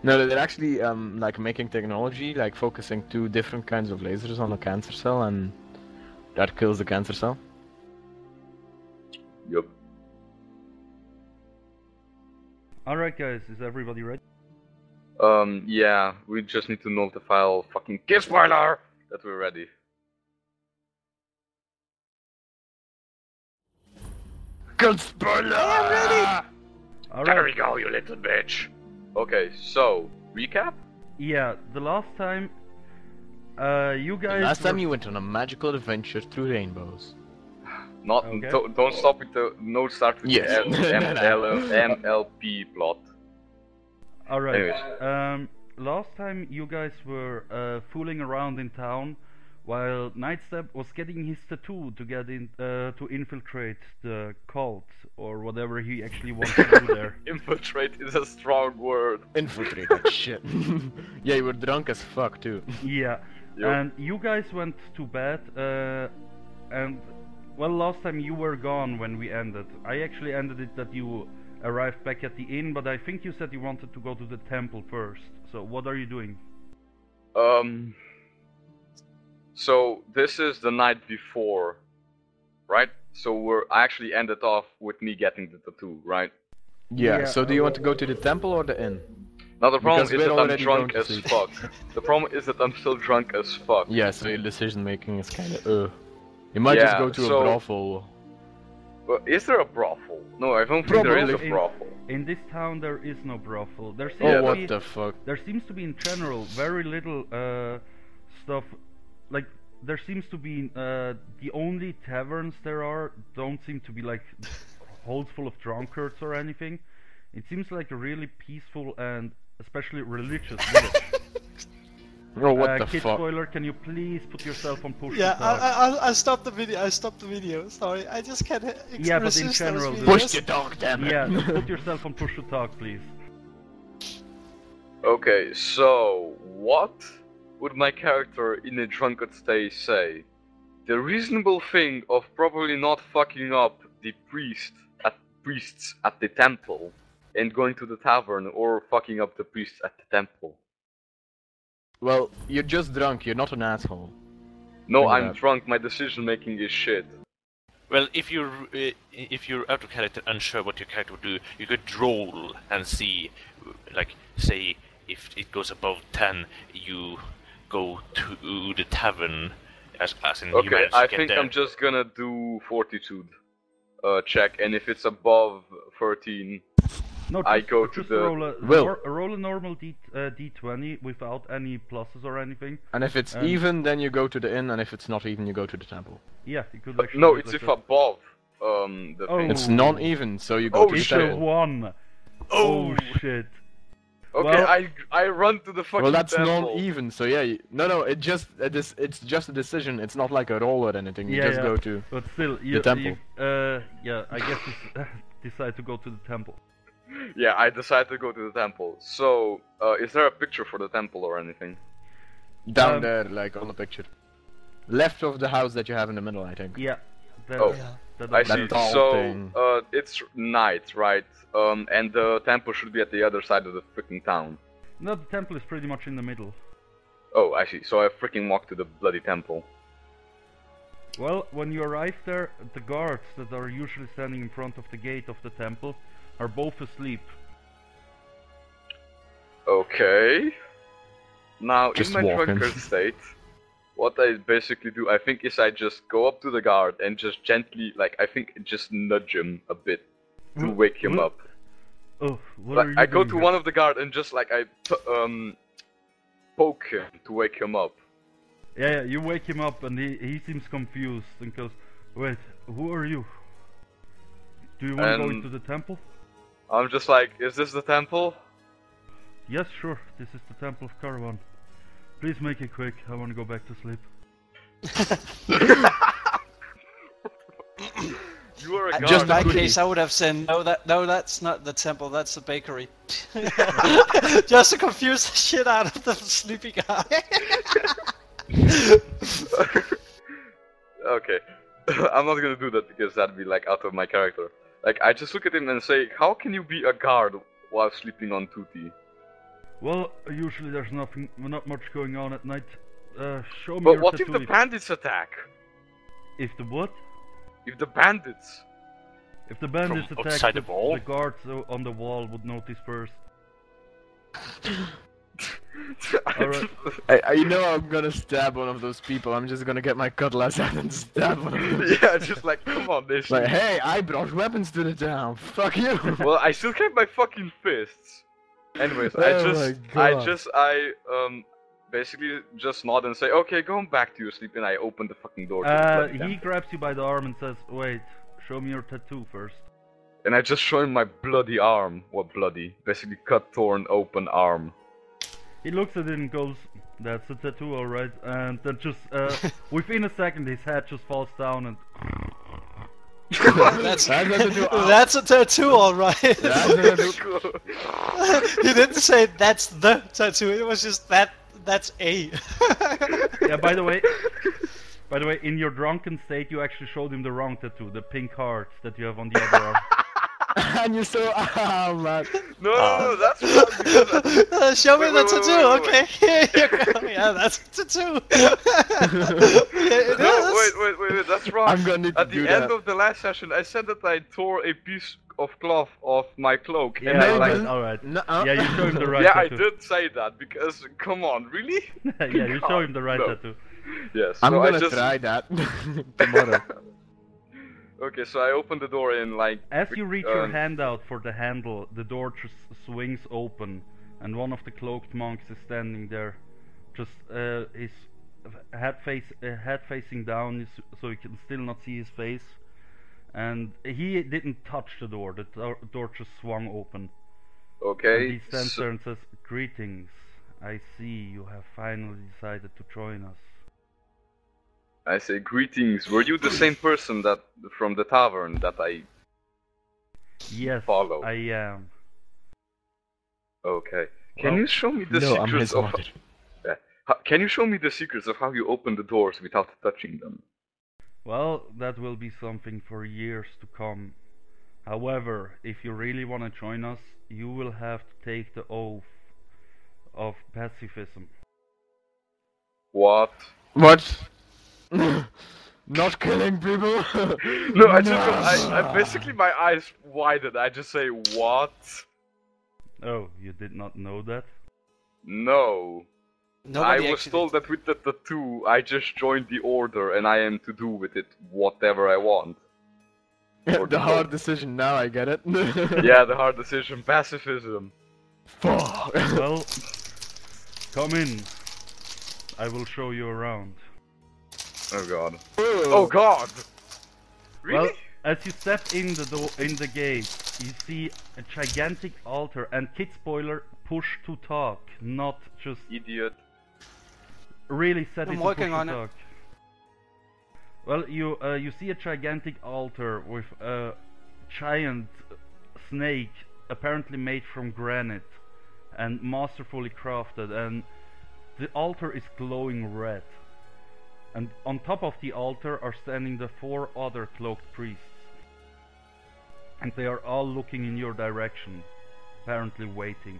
No, they're actually like making technology, like focusing two different kinds of lasers on a cancer cell, and that kills the cancer cell. Yup. Alright guys, is everybody ready? Yeah, we just need to notify fucking KidSpoiler that we're ready. KidSpoiler! I'm ready! Alright. There we go, you little bitch! Okay, so, recap? Yeah, the last time you guys Last time were- you went on a magical adventure through rainbows. Not, Okay. don't stop with the, no start with Yes. the MLP plot. Alright. Anyways. Last time you guys were fooling around in town while Nightstep was getting his tattoo to get in to infiltrate the cult or whatever he actually wants to do there. Infiltrate is a strong word. Infiltrate that shit. Yeah, you were drunk as fuck too. Yeah. Yup. And you guys went to bed and well, last time you were gone when we ended. I actually ended it that you arrived back at the inn, but I think you said you wanted to go to the temple first. So what are you doing? So this is the night before, right? So I actually ended off with me getting the tattoo, right? Yeah, Yeah, so do you want to go to the temple or the inn? Now the problem Because is we're that I'm already drunk going as to sleep. fuck. The problem is that I'm still drunk as fuck. Yeah, so your decision making is kinda You might just Yeah, go to so- a brothel. But is there a brothel? No, I don't think there is a Probably. brothel. In this town there is no brothel. There seems Oh, to what be, the fuck? there seems to be in general very little stuff. Like there seems to be the only taverns there are don't seem to be like holds full of drunkards or anything. It seems like a really peaceful and especially religious village. Oh, what the fuck? KidSpoiler, can you please put yourself on push Yeah, to talk? I stopped the video. I stopped the video. Sorry, I just can't Yeah, but in resist general, those the- videos. Push the dog, damn it! Yeah, just put yourself on push to talk, please. Okay, so what would my character in a drunken state say? The reasonable thing of probably not fucking up the priests at the temple and going to the tavern, or fucking up the priests at the temple. Well, you're just drunk, you're not an asshole. No, Think of I'm that. drunk. My decision making is shit. Well, if you're out of character, unsure what your character would do, you could roll and see, like, say, if it goes above 10, you go to the tavern, as in you Okay, manage to I get think there. I'm just gonna do fortitude check, and if it's above 13, No, I just, go to just the- roll a normal D20 without any pluses or anything. And if it's And- even, then you go to the inn, and if it's not even, you go to the temple. Yeah, you could but actually. no, do it it's like if that. above the Oh. thing. It's non-even, so you go Oh, to the It's shit. a temple. 1. Oh shit. Okay, well- I run to the fucking Well, that's temple. non-even, so yeah. No, it's just a decision. It's not like a roll or anything. You Yeah, just yeah. go to. But still, you, temple. yeah, I guess you decide to go to the temple. Yeah, I decide to go to the temple. So, is there a picture for the temple or anything? Down Um, there, like on the picture. Left of the house that you have in the middle, I think. Yeah. That, Oh. Yeah. that I is- That see. tall So, thing. it's night, right? And the temple should be at the other side of the freaking town. No, the temple is pretty much in the middle. Oh, I see. So I freaking walk to the bloody temple. Well, when you arrive there, the guards that are usually standing in front of the gate of the temple are both asleep. Okay. Now, Just in my walking. drunkard state, what I basically do, I think, is I just go up to the guard and just gently, like, I think, just nudge him a bit to wake him up. Oh, what Like, are you I go doing to here? one of the guard and just, like, poke him to wake him up. Yeah, you wake him up and he seems confused and goes, "Wait, who are you? Do you want to go And- into the temple?" I'm just like, is this the temple? Yes, sure, this is the Temple of Caravan. Please make it quick, I want to go back to sleep. You are a guard. Just In my goodie. case, I would have said no. That's not the temple. That's the bakery. Just to confuse the shit out of the sleepy guy. Okay. I'm not gonna do that because that'd be like out of my character. Like, I just look at him and say, how can you be a guard while sleeping on Tutti? Well, usually there's not much going on at night. Show me But your what if tattoo. the bandits attack? If the what? If the bandits? If the bandits From attack, outside the wall? the guards on the wall would notice first. Alright. You know I'm gonna stab one of those people. I'm just gonna get my cutlass out and stab one of them. Yeah, just like, come on, this. Like, hey, I brought weapons to the town. Fuck you. Well, I still kept my fucking fists. Anyways, Oh my God. I basically just nod and say, okay, go back to your sleep, and I open the fucking door to the bloody He temple. grabs you by the arm and says, "Wait, show me your tattoo first." And I just show him my bloody arm. What bloody? Basically cut, torn, open arm. He looks at it and goes, "That's a tattoo, alright." And then just within a second, his head just falls down and. That's a tattoo, alright. That's a tattoo. He didn't say that's the tattoo. It was just that's a. Yeah. By the way, in your drunken state, you actually showed him the wrong tattoo, the pink heart that you have on the other arm. And you're so man. No, that's wrong because Show me Wait, the wait, tattoo, wait, okay? Here you go. Yeah, that's a tattoo. Yeah, it No, is. wait, that's wrong. I'm gonna need to At do the that. end of the last session, I said that I tore a piece of cloth off my cloak. Yeah, and I no, like, but- alright. Nuh-uh. Yeah, you show him the right yeah, I tattoo. did say that because, come on, really? Yeah, you show him the right No. tattoo. Yes. I'm so gonna I just... try that tomorrow. Okay, so I open the door and like. As you reach your um, hand out for the handle, the door just swings open, and one of the cloaked monks is standing there, just his head facing down, so you can still not see his face. And he didn't touch the door. The door just swung open. Okay. And he stands so- there and says, "Greetings. I see you have finally decided to join us." I say greetings. Were you the same person that from the tavern that I? Yes, Follow. I am. Okay. Can Well, you show me the No, I'm secrets his of? mother. Can you show me the secrets of how you open the doors without touching them? Well, that will be something for years to come. However, if you really want to join us, you will have to take the oath of pacifism. What? What? Not killing people? No, I basically my eyes widen. I just say what? Oh, you did not know that? No. Nobody I was actually told that with the tattoo, I just joined the order and I am to do with it whatever I want. The hard decision, now I get it. Yeah, the hard decision, pacifism. Fuck. Well, come in. I will show you around. Oh god. Oh god! Really? Well, as you step in the gate, you see a gigantic altar, and KidSpoiler, push to talk, not just Idiot. really set I'm it to working push on to it. talk. Well, you see a gigantic altar with a giant snake, apparently made from granite and masterfully crafted, and the altar is glowing red. And on top of the altar are standing the 4 other cloaked priests. And they are all looking in your direction, apparently waiting.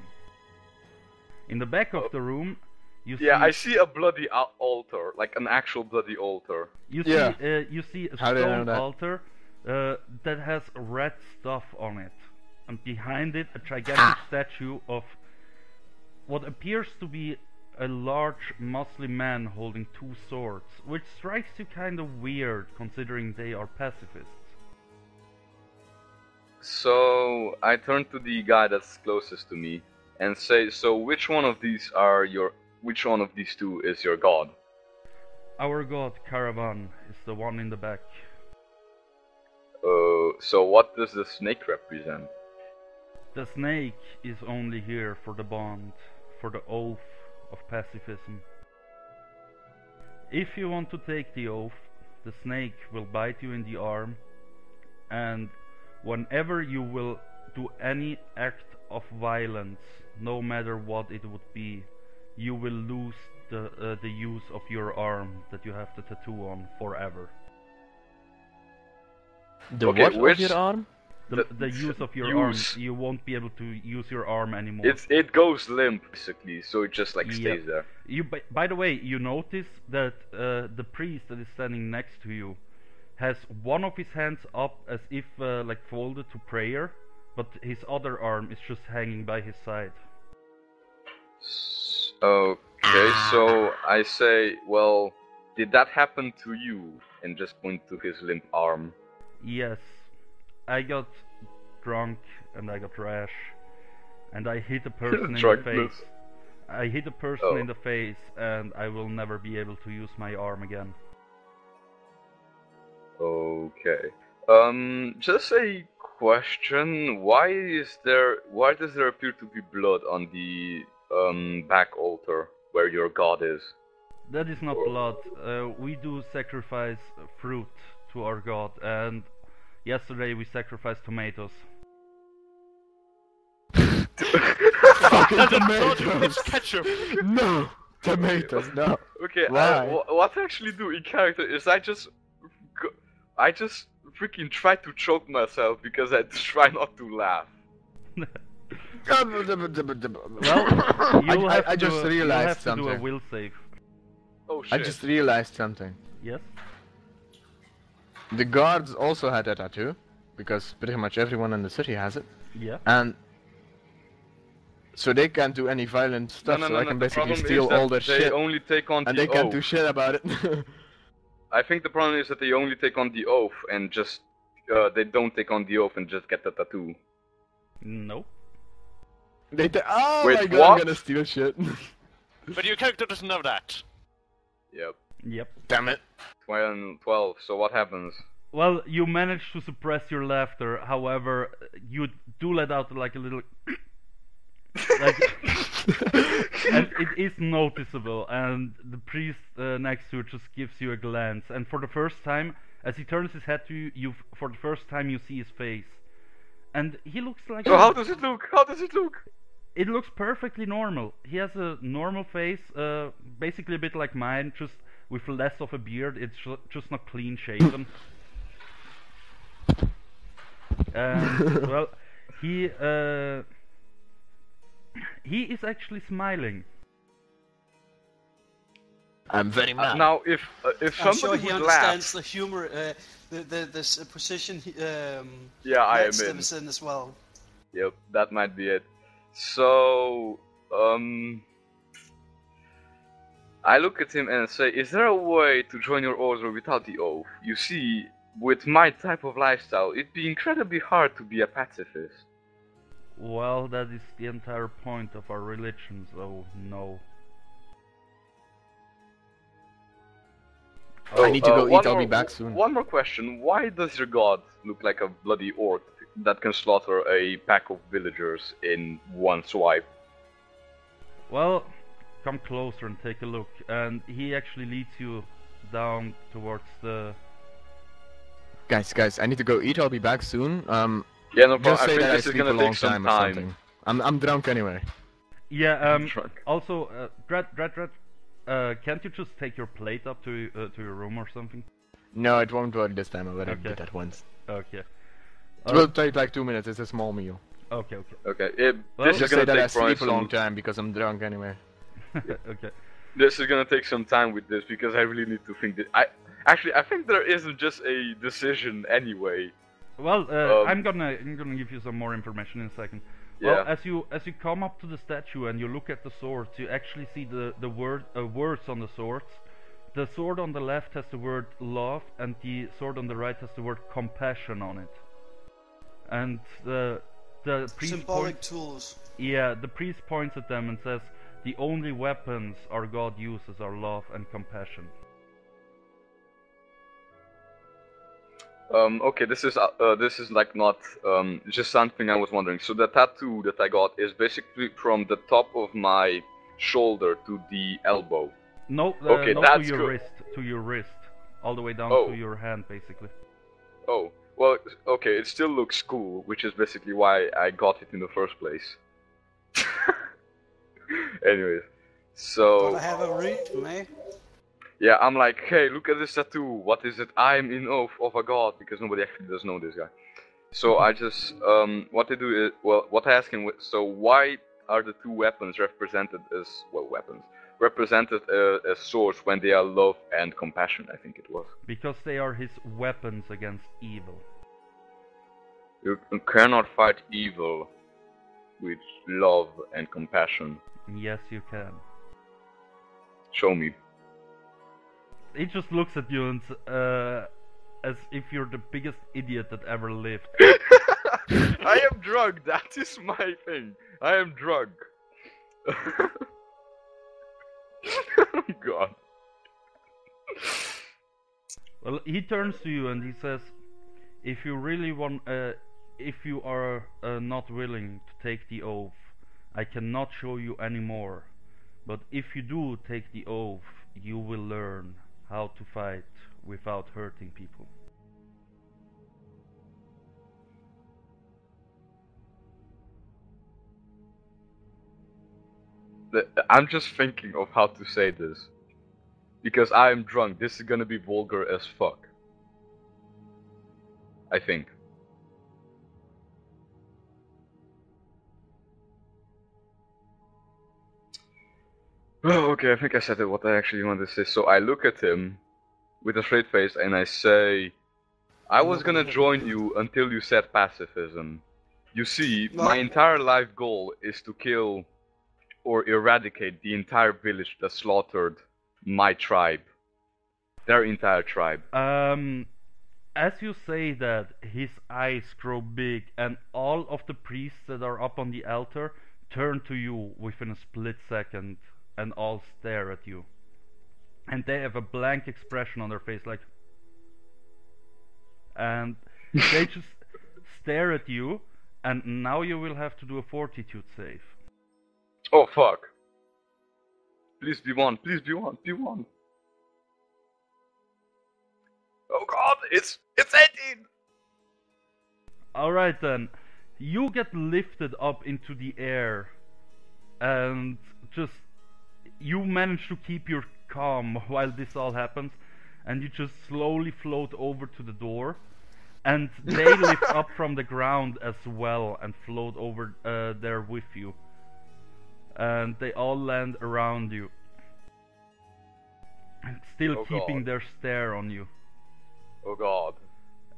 In the back of the room, you Yeah, see I see a bloody altar, like an actual bloody altar. you Yeah. see a How did I know stone that? altar that has red stuff on it, and behind it a gigantic statue of what appears to be a large muscly man holding 2 swords, which strikes you kind of weird considering they are pacifists. So I turn to the guy that's closest to me and say, "So which one of these two is your god?" Our god Caravan is the one in the back. So what does the snake represent? The snake is only here for the bond, for the oath of pacifism. If you want to take the oath, the snake will bite you in the arm, and whenever you will do any act of violence, no matter what it would be, you will lose the use of your arm that you have the tattoo on forever. The Okay, what which- of your arm? the use of your arm. You won't be able to use your arm anymore. It goes limp basically, so it just like Yep. stays there. By the way, you notice that the priest that is standing next to you has one of his hands up as if like folded to prayer, but his other arm is just hanging by his side. Okay, so I say, well, did that happen to you? And just point to his limp arm. Yes, I got drunk and I got rash, and I hit a person in the Drunkness. face. I hit a person in the face, and I will never be able to use my arm again. Okay. Just a question. Why does there appear to be blood on the back altar where your god is? That is not blood. We do sacrifice fruit to our god, and yesterday we sacrificed tomatoes. Fucking tomatoes! It's ketchup! No! Tomatoes, no! Okay, Why? what I actually do in character is I just freaking try to choke myself because I try not to laugh. Well, I just realized to do a something. will save. Oh shit. I just realized something. Yes. The guards also had a tattoo, because pretty much everyone in the city has it, Yeah. and so they can't do any violent stuff, so I can the basically problem steal is that all their they shit, only take on and the they can't oath. do shit about it. I think the problem is that they only take on the oath and just they don't take on the oath and just get the tattoo. No. Oh Wait, my god, what? I'm gonna steal shit. But your character doesn't know that. Yep. Yep. Damn it. 12. So what happens? Well, you manage to suppress your laughter. However, you do let out like a little, like, and it is noticeable. And the priest next to it just gives you a glance. And for the first time, as he turns his head to you, for the first time you see his face, and he looks like. So how does it look? How does it look? It looks perfectly normal. He has a normal face, basically a bit like mine, just with less of a beard. It's just not clean shaven. Well, he is actually smiling. I'm very mad. Now, if I'm somebody sure he would understands laugh, the humor, this position. yeah, I am Nightstep in. is in as well. Yep, that might be it. So, I look at him and say, is there a way to join your order without the oath? You see, with my type of lifestyle, it'd be incredibly hard to be a pacifist. Well, that is the entire point of our religion, so no. I need to go eat, I'll be more- back soon. One more question. Why does your god look like a bloody orc that can slaughter a pack of villagers in one swipe? Well, come closer and take a look. And he actually leads you down towards the... Guys, I need to go eat, I'll be back soon. Yeah, no problem. Just I say think that I this is sleep a gonna long take some time or time. something. I'm drunk anyway. Yeah, Drunk. also, Dread, can't you just take your plate up to your room or something? No, it won't work this time, I already Okay. did that once. Okay. It will take like 2 minutes, it's a small meal. Okay. Okay, Well, this is Just gonna say that I take probably sleep a long some. time because I'm drunk anyway. Okay. This is gonna take some time with this because I really need to think that. I think there isn't just a decision anyway. Well, I'm gonna give you some more information in a second. Well, Yeah. as you come up to the statue and you look at the swords, you actually see the words on the swords. The sword on the left has the word love, and the sword on the right has the word compassion on it. And the priest Symbolic points, tools. yeah, the priest points at them and says, "The only weapons our God uses are love and compassion." Okay, this is like not just something I was wondering. So the tattoo that I got is basically from the top of my shoulder to the elbow. No, Okay, not that's to your good. wrist, to your wrist, all the way down Oh. to your hand, basically. Oh, well, okay, it still looks cool, which is basically why I got it in the first place. Anyways, so But I have a read, mate. yeah, I'm like, hey, look at this tattoo. What is it? I'm in oath of a god, because nobody actually does know this guy. So I just what they do is what I ask him. So why are the two weapons represented as represented as swords when they are love and compassion? I think it was. Because they are his weapons against evil. You cannot fight evil with love and compassion. Yes, you can. Show me. He just looks at you and as if you're the biggest idiot that ever lived. I am drunk. That is my thing. I am drunk. Oh God. Well, he turns to you and he says, if you really want, if you are not willing to take the oath, I cannot show you anymore. But if you do take the oath, you will learn how to fight without hurting people. I'm just thinking of how to say this. Because I am drunk. This is gonna be vulgar as fuck. I think. Oh, okay, I think I said it, what I actually wanted to say. So I look at him with a straight face and I say, I was gonna join you until you said pacifism. You see, my entire life goal is to kill or eradicate the entire village that slaughtered my tribe. Their entire tribe. As you say that, his eyes grow big and all of the priests that are up on the altar turn to you within a split second and all stare at you. And they have a blank expression on their face, like... And they just stare at you, and now you will have to do a fortitude save. Oh fuck. Please be one, please be one, be one. Oh God, it's 18! Alright then, you get lifted up into the air, and just... You manage to keep your calm while this all happens, and you just slowly float over to the door, and they lift up from the ground as well and float over there with you. And they all land around you, still keeping their stare on you. Oh God.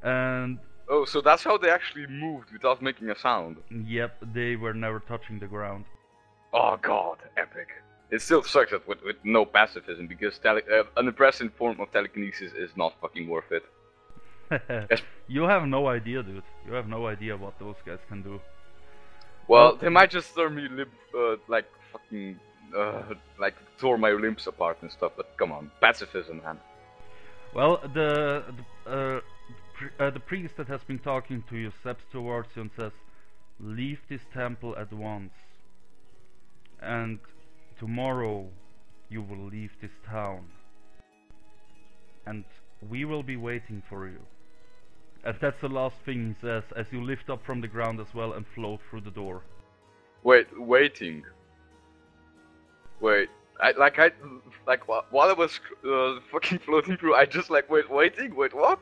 And... Oh, so that's how they actually moved without making a sound? Yep, they were never touching the ground. Oh God, epic. It still sucks that with no pacifism, because an impressive form of telekinesis is not fucking worth it. You have no idea, dude. You have no idea what those guys can do. Well, they might just tear me like fucking, like tore my limbs apart and stuff, but come on, pacifism, man. Well, the priest that has been talking to you steps towards you and says, leave this temple at once. And tomorrow you will leave this town. And we will be waiting for you. And that's the last thing he says as you lift up from the ground as well and float through the door. Wait, waiting. Wait, while I was fucking floating through, I just like, waiting? Wait, what?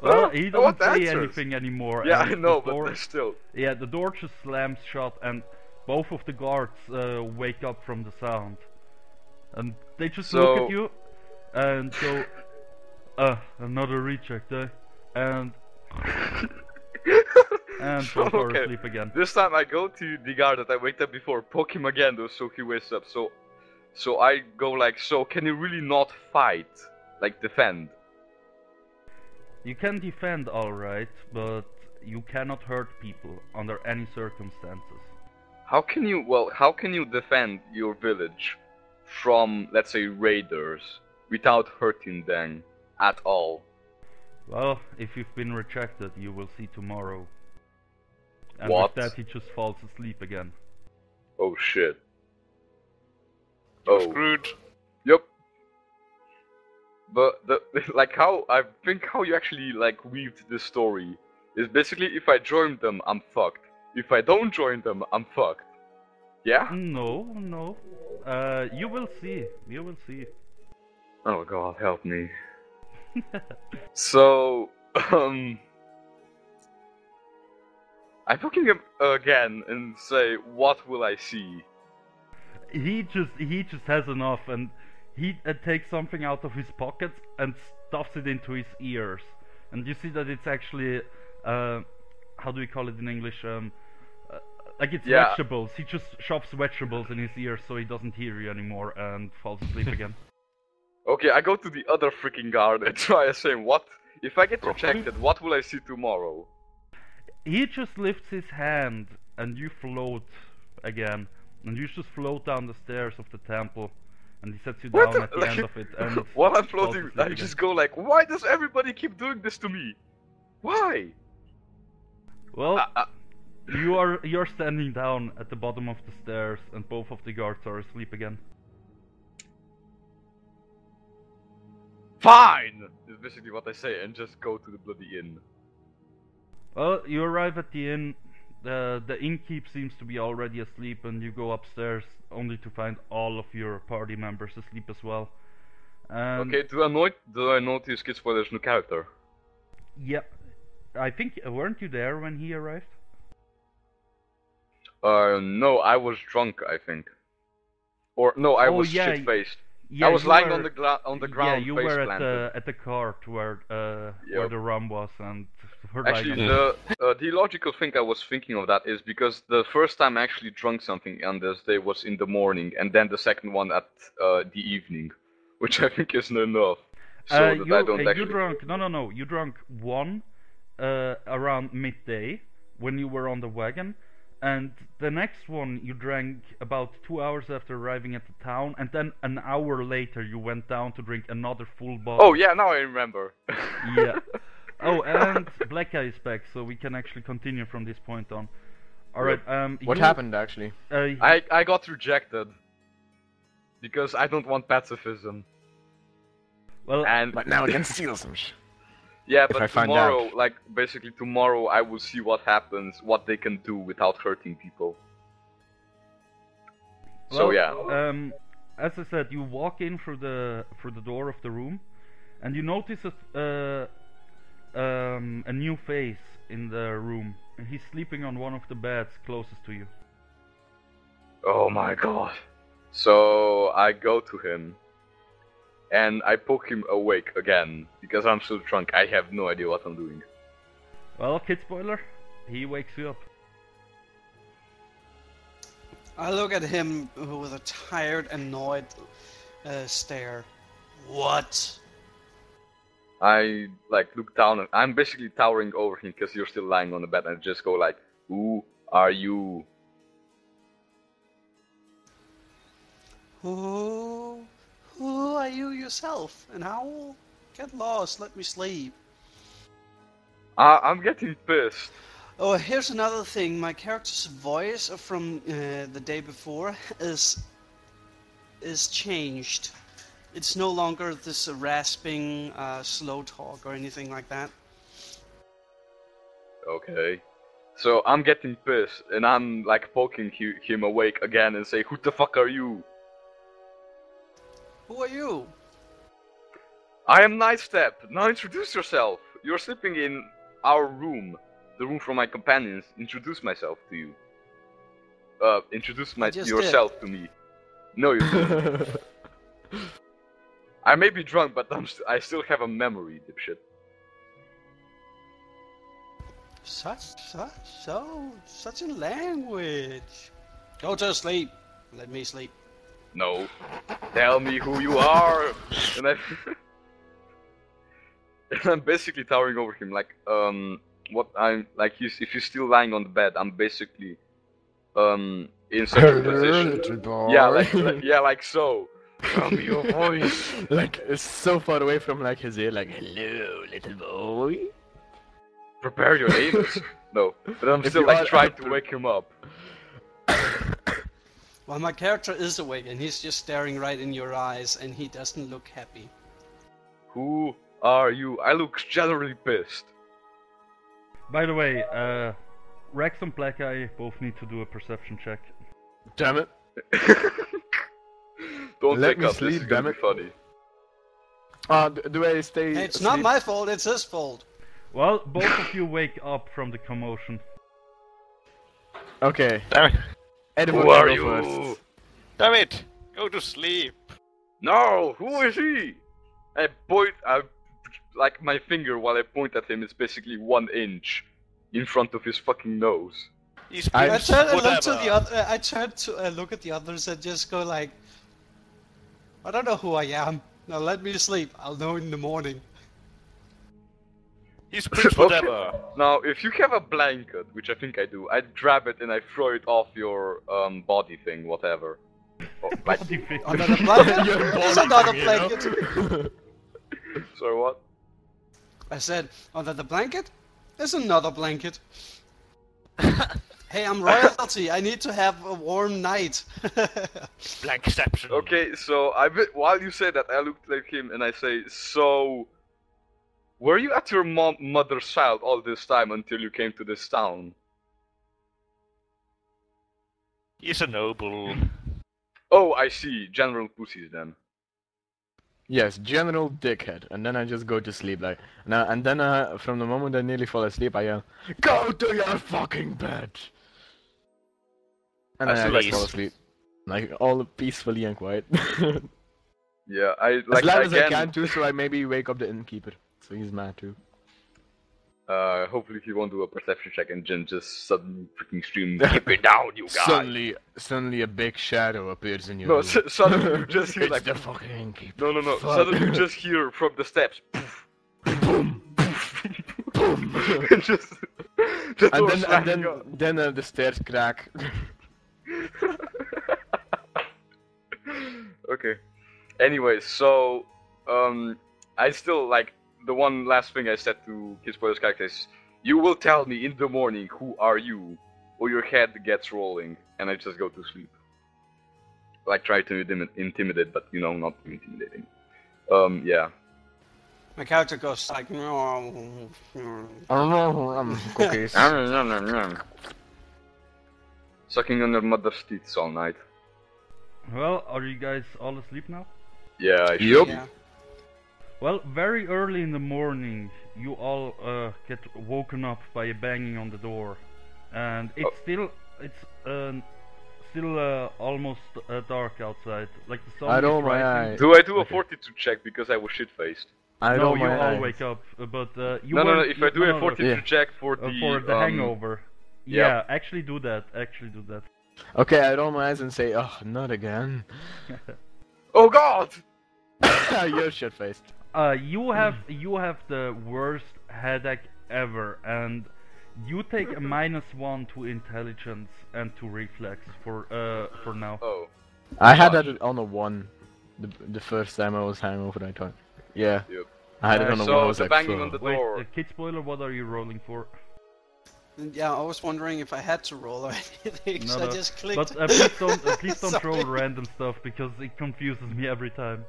Well, he doesn't say answers? anything anymore. Yeah, and I know, the door, but still. Yeah, the door just slams shut and both of the guards wake up from the sound. And they just look at you and go, another reject, eh? And both are asleep again. This time I go to the guard that I waked up before, poke him again though, so he wakes up. So I go like, so can you really not fight? Like defend? You can defend alright, but you cannot hurt people under any circumstances. How can you defend your village from, let's say, raiders without hurting them at all? Well, if you've been rejected, you will see tomorrow. And What? with that he just falls asleep again. Oh shit. You're screwed. Yep. But like how I think how you actually like weaved this story is basically if I join them, I'm fucked. If I don't join them, I'm fucked. Yeah? No. You will see. You will see. Oh God, help me. I poke him again and say, what will I see? He just has enough, and he takes something out of his pocket and stuffs it into his ears. And you see that it's actually, how do we call it in English? Like it's vegetables. He just shoves vegetables in his ears so he doesn't hear you anymore and falls asleep again. Okay, I go to the other freaking guard and try to say, what? If I get rejected, what will I see tomorrow? He just lifts his hand and you float again. And you just float down the stairs of the temple. And he sets you down at the end of it. And while I'm floating, I just go like, why does everybody keep doing this to me? Why? Well, you're standing down at the bottom of the stairs, and both of the guards are asleep again. Fine! Is basically what I say, and just go to the bloody inn. Well, you arrive at the inn. The innkeep seems to be already asleep, and you go upstairs only to find all of your party members asleep as well. Okay, do I notice KidSpoiler's new character? Yeah, I think weren't you there when he arrived? No, I was drunk, I think. Or no, I was shit-faced. Yeah, I was lying on the ground. Yeah, you face were planted. at the cart where the rum was, and actually, the logical thing I was thinking of that is because the first time I actually drunk something on this day was in the morning, and then the second one at the evening, which I think isn't enough. So that I don't actually. You drank no. You drank one around midday when you were on the wagon. And the next one you drank about 2 hours after arriving at the town, and then an hour later you went down to drink another full bottle. Oh yeah, now I remember. Yeah. Oh, and Blackeye is back, so we can actually continue from this point on. Alright, what happened actually? I got rejected. Because I don't want pacifism. Well, but now I can steal some shit. Yeah, but tomorrow, like, basically tomorrow I will see what happens, what they can do without hurting people. Well, so yeah. As I said, you walk in through the door of the room, and you notice a new face in the room. He's sleeping on one of the beds closest to you. Oh my god. So I go to him. And I poke him awake again, because I'm so drunk, I have no idea what I'm doing. Well, KidSpoiler, he wakes you up. I look at him with a tired, annoyed stare. What? I, like, look down, and I'm basically towering over him, because you're still lying on the bed, and I just go like, who are you? Who are you yourself? And how? Get lost, let me sleep. I'm getting pissed. Oh, here's another thing. My character's voice from the day before is changed. It's no longer this rasping, slow talk or anything like that. Okay. So I'm getting pissed, and I'm like poking him awake again and say, who the fuck are you? Who are you? I am Nightstep. Now introduce yourself. You're sleeping in our room, the room for my companions. Introduce myself to you. Introduce yourself to me. No, you didn't. I may be drunk, but I still have a memory, dipshit. Such a language. Go to sleep. Let me sleep. No. Tell me who you are. And I'm basically towering over him, like, what I'm, like, if he's still lying on the bed, I'm basically, in such a position. Yeah, like so. Tell me your voice. Like, it's so far away from, like, his ear, like, hello, little boy. Prepare your anus. No, but I'm still, like, trying to wake him up. Well, my character is awake, and he's just staring right in your eyes, and he doesn't look happy. Who are you? I look generally pissed. By the way, Rex and Blackeye both need to do a perception check. Damn it. Don't Let take me up, sleep, this is gonna be funny. Do I stay Hey, it's asleep? not my fault, it's his fault. Well, both of you wake up from the commotion. Okay. Damn it! Erivor, Who are go you? first. Damn it! Go to sleep. No, who is he? I point, like my finger while I point at him is basically 1 inch in front of his fucking nose. He's I I Prince turn and look to whatever. the other. I turn to look at the others and just go like, I don't know who I am. Now let me sleep. I'll know in the morning. He's Prince Okay. whatever. Now, if you have a blanket, which I think I do, I grab it and I throw it off your body thing, whatever. Oh, like, Bloody thing. Another blanket? Your There's body another thing, you know? blanket. sorry, what? I said, under the blanket? There's another blanket. Hey, I'm royalty. I need to have a warm night. Blank exception. Okay, so while you say that, I looked like him and I say, so, were you at your mother's side all this time until you came to this town? He's a noble. Oh, I see. General pussies then. Yes, general dickhead, and then I just go to sleep like. And then from the moment I nearly fall asleep, I yell, "Go to your fucking bed!" And then I Please. just fall asleep, like all peacefully and quiet. Yeah, I As like loud as I again. can too, so I maybe wake up the innkeeper, so he's mad too. Hopefully he won't do a perception check and Jin just suddenly freaking scream, "Keep it down, you guys!" Suddenly a big shadow appears in your No, room. suddenly you just hear It's like the fucking innkeeper. no. Fuck. Suddenly you just hear from the steps, poof, Boom, boom. and just the And doors slamming up. then the stairs crack. Okay. Anyway, so I still like the one last thing I said to KidSpoiler's character is, "You will tell me in the morning who are you, or your head gets rolling," and I just go to sleep. Like try to intimidate, but you know, not intimidating. Yeah. My character goes like, Cookies. Sucking on your mother's teeth all night. Well, are you guys all asleep now? Yeah, I should. Yup. yeah. Well, very early in the morning, you all get woken up by a banging on the door, and it's still almost dark outside. Like the sun I is roll my rising. eyes. Do I do a Okay. fortitude check because I was shit-faced? I No, roll you my all eyes. wake up, but you No. weren't- If I do a fortitude Yeah. check for the hangover. yeah. Yeah, actually do that. Actually do that. Okay, I roll my eyes and say, "Oh, not again." Oh God! You're shit faced. You have the worst headache ever, and you take a -1 to intelligence and to reflex for now. Oh. I had that on a 1. The first time I was hangover, I thought. Yeah. Yep. I had it on a 1. I So was the like, banging on "Fuck." the Wait, door. KidSpoiler, what are you rolling for? Yeah, I was wondering if I had to roll or anything, so I just clicked. But please don't roll Sorry. random stuff because it confuses me every time.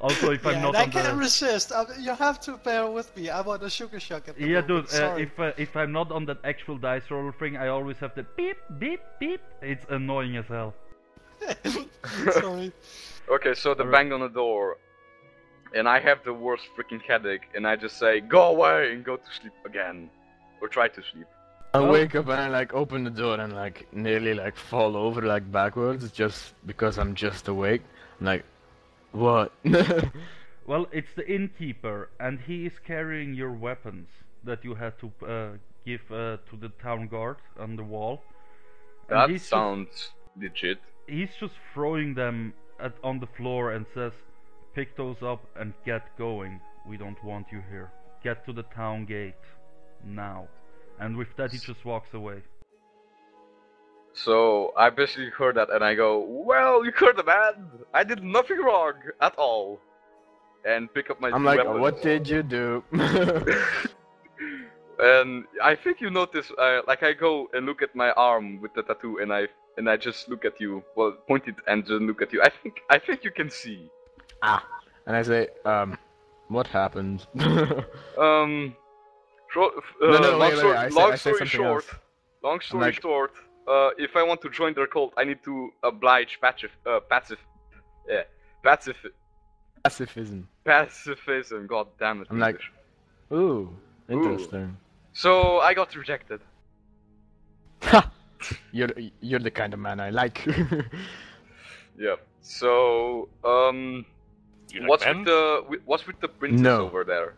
Also, if I'm Yeah, not and I on can't the resist. You have to bear with me. I'm on a sugar shock at the yeah, moment. dude. Sorry. If I'm not on that actual dice roller thing, I always have the beep beep beep. It's annoying as hell. Sorry. Okay, so the Alright. bang on the door, and I have the worst freaking headache, and I just say, "Go away," and go to sleep again, or try to sleep. I Well- wake up and I like open the door and like nearly like fall over like backwards just because I'm just awake. I'm like, what? Well, it's the innkeeper, and he is carrying your weapons that you had to give to the town guard on the wall. And That he's just- sounds legit. He's just throwing them on the floor and says, "Pick those up and get going. We don't want you here. Get to the town gate now." And with that, he just walks away. So I basically heard that, and I go, "Well, you heard the man. I did nothing wrong at all." And pick up my I'm two like, weapons. what did you do? And I think you notice, like I go and look at my arm with the tattoo, and I just look at you. Well, point it and just look at you. I think you can see. And I say, what happened? Long wait, story, I long say story something short, else. long story like- short, if I want to join their cult, I need to oblige Pacifism. pacifism. God damn it! I'm like- English. Ooh, interesting. So I got rejected. You're the kind of man I like. Yeah. So, You like what's men? with the princess No. over there?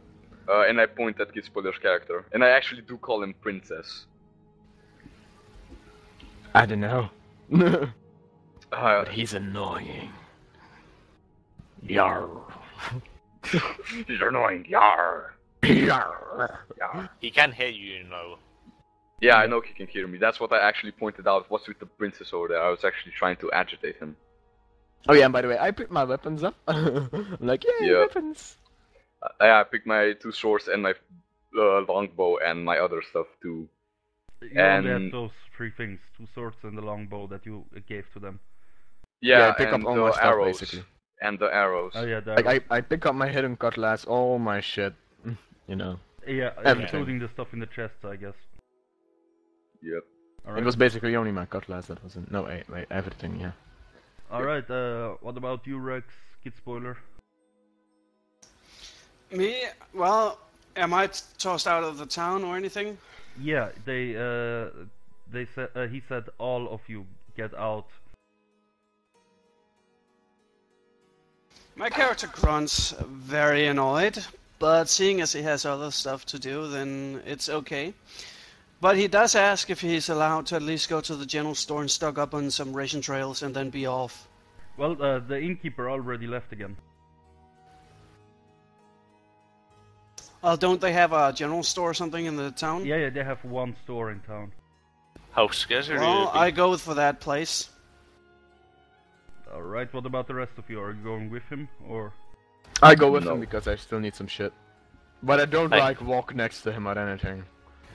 And I point at KidSpoiler's character, and I actually do call him princess. I don't know. Uh, But he's annoying. Yar. he's annoying. Yar. Yar. Yar. He can hear you, you know. Yeah, I know he can hear me. That's what I actually pointed out. What's with the princess over there? I was actually trying to agitate him. Oh yeah, and by the way, I picked my weapons up. I'm like, yay, Yeah. weapons! I picked my 2 swords and my longbow and my other stuff too. You only And- have those 3 things: 2 swords and the longbow that you gave to them. Yeah, I pick up and all the my stuff, arrows. basically. And the arrows. Oh yeah, Like, I pick up my hidden cutlass, all my shit. You know. yeah, everything. including the stuff in the chests, I guess. Yep. Alright. It was basically only my cutlass that wasn't. No, wait, everything, yeah. Alright, what about you, Rex? KidSpoiler? Me? Well, am I tossed out of the town or anything? Yeah, they said he said all of you get out. My character grunts, very annoyed, but seeing as he has other stuff to do, then it's okay. But he does ask if he's allowed to at least go to the general store and stock up on some ration trails and then be off. Well, the innkeeper already left again. Don't they have a general store or something in the town? Yeah, yeah, they have 1 store in town. How scarce are Well, you? I go for that place. Alright, what about the rest of you? Are you going with him, or...? I go with No. him because I still need some shit. But I don't I- like walk next to him or anything.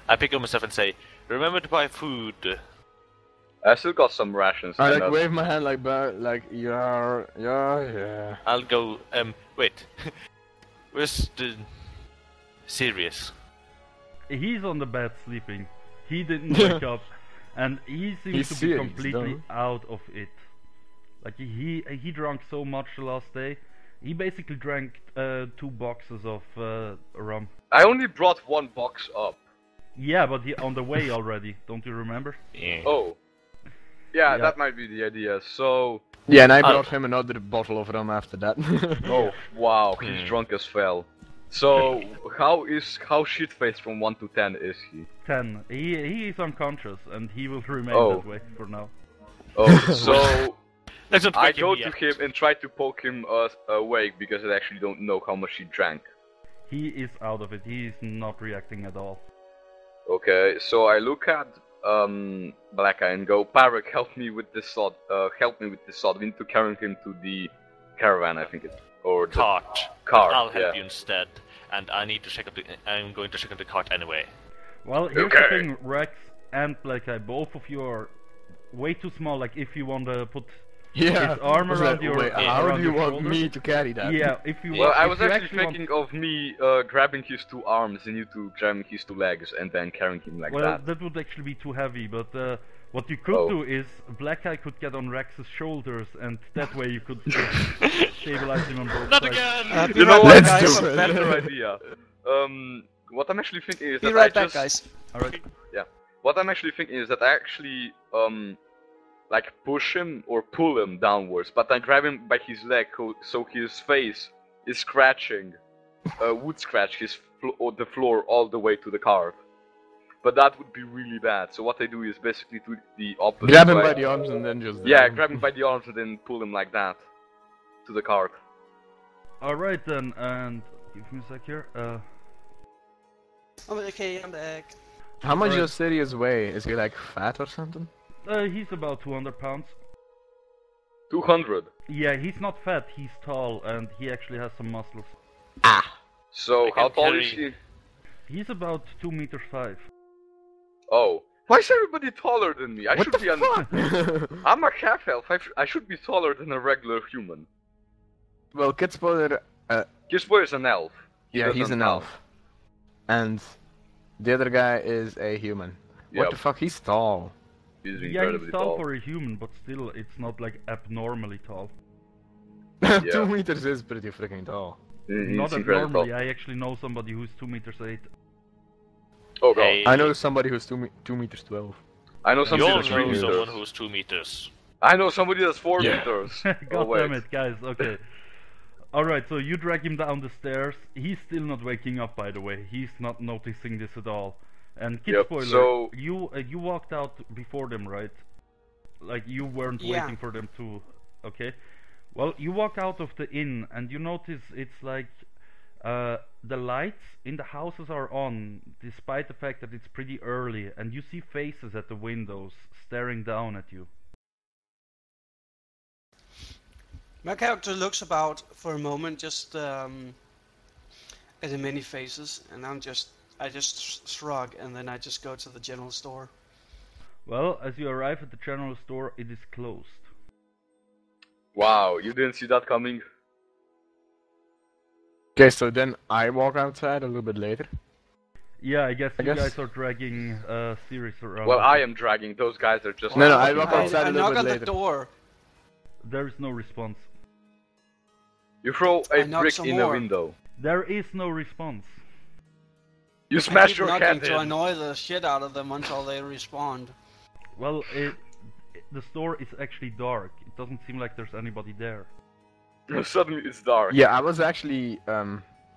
I pick up myself and say, remember to buy food. I still got some rations. I and like wave my hand like yeah. I'll go, wait. Where's the... Serious? He's on the bed sleeping. He didn't wake up, and he seems He's to be serious, completely though. out of it. Like he drank so much the last day. He basically drank 2 boxes of rum. I only brought 1 box up. Yeah, but he on the way already. Don't you remember? Yeah. Oh. Yeah, Yeah. that might be the idea. So, Yeah, and I I'll- brought him another bottle of rum after that. oh wow, he's drunk as well. So, how shit-faced from 1 to 10 is he? 10. He is unconscious, and he will remain Oh. that way for now. Oh, so Let's not I wake go him to yet. him and try to poke him awake because I actually don't know how much he drank. He is out of it. He is not reacting at all. Okay, so I look at Blackeye and go, Parek, help me with this sod. We need to carry him to the caravan, I think it, or the Cart. car. I'll help yeah. you instead. And I need to check up the... I'm going to check up the cart anyway. Well, here's Okay. the thing, Rex and Blackeye, both of you are way too small. Like if you want to put yeah. his arm It's around like, your- wait, how around do you your want shoulder? me to carry that? yeah, if you Well, want, I if was you actually want- thinking of me grabbing his 2 arms and you 2 grabbing his 2 legs and then carrying him like well, that. that would actually be too heavy. But what you could Oh. do is Blackeye could get on Rex's shoulders, and that way you could stabilize him on both Not sides. again! You know what? Let's I do have a it. better idea. What I'm actually thinking is Be that right I back, just guys. Alright. What I'm actually thinking is that I actually like push him or pull him downwards, but I grab him by his leg so his face is scratching, would scratch the floor all the way to the cart. But that would be really bad. So what I do is basically do the opposite. Grab him So by I- the arms and then just... Yeah, grab him by the arms and then pull him like that to the cart. Alright then, and give me a sec here. Oh, okay, I'm back. How much Alright. does Sirius weigh? Is he like fat or something? He's about 200 pounds. 200. Yeah, he's not fat, he's tall, and he actually has some muscles. So I how can tall is carry- he? He's about 2 meters 5. Oh. Why is everybody taller than me? I What should the be fuck? I'm a half elf. I should be taller than a regular human. Well, KidSpoiler, KidSpoiler is an elf. He yeah, he's doesn't an count. elf. And the other guy is a human. What Yep. the fuck? He's tall. He's Yeah, incredibly he's tall for a human, but still, it's not like abnormally tall. 2 meters is pretty freaking tall. He's Not incredibly abnormally, tall. I actually know somebody who's 2 meters 8. Oh god. Hey, I know somebody who's 2 meters 12. I know You somebody all that's 3 know meters. someone who's 2 meters. I know somebody that's 4 Yeah. meters. God Oh wait. damn it, guys. Okay. Alright, so you drag him down the stairs. He's still not waking up, by the way. He's not noticing this at all. And Yep, KidSpoiler, so- you walked out before them, right? Like you weren't Yeah. waiting for them to. Okay. Well, you walk out of the inn and you notice it's like the lights in the houses are on, despite the fact that it's pretty early, and you see faces at the windows staring down at you. My character looks about for a moment, just at the many faces, and I just shrug, and then I just go to the general store. Well, as you arrive at the general store, it is closed. Wow, you didn't see that coming? Okay, so then I walk outside a little bit later. Yeah, I guess I you guess- guys are dragging Series around. Well, I am dragging. Those guys are just... No, I walk outside I a little knock bit on later. the door. There is no response. You throw I a knock brick some in a more. window. There is no response. You I smash keep your knocking cat to in. annoy the shit out of them until they respond. Well, the store is actually dark. It doesn't seem like there's anybody there. Suddenly it's dark. Yeah, I was actually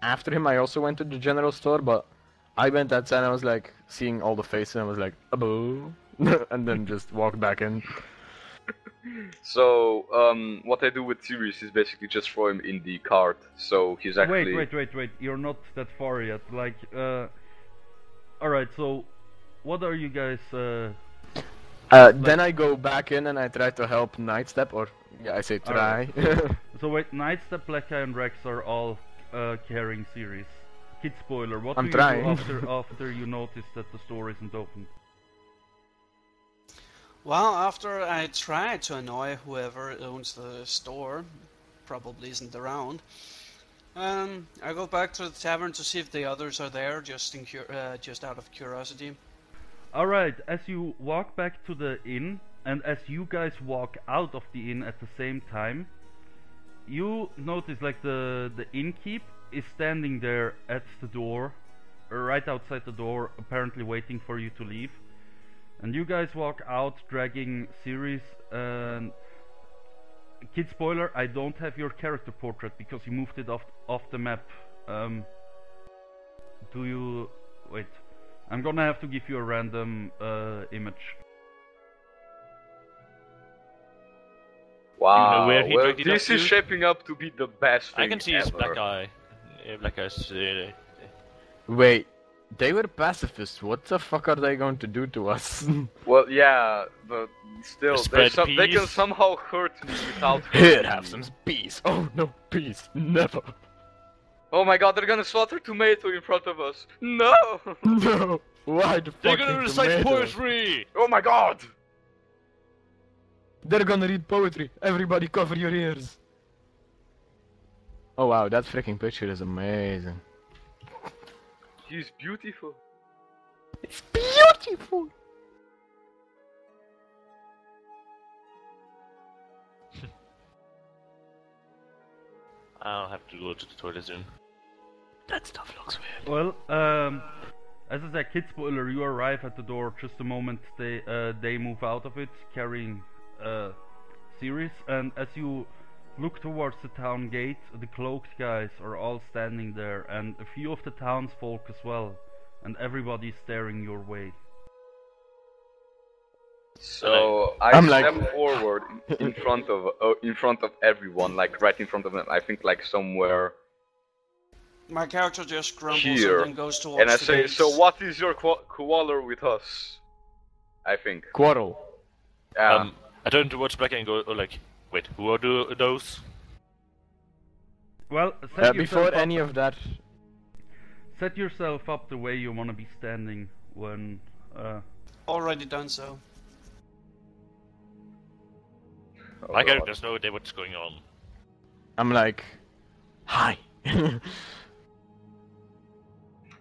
after him. I also went to the general store, but I went outside and I was like seeing all the faces and I was like, "Abo," and then just walked back in. So, what I do with Sirius is basically just throw him in the cart. So he's actually... Wait. You're not that far yet. Like, alright, so what are you guys, Then I go back in and I try to help Nightstep, or yeah, I say try. So wait, Nightstep, Blackeye and Rex are all carrying Series. KidSpoiler, what I'm do trying. you do after you notice that the store isn't open? Well, after I try to annoy whoever owns the store, probably isn't around, I go back to the tavern to see if the others are there, just out of curiosity. Alright, as you walk back to the inn, and as you guys walk out of the inn at the same time, you notice like the innkeep is standing there at the door, right outside the door, apparently waiting for you to leave. And you guys walk out dragging Series and... KidSpoiler, I don't have your character portrait because you moved it off the map. Do you... wait. I'm gonna have to give you a random image. Wow, You know where he well, dragged it this up is to? shaping up to be the best thing I can see his ever. Blackeye. Blackeye's... Wait, they were pacifists. What the fuck are they going to do to us? Well, yeah, but still, Spread they can peace. somehow hurt me without Here, hurting have me. some peace. Oh no, peace, never. Oh my god, they're gonna slaughter tomato in front of us. No! No, why the They're fucking gonna recite tomato? poetry! Oh my god! They're gonna read poetry. Everybody cover your ears. Oh wow, that freaking picture is amazing. He's beautiful. It's beautiful. I'll have to go to the toilet soon. That stuff looks weird. Well, as I said, KidSpoiler, you arrive at the door just the moment they move out of it, carrying Series, and as you look towards the town gate, the cloaked guys are all standing there, and a few of the townsfolk as well, and everybody's staring your way. So I'm I like- step forward in front of everyone, like right in front of them. I think like somewhere, My character just grumbles Here. and then goes towards and I the say, gates. "So what is your quarrel with us?" I think. Quarrel. I turn towards Blackeye and go, oh, like, wait, who are those? Well, set Before yourself up, any of that, set yourself up the way you want to be standing when... Already done so. Oh My God. characters know what's going on. I'm like, hi.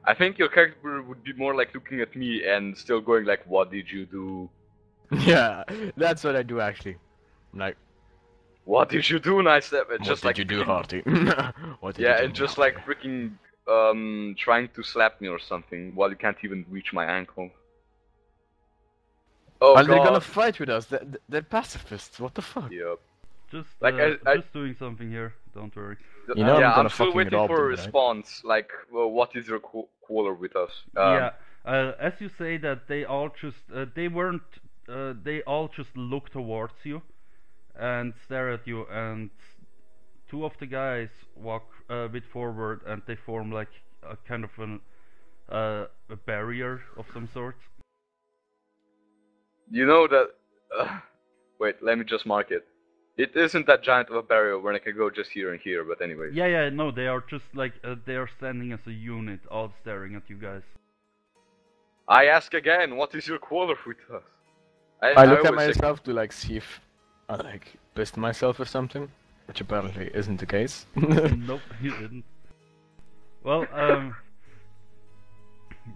I think your character would be more like looking at me and still going like, "What did you do? Yeah, that's what I do actually. I'm like, What did you do, Nightstep?" And what just did like you do, Harty? What did you yeah, do, and just Harty? like freaking trying to slap me or something while you can't even reach my ankle. Oh Are god. they gonna fight with us? They're pacifists. What the fuck? Yep. Just, Like, I- just doing something here. Don't worry. You know yeah, I'm gonna I'm still fucking waiting rob for a them, right? response. Like, well, what is your caller with us? Yeah. As you say that, they all just they weren't. They all just look towards you and stare at you, and two of the guys walk a bit forward, and they form like a kind of a barrier of some sort. You know that. Wait, let me just mark it. It isn't that giant of a barrier when I can go just here and here, but anyways. Yeah, no, they are just like they are standing as a unit, all staring at you guys. I ask again, what is your quarter with us? I look at always say- myself to like see if I like pissed myself or something, which apparently isn't the case. Nope, you didn't. Well,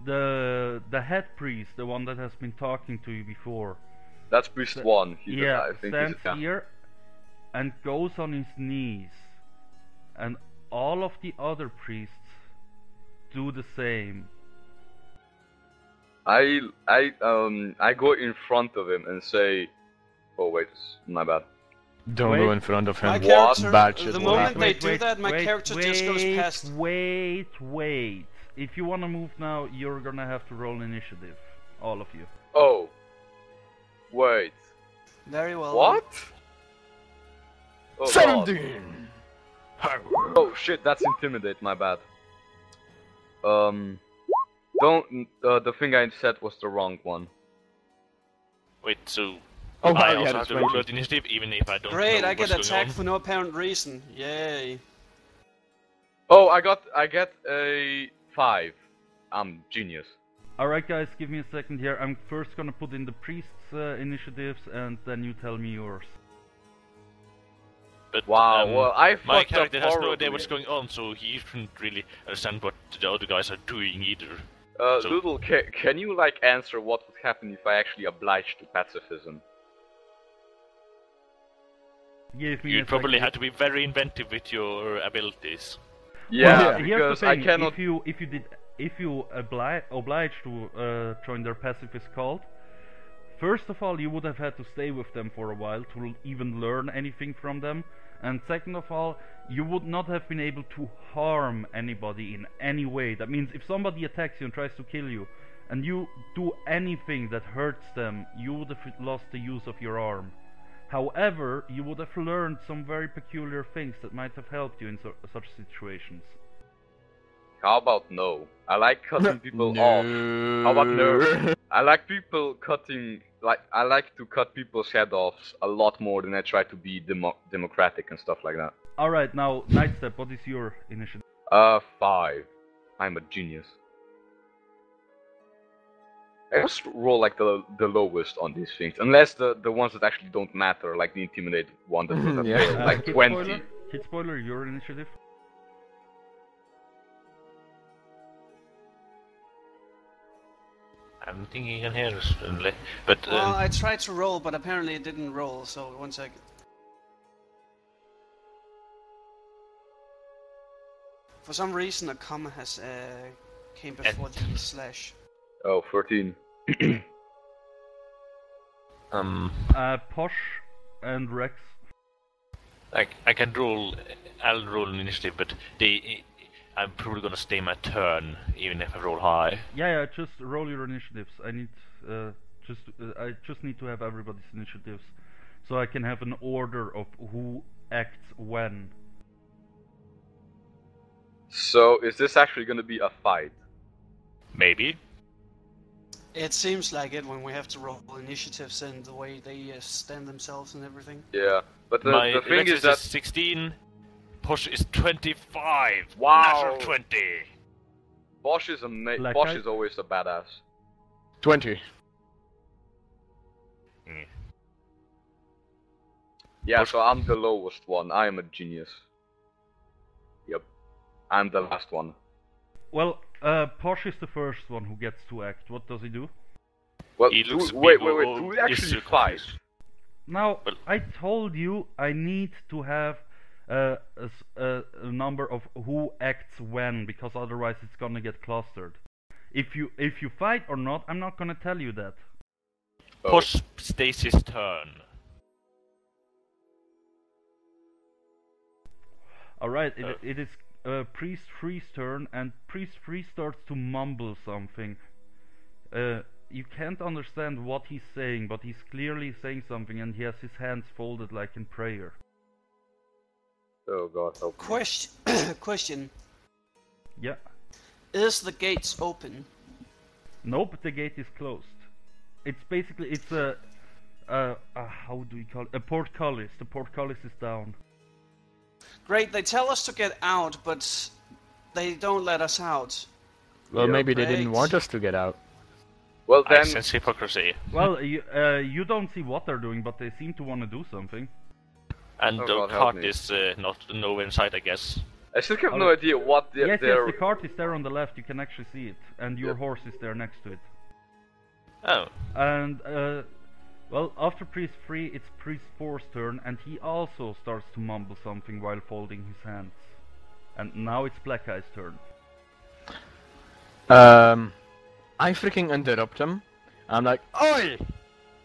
the head priest, the one that has been talking to you before, That's priest one. yeah, I think stands he's, here and goes on his knees, and all of the other priests do the same. I go in front of him and say, oh wait, my bad. Don't Wait. go in front of him. My What? character, Bad shit the will moment happen. they do that, my character just goes past. Wait. If you wanna move now, you're gonna have to roll initiative, all of you. Oh. Wait. Very well. What? Oh, God. 17! Oh shit, that's intimidate, my bad. Don't, the thing I said was the wrong one. Wait, so Oh, wow, I yeah, also have that's to right. roll that initiative even if I don't Great, know I get what's going attacked on? for no apparent reason. Yay. Oh, I get a 5. I'm genius. Alright guys, give me a second here. I'm first gonna put in the priest's initiatives, and then you tell me yours. But, Wow, well, I my fucked up character has no horribly. idea what's going on, so he shouldn't really understand what the other guys are doing either. So- Loodle, can you like answer what would happen if I actually obliged to pacifism? Give me You'd a probably second. have to be very inventive with your abilities. Yeah, Here's because the I thing, cannot. if you oblige to join their pacifist cult, first of all, you would have had to stay with them for a while to even learn anything from them, and second of all, you would not have been able to harm anybody in any way. That means if somebody attacks you and tries to kill you, and you do anything that hurts them, you would have lost the use of your arm. However, you would have learned some very peculiar things that might have helped you in such situations. How about no? I like cutting people No. off. How about no? I like people cutting. I like to cut people's head off a lot more than I try to be democratic and stuff like that. Alright, now, Nightstep, what is your initiative? 5. I'm a genius. I just roll like the lowest on these things, unless the ones that actually don't matter, like the intimidate one that was a Yeah. fail, like Kid 20. Spoiler? Kid Spoiler, your initiative? I don't think he can hear us, friendly. But Well, I tried to roll, but apparently it didn't roll, so 1 second. For some reason, a comma has came before the slash. Oh, 13. Posh and Rex. like I can roll. I'll roll an initiative, but I'm probably gonna stay my turn even if I roll high. Yeah, just roll your initiatives. I need I just need to have everybody's initiatives, so I can have an order of who acts when. So, is this actually gonna be a fight? Maybe. It seems like it when we have to roll initiatives and the way they stand themselves and everything. Yeah, but My the thing is Alexis that 16. Push is 25. Wow. Natural 20. Bosch is Blackeye? Bosch is always a badass. 20. Yeah, Bosch- so I'm the lowest one. I am a genius. Yep, I'm the last one. Well, Posh is the first one who gets to act. What does he do? Well, He looks at wait, people do we actually is fight? confused. Now, Well- I told you I need to have a number of who acts when, because otherwise it's gonna get clustered. If you fight or not, I'm not gonna tell you that. Push Stacy's turn. Alright, it is Priest 3's turn, and Priest 3 starts to mumble something. You can't understand what he's saying, but he's clearly saying something, and he has his hands folded like in prayer. Oh god, help me. Question. Yeah. Is the gates open? Nope, the gate is closed. It's basically, it's a how do we call it? A portcullis. The portcullis is down. Great, they tell us to get out, but they don't let us out. Well, Yeah, maybe they didn't great. want us to get out. Well I then, sense hypocrisy. Well, you don't see what they're doing, but they seem to want to do something. And Oh the God, help cart me. is not nowhere in sight, I guess. I still have Oh, no idea what Yes, they're... the cart is there on the left, you can actually see it. And your Yep. horse is there next to it. Oh. And, well, after Priest 3, it's Priest 4's turn, and he also starts to mumble something while folding his hands. And now it's Blackeye's turn. I freaking interrupt him. I'm like, Oi!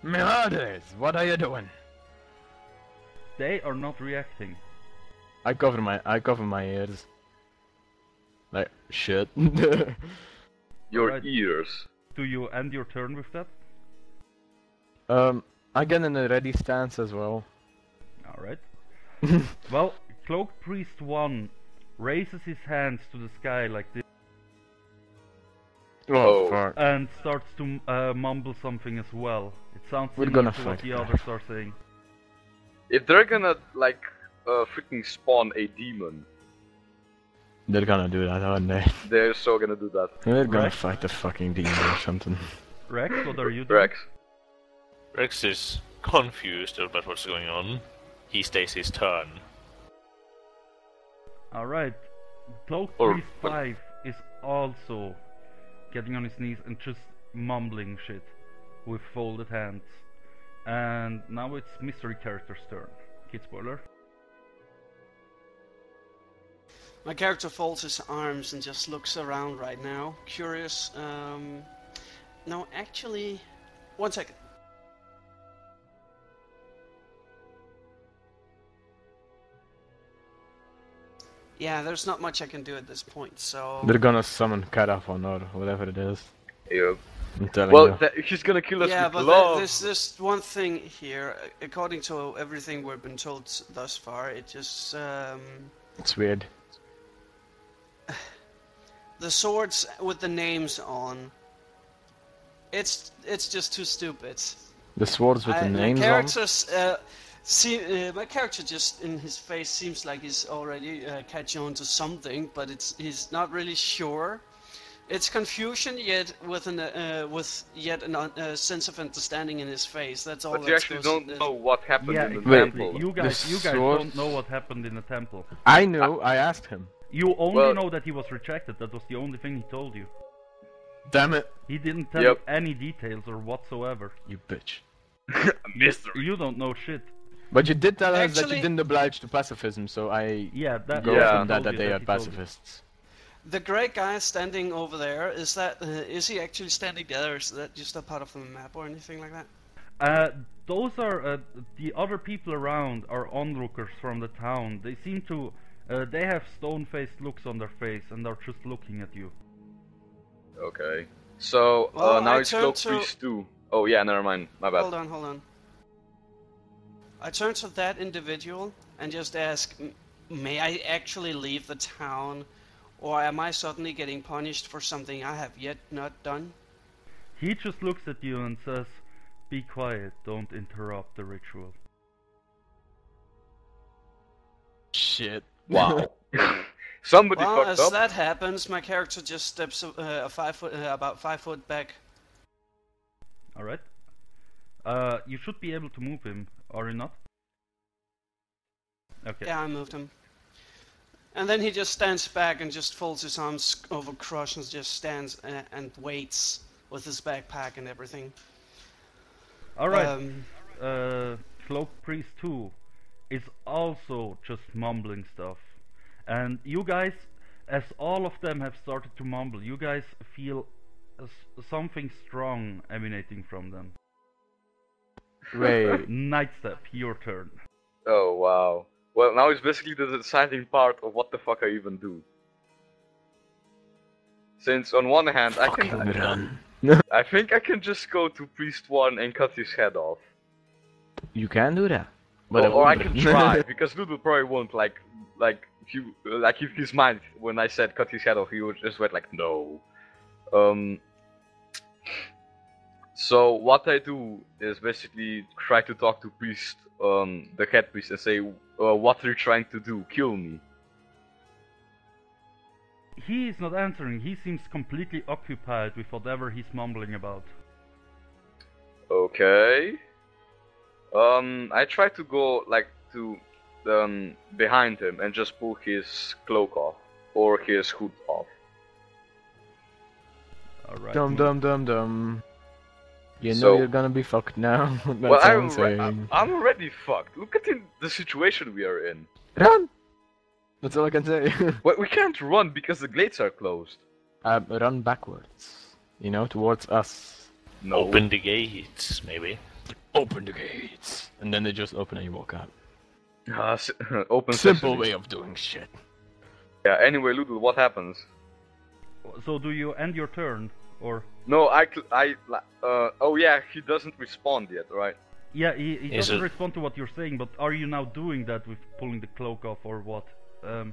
Mirades, what are you doing? They are not reacting. I cover my ears. Like, shit. Your Alright. ears. Do you end your turn with that? I get in a ready stance as well. Alright. Well, Cloak Priest 1 raises his hands to the sky like this Oh. Fuck. and starts to mumble something as well. It sounds We're similar gonna to what fight the back. others are saying. If they're gonna, like, freaking spawn a demon, They're gonna do that, aren't they? they're so gonna do that. They're gonna Right. fight the fucking demon or something. Rex, what are you doing? Rex. Rex is confused about what's going on. He stays his turn. Alright. Cloak Or- Priest 5 is also getting on his knees and just mumbling shit with folded hands. And now it's mystery character's turn. KidSpoiler. My character folds his arms and just looks around right now, curious. No, actually, one second. Yeah, there's not much I can do at this point, so... They're gonna summon Caravan or whatever it is. Yep. I'm telling Well, you. he's gonna kill us Yeah, with but love. there's just one thing here. According to everything we've been told thus far, it just... It's weird. the swords with the names on... It's just too stupid. The swords with the names my on. character's, my character just in his face seems like he's already catching on to something, but he's not really sure. It's confusion yet with a sense of understanding in his face. That's all. But you that's actually supposed- don't know what happened Yeah, in the exactly. temple. You guys sword- don't know what happened in the temple. I know, I asked him. You only Well- know that he was rejected. That was the only thing he told you. Damn it, He didn't tell Yep. you any details or whatsoever. you bitch. You don't know shit. But you did tell us that Actually- you didn't oblige to pacifism, so I Yeah, that. go Yeah. from that told you they are he told you. pacifists. The great guy standing over there, is he actually standing there, or is that just a part of the map or anything like that? Those are the other people around are onlookers from the town. They seem to, they have stone-faced looks on their face and are just looking at you. Okay. So, Well, now I it's turn Cloak to- Priest 2. Oh yeah, never mind. My bad. Hold on. I turn to that individual and just ask, may I actually leave the town, or am I suddenly getting punished for something I have yet not done? He just looks at you and says, "Be quiet, don't interrupt the ritual." Shit. Wow. Somebody Well, fucked as up. that happens, my character just steps about 5 foot back. Alright. You should be able to move him, are you not? Okay. Yeah, I moved him. And then he just stands back and just folds his arms over cross and just stands and waits with his backpack and everything. Alright. Cloak Priest 2 is also just mumbling stuff. And you guys, as all of them have started to mumble, you guys feel something strong emanating from them. Wait. Nightstep, your turn. Oh wow. Well, now it's basically the deciding part of what the fuck I even do. Since on one hand Fucking run. I think I can just go to Priest 1 and cut his head off. You can do that. But Or I can try, because Loodle probably won't like if his mind when I said cut his head off, he would just went like no. So what I do is basically try to talk to Priest, the head priest, and say, what are you trying to do? Kill me. He is not answering. He seems completely occupied with whatever he's mumbling about. Okay. I try to go like to behind him and just pull his cloak off or his hood off. Alright. Dum. You know So- you're gonna be fucked now. That's Well, all I'm saying. I'm already fucked. Look at the situation we are in. Run! That's all I can say. Well, we can't run because the gates are closed. Run backwards. You know, towards us. No. Open the gates, maybe. Open the gates. And then they just open and you walk out. Open Simple sesame. way of doing shit. Yeah. Anyway, Loodle, what happens? So do you end your turn? Or... No, oh yeah, he doesn't respond yet, right? Yeah, he Is doesn't it- respond to what you're saying, but are you now doing that with pulling the cloak off or what? You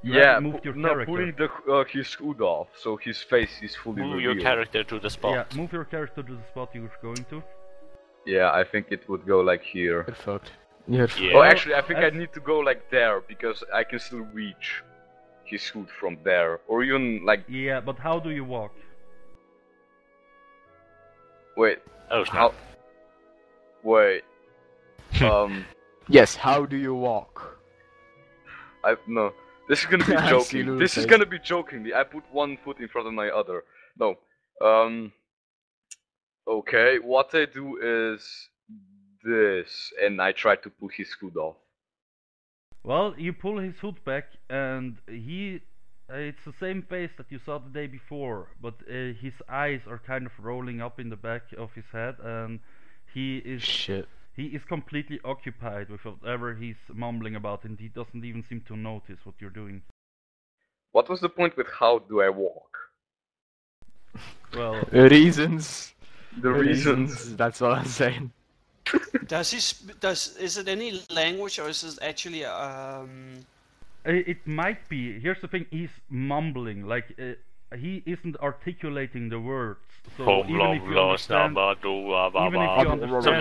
Yeah, haven't moved your no, character. pulling his hood off, so his face is fully Move revealed. your character to the spot. Yeah, move your character to the spot you're going to. Yeah, I think it would go like here. You're fucked. You're fucked. Yeah. Oh, actually, I think I as- need to go like there, because I can still reach his hood from there. Or even like, Yeah, but how do you walk? wait, Oh, how? snap. Wait. Yes, how do you walk? No. This is gonna be I see joking. Loodle's This is face. gonna be jokingly. I put one foot in front of my other. No. Okay, what I do is this, and I try to pull his hood off. Well, you pull his hood back, and he... it's the same face that you saw the day before, but his eyes are kind of rolling up in the back of his head, and he is Shit. completely occupied with whatever he's mumbling about, and he doesn't even seem to notice what you're doing. What was the point with how do I walk? Well, Reasons. The reasons. That's all I'm saying. Does he? Is it any language or is it actually it might be. Here's the thing: he's mumbling, like he isn't articulating the words. So even if you understand, Something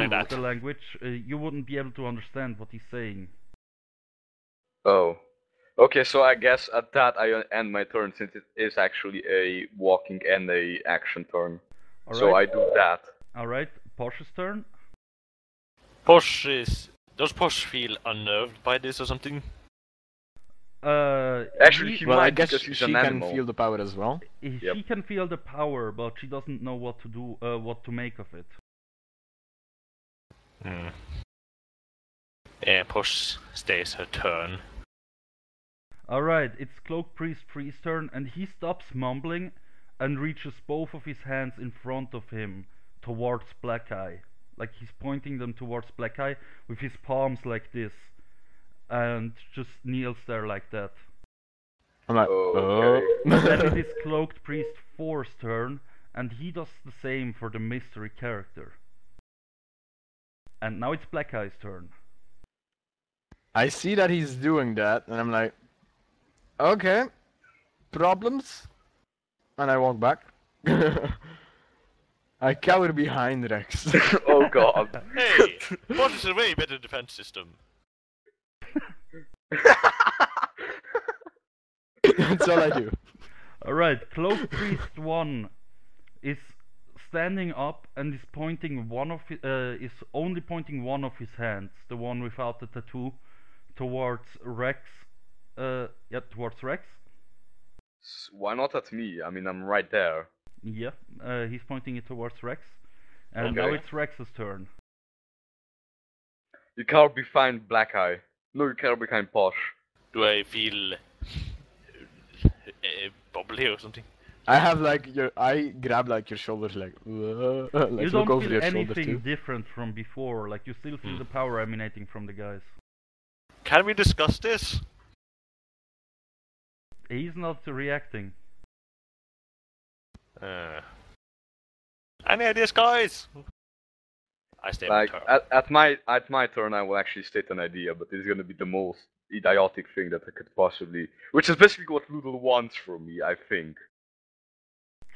like that. the language, you wouldn't be able to understand what he's saying. Oh. Okay, so I guess at that I end my turn since it is actually a walking and a action turn. So I do that. All right, Posh's turn. Does Posh feel unnerved by this or something? Actually, he Well, I might guess because she he's an can animal. feel the power as well. Yep. She can feel the power, but she doesn't know what to do, what to make of it. Yeah, Posh stays her turn. Alright, it's Cloak Priest's turn, and he stops mumbling and reaches both of his hands in front of him towards Blackeye. Like he's pointing them towards Blackeye with his palms like this, and just kneels there like that. I'm like, Okay. Then it is Cloaked Priest 4's turn, and he does the same for the mystery character. And now it's Blackeye's turn. I see that he's doing that, and I'm like, okay, problems? And I walk back. I cower behind Rex. Oh god. Hey! Posh is a way better defense system. That's all I do. Alright, Cloak Priest 1 is standing up and is pointing is only pointing one of his hands, the one without the tattoo, towards Rex. Towards Rex. Why not at me? I mean, I'm right there. Yeah, he's pointing it towards Rex. And Okay. now it's Rex's turn. You cower behind Blackeye. No, you cower behind Posh. Do I feel bubbly or something? I have like I grab like your shoulders like, You like don't look over feel your shoulders anything too. different from before. Like you still feel the power emanating from the guys. Can we discuss this? He's not reacting. Any ideas, guys? I stay Like my turn. at my turn, I will actually state an idea, but it's gonna be the most idiotic thing that I could possibly, which is basically what Loodle wants from me, I think.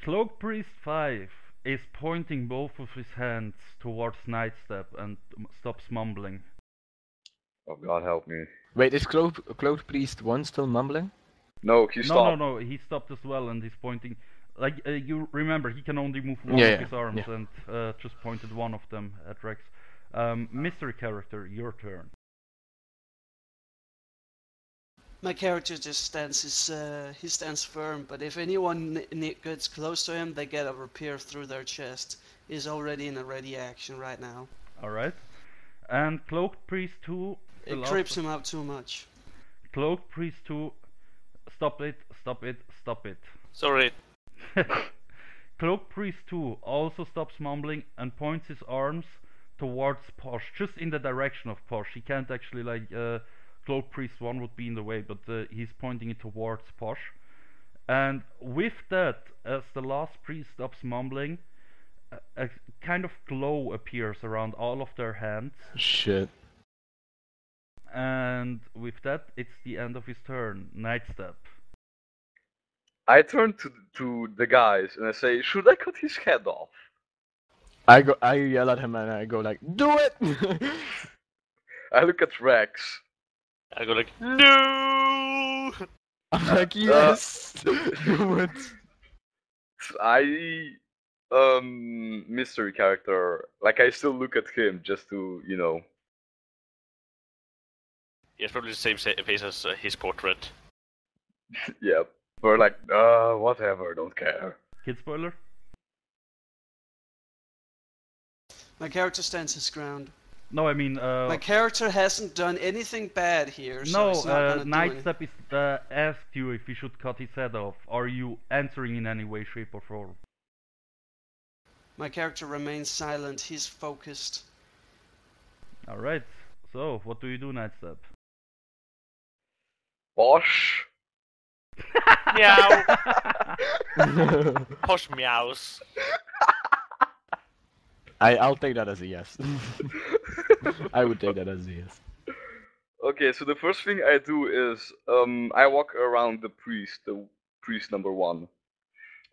Cloak Priest 5 is pointing both of his hands towards Nightstep and stops mumbling. Oh God, help me. Wait, is Cloak Priest 1 still mumbling? No, he stopped. No, he stopped as well and he's pointing. Like, you remember, he can only move one Yeah, of yeah, his arms yeah. and just pointed one of them at Rex. Mystery character, your turn. My character just stands he stands firm, but if anyone gets close to him, they get a rapier through their chest. He's already in a ready action right now. Alright. And Cloaked Priest 2... It creeps him out too much. Cloaked Priest 2... Stop it, stop it, stop it. Sorry. Cloak Priest 2 also stops mumbling and points his arms towards Posh, just in the direction of Posh. He can't actually, like, Cloak Priest 1 would be in the way, but he's pointing it towards Posh. And with that, as the last priest stops mumbling, a kind of glow appears around all of their hands. Shit. And with that, it's the end of his turn. Nightstep. I turn to the guys and I say, should I cut his head off? I yell at him and I go like, do it! I look at Rex. I go like, no! I'm like, yes! Do it! Mystery character. Like, I still look at him just to, you know. He has probably the same face as his portrait. Yeah. We're like, whatever, don't care. KidSpoiler? My character stands his ground. No, I mean, My character hasn't done anything bad here, so no, he's not gonna do anything. Nightstep is asked you if he should cut his head off. Are you answering in any way, shape, or form? My character remains silent. He's focused. Alright, so what do you do, Nightstep? Bosh. Meow! Posh meows. I'll take that as a yes. I would take that as a yes. Okay, so the first thing I do is I walk around the priest number 1.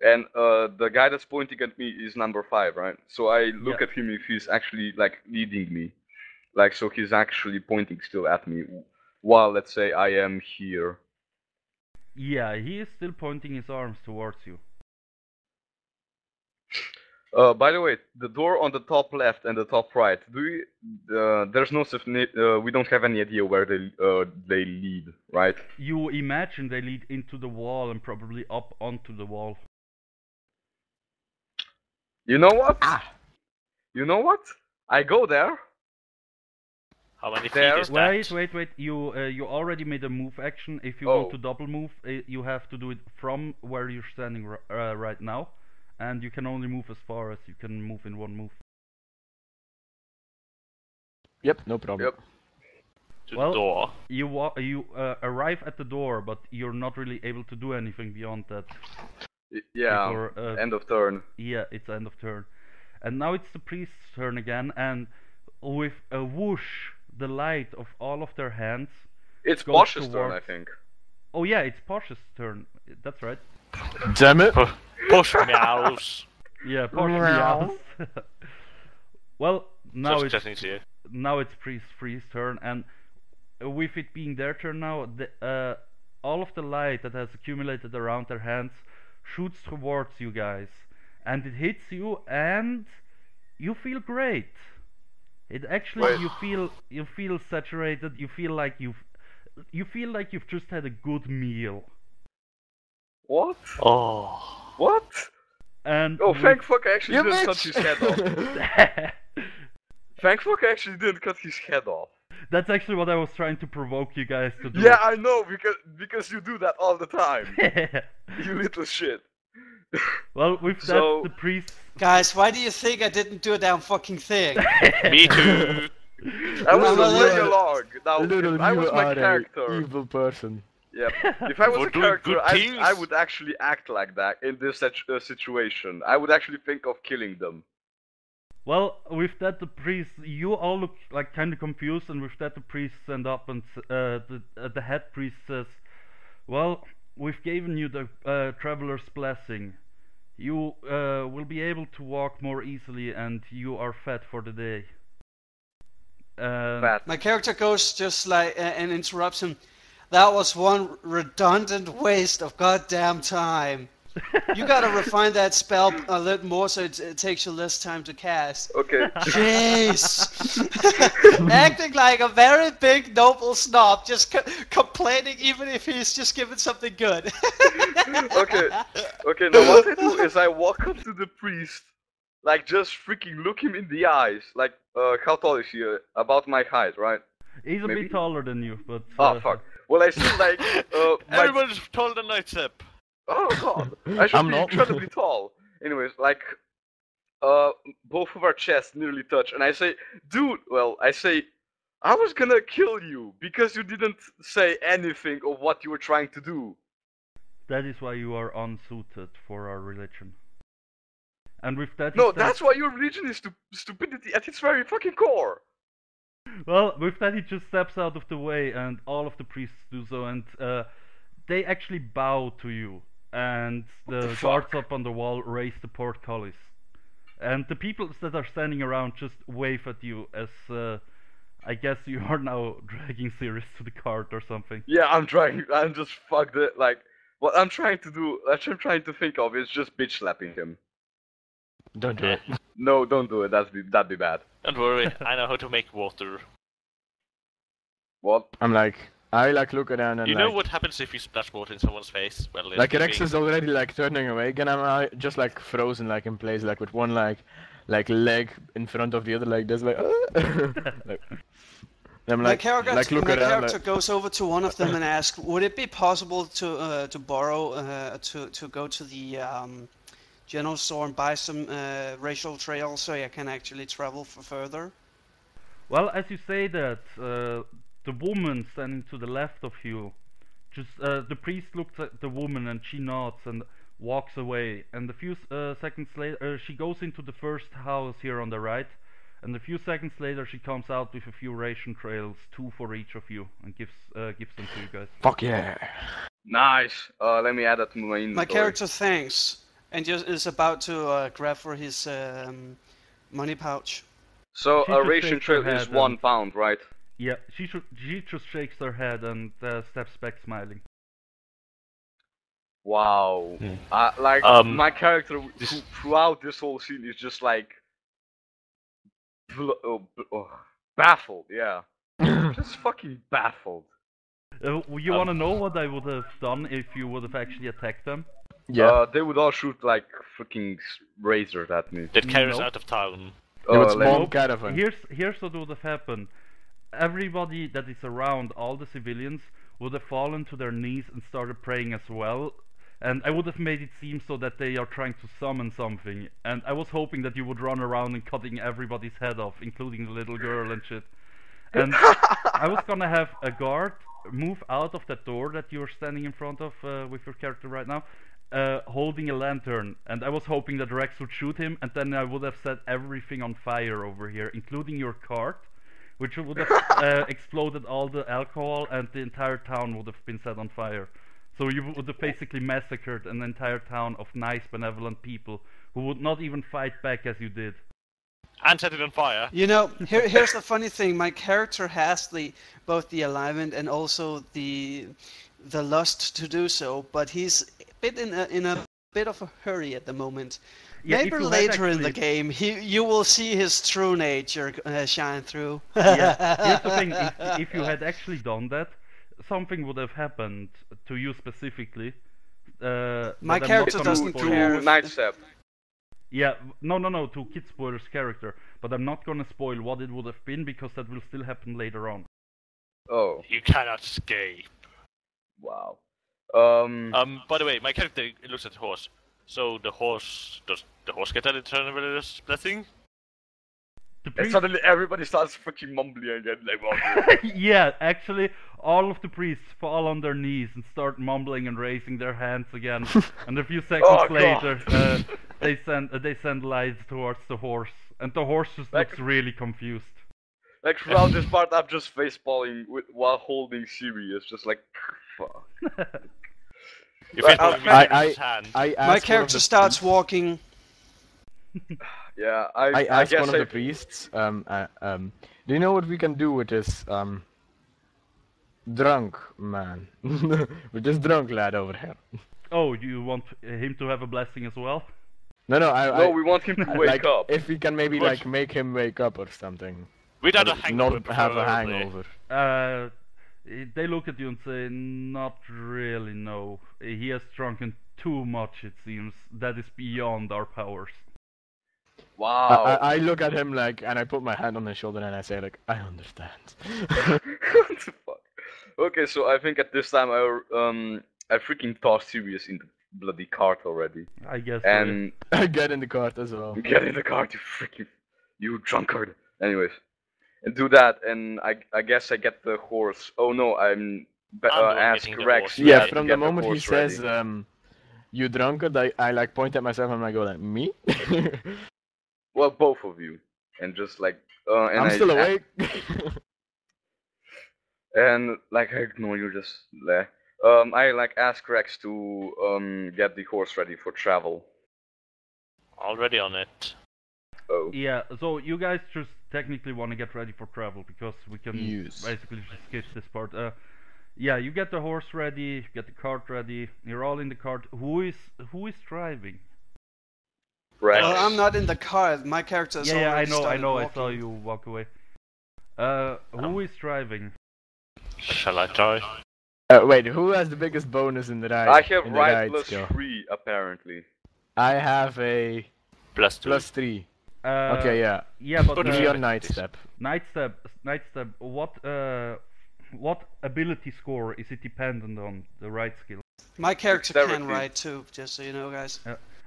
And the guy that's pointing at me is number 5, right? So I look at him if he's actually like leading me. Like, so he's actually pointing still at me while, let's say, I am here. Yeah, he is still pointing his arms towards you. By the way, the door on the top left and the top right, there's no we don't have any idea where they lead, right? You imagine they lead into the wall and probably up onto the wall. You know what? You know what? I go there. How many feet There. is that? Wait. You already made a move action. If you Oh. want to double move, you have to do it from where you're standing right now. And you can only move as far as you can move in one move. Yep, no problem. Yep. To Well, the door. You arrive at the door, but you're not really able to do anything beyond that. Yeah. Before, End of turn. Yeah, it's end of turn. And now it's the priest's turn again, and with a whoosh, the light of all of their hands. It's Goes Bosch's turn, I towards- think. Oh yeah, it's Posh's turn. That's right. Damn it! Posh meows. Yeah, Posh Meow. meows. Well, now So it's interesting to you. now it's Free's turn, and with it being their turn now, all of the light that has accumulated around their hands shoots towards you guys, and it hits you, and you feel great. It actually Wait. you feel saturated. You feel like you've just had a good meal. What? Oh. What? And Oh, with- thank fuck I actually You didn't cut bitch! his head off. Thank fuck I actually didn't cut his head off. That's actually what I was trying to provoke you guys to do. Yeah, I know, because you do that all the time. You little shit. Well, with that, So- the priest. Guys, why do you think I didn't do a damn fucking thing? Me too. I was I'm a a little- dialogue. Now, Little if I you was my are character, a evil person. yep. If I was For a doing character, good I things. would actually act like that in this situation. I would actually think of killing them. Well, with that, the priest. You all look like kind of confused, and with that, the priest stand up and the head priest says, "Well, we've given you the traveler's blessing. You will be able to walk more easily, and you are fed for the day." Fat. My character goes just like and interrupts him. That was one redundant waste of goddamn time. You gotta refine that spell a little more so it takes you less time to cast. Okay. Jeez! Acting like a very big noble snob, just complaining even if he's just given something good. Okay. Okay. Now what I do is I walk up to the priest, like just freaking look him in the eyes. Like, how tall is he? About my height, right? He's a Maybe. bit taller than you, but. Oh fuck. Well, I still like. My... Everyone's told the Nightstep. Oh god. I should I'm be not. incredibly tall. Anyways, like, both of our chests nearly touch, and I say, dude. Well, I say, I was gonna kill you because you didn't say anything of what you were trying to do. That is why you are unsuited for our religion. And with that, he No, stands- that's why your religion is stupidity at its very fucking core. Well, with that, he just steps out of the way, and all of the priests do so, and they actually bow to you. And the the guards fuck? up on the wall raise the portcullis. And the people that are standing around just wave at you as, I guess you are now dragging Sirius to the cart or something. Yeah, I'm trying. I'm just fucked it. Like, what I'm trying to do, what I'm trying to think of is just bitch slapping him. Don't do it. No, don't do it. That'd be bad. Don't worry, I know how to make water. What? I'm like, I like look around and You like, know what happens if you splash water in someone's face? Well, like it's Rex is already like turning away, and I'm just like frozen like in place, like with one like leg in front of the other, like this, like. Like I'm My like, character, like look my around, character like, goes over to one of them and asks, "Would it be possible to borrow to go to the general store and buy some racial trails so I can actually travel for further?" Well, as you say that, the woman standing to the left of you, just the priest looks at the woman and she nods and walks away. And a few seconds later, she goes into the first house here on the right. And a few seconds later, she comes out with a few ration trails, 2 for each of you, and gives them to you guys. fuck yeah. Nice. Let me add that to my inventory. My character thanks and just is about to grab for his money pouch. So She a just ration shakes her trail is head 1 and- pound, right? Yeah, she just shakes her head and steps back smiling. Wow. Hmm. Like my character throughout this whole scene is just like baffled. Yeah. Just fucking baffled. You want to know what I would have done if you would have actually attacked them? Yeah. They would all shoot like freaking razors at me. That carries Nope. out of town. It would let spawn me- caravan. Here's what would have happened. Everybody that is around, all the civilians, would have fallen to their knees and started praying as well. And I would have made it seem so that they are trying to summon something. And I was hoping that you would run around and cutting everybody's head off, including the little girl and shit. And I was gonna have a guard move out of that door that you're standing in front of with your character right now, holding a lantern. And I was hoping that Rex would shoot him, and then I would have set everything on fire over here, including your cart, which would have exploded all the alcohol, and the entire town would have been set on fire. So you would have basically massacred an entire town of nice, benevolent people who would not even fight back as you did. And set it on fire. You know, here's the funny thing. My character has both the alignment and also the lust to do so, but he's in a bit of a hurry at the moment. Yeah, if Maybe you had later in the actually- game, you will see his true nature shine through. Yeah, here's the thing, if you had actually done that, something would have happened to you specifically. My that I'm not character gonna doesn't spoil. to care if- Nightstep. Yeah, no, to KidSpoiler's character, but I'm not gonna spoil what it would have been because that will still happen later on. Oh, You cannot escape. wow. By the way, my character looks at the horse. So the horse does the horse get an eternal blessing? The And priest, suddenly everybody starts fucking mumbling again, like, well, yeah, actually, all of the priests fall on their knees and start mumbling and raising their hands again. And a few seconds Oh, later, they send lights towards the horse, and the horse just Like- looks really confused. like throughout this part, I'm just facepalling while holding Siri. It's just like, fuck. If Right, it's I'll- moving I- in his hand. I asked My one of character the starts priests- walking. Yeah, I I asked guess one of the priests, do you know what we can do with this, drunk man? With this drunk lad over here? Oh, you want him to have a blessing as well? No, No, we want him to wake like, up. if we can maybe, What? like, make him wake up or something. Without Or a hangover, not have a preferably. hangover. They look at you and say, not really, no. He has drunken too much, it seems. That is beyond our powers. Wow. I look at him, like, and I put my hand on his shoulder and I say, like, I understand. What the fuck? Okay, so I think at this time I freaking tossed Sirius in the bloody cart already. I guess. so, And I get in the cart as well. get in the cart, you drunkard. Anyways, and do that, and I guess I get the horse. Oh no, I'm the one ask getting the Rex. horse. Yeah, Right, from get the moment he horse ready. says, you drunkard, I like point at myself and I go like, me? Well, both of you, and just like and I'm still awake. And like I ignore you just there. I like ask Rex to get the horse ready for travel. Already on it. Oh. Yeah, so you guys just technically want to get ready for travel because we can Yes. basically just skip this part. Yeah, you get the horse ready, you get the cart ready. You're all in the cart. Who is driving? Rex. Well, I'm not in the car. My character is Yeah, I already know, I started know. I walking. saw you walk away. Who is driving? Shall I try? Wait, who has the biggest bonus in the ride? I have in the ride plus skill? 3 apparently. I have a +2. plus 3. Uh, Okay, yeah. Yeah, but But Give uh, me your Nightstep. Nightstep. What ability score is it dependent on? The ride skill. My character can Dexterity. ride too, just so you know, guys.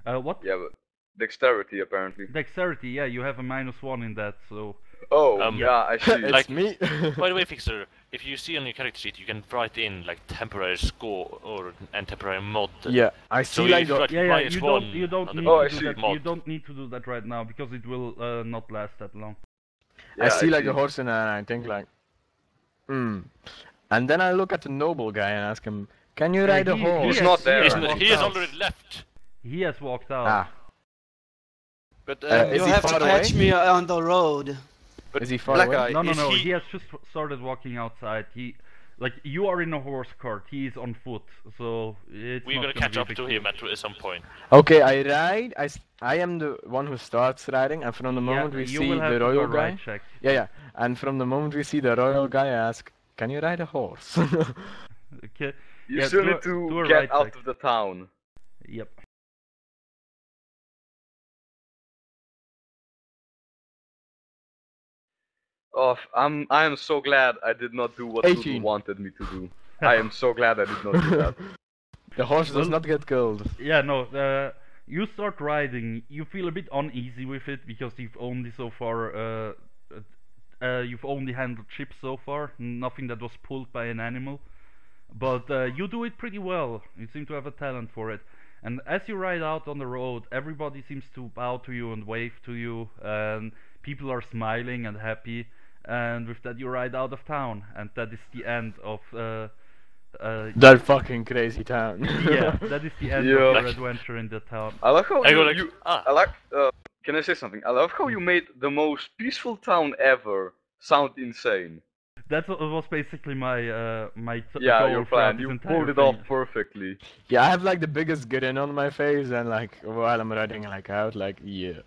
What? Yeah, but dexterity apparently. Dexterity. Yeah, you have a -1 in that, so. Oh, Um, yeah, I see. It's Like- me. By the way, Fxer, if you see on your character sheet, you can write in like temporary score and temporary mod. Yeah, I So see like you the, write Yeah, -1 you don't on the need Oh, I to see. do that. mod. You don't need to do that right now because it will not last that long. Yeah, I see like the horse and I think like, And then I look at the noble guy and ask him, can you ride a he- horse? He's not there. He has already left. He has walked out. Ah, But Is You'll he have to far catch away? me on the road. is he far Blackeye, away? No, is he has just started walking outside. Like you are in a horse cart. He is on foot, so it's we're not gonna gonna catch be a up big to deal. him at some point. Okay, I ride. I am the one who starts riding, and from the moment we you see will have the to do a royal guy, ride check. yeah, and from the moment we see the royal guy, I ask, can you ride a horse? Okay. You Yeah, still do need a- do to a get ride out check. of the town. Yep. Oh, I am so glad I did not do what 18. Loodle wanted me to do. I am so glad I did not do that. The horse does Well- not get killed. Yeah, no. You start riding. You feel a bit uneasy with it because you've only so far. You've only handled ships so far. Nothing that was pulled by an animal. But you do it pretty well. You seem to have a talent for it. And as you ride out on the road, everybody seems to bow to you and wave to you, and people are smiling and happy. And with that, you ride out of town, and that is the end of. That fucking crazy town. Yeah, that is the end Yeah. of your adventure in the town. I like how I go you, like, you ah, I like can I say something? I love how you made the most peaceful town ever sound insane. That was basically my Yeah, goal your throughout plan. this You entire pulled it thing. off perfectly. Yeah, I have like the biggest grin on my face, and like while I'm riding like out, like yeah.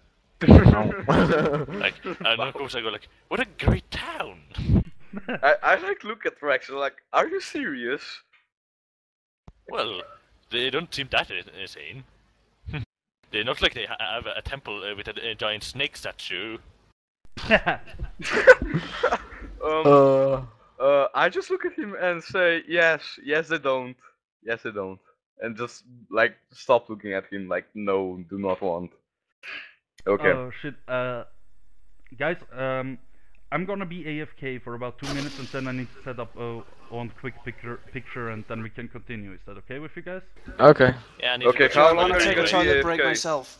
like, and of course I go like, what a great town. I like look at Rex and like, are you serious? Well, they don't seem that insane. They're not like they have a temple with a giant snake statue. I just look at him and say, yes, they don't. Yes, they don't. and just like stop looking at him like no, do not want. Okay. Oh shit. Guys, I'm gonna be AFK for about 2 minutes, and then I need to set up one quick picture, and then we can continue. Is that okay with you guys? Okay. Yeah, and Okay, if how I long want are to you take a gonna be toilet break AFK? myself.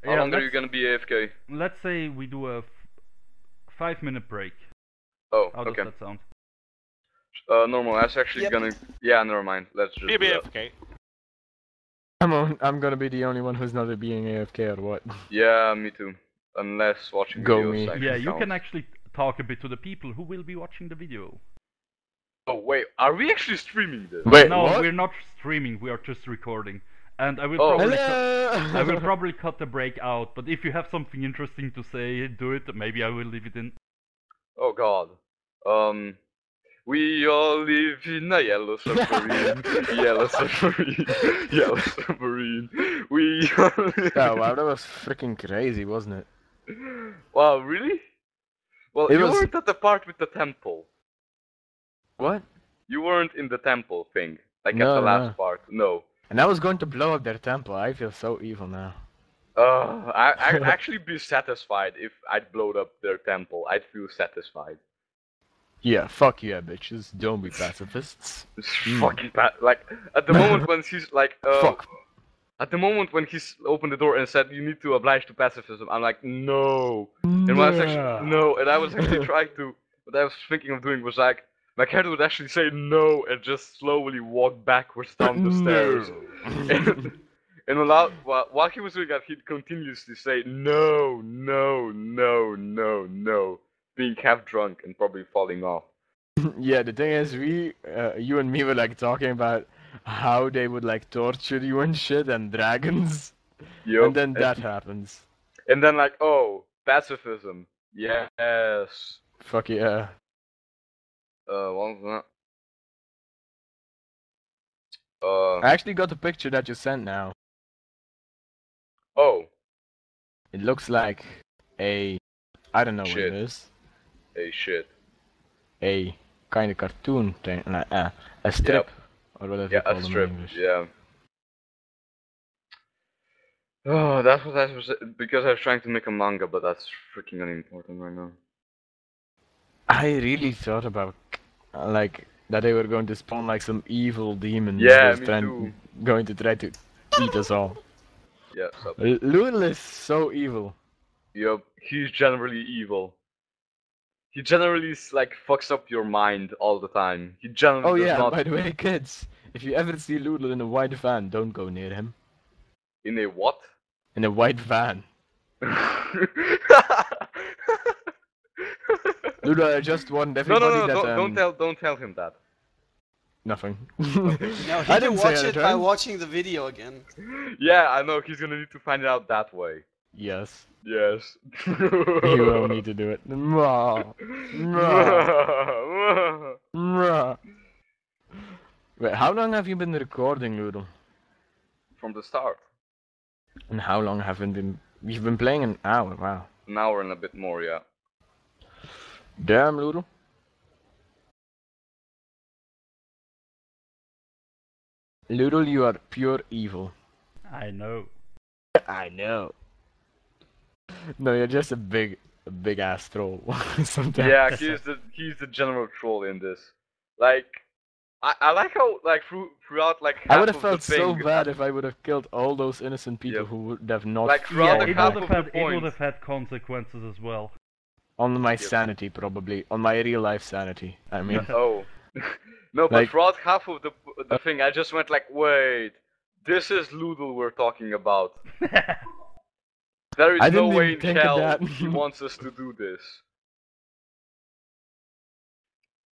How long are you gonna be AFK? Let's say we do a 5-minute break. Oh, How does okay. that sound? Normal. I was actually Yep. gonna. Yeah, never mind. Let's just. do that. okay. I'm gonna be the only one who's not being AFK or what? Yeah, me too. Unless watching Go videos me. actually Yeah, you can counts. actually talk a bit to the people who will be watching the video. Oh wait, are we actually streaming this? Wait, No, what? we're not streaming. We are just recording. And I will Oh. probably Hello! I will probably cut the break out. But if you have something interesting to say, do it. Maybe I will leave it in. Oh god. We all live in a yellow submarine. Yellow submarine. Yellow submarine. We all live Oh wow, that was freaking crazy, wasn't it? Wow, really? Well, It you was- weren't at the part with the temple. What? You weren't in the temple thing. Like No, at the last no. part. No. And I was going to blow up their temple. I feel so evil now. I'd actually be satisfied if I'd blowed up their temple. I'd feel satisfied. Yeah, fuck yeah, bitches. Don't be pacifists. It's fucking bad. Like, at the moment when he's like, Fuck. At the moment when he's opened the door and said, you need to oblige to pacifism, I'm like, no. And when I was actually, no, and I was actually trying to, what I was thinking of doing was like, my character would actually say no and just slowly walk backwards down the stairs. And while he was doing that, he'd continuously say no, no, no, no, no, being half drunk and probably falling off. Yeah, the thing is, you and me were like talking about how they would like torture you and shit and dragons. Yup. And then that happens. And then like, oh, pacifism. Yes. Fuck yeah. What was that? I actually got the picture that you sent now. Oh, It looks like I don't know what Shit. it is. hey shit. A kind of cartoon thing, like, a strip, or whatever Yeah, you call a them in strip, English. yeah. Oh, that's what I was, because I was trying to make a manga, but that's freaking unimportant right now. I really thought about, like, that they were going to spawn like some evil demon Yeah, was me trying, going to try to eat us all. Yeah, so, Loodle is so evil. yup, he's generally evil. He generally like fucks up your mind all the time. He generally Oh does yeah, not by the way, kids, if you ever see Loodle in a white van, don't go near him. in a what? In a white van. Loodle, I just warned No, everybody no, no! that Don't tell him that. nothing. No, he I can didn't say watch it, it by right? watching the video again. Yeah, I know. He's gonna need to find it out that way. Yes. Yes. You will need to do it. Mwah. Mwah. Mwah. Wait, how long have you been recording, Loodle? From the start. And how long have you been... You've been playing an hour, wow. An hour and a bit more, yeah. Damn, Loodle. Loodle, you are pure evil. I know. I know. No, you're just a big ass troll. Sometimes. Yeah, he's the general troll in this. Like, I like how like throughout like half I would have of felt the thing, so bad if I would have killed all those innocent people Yep. who would have not Like, throughout Yeah, the it half would of have the had it would point. have had consequences as well. on my Yep. sanity, probably on my real life sanity. I mean, Oh. No, but Like- throughout half of the thing, I just went like, wait, this is Loodle we're talking about. There is I no didn't way even in think of hell that. he wants us to do this.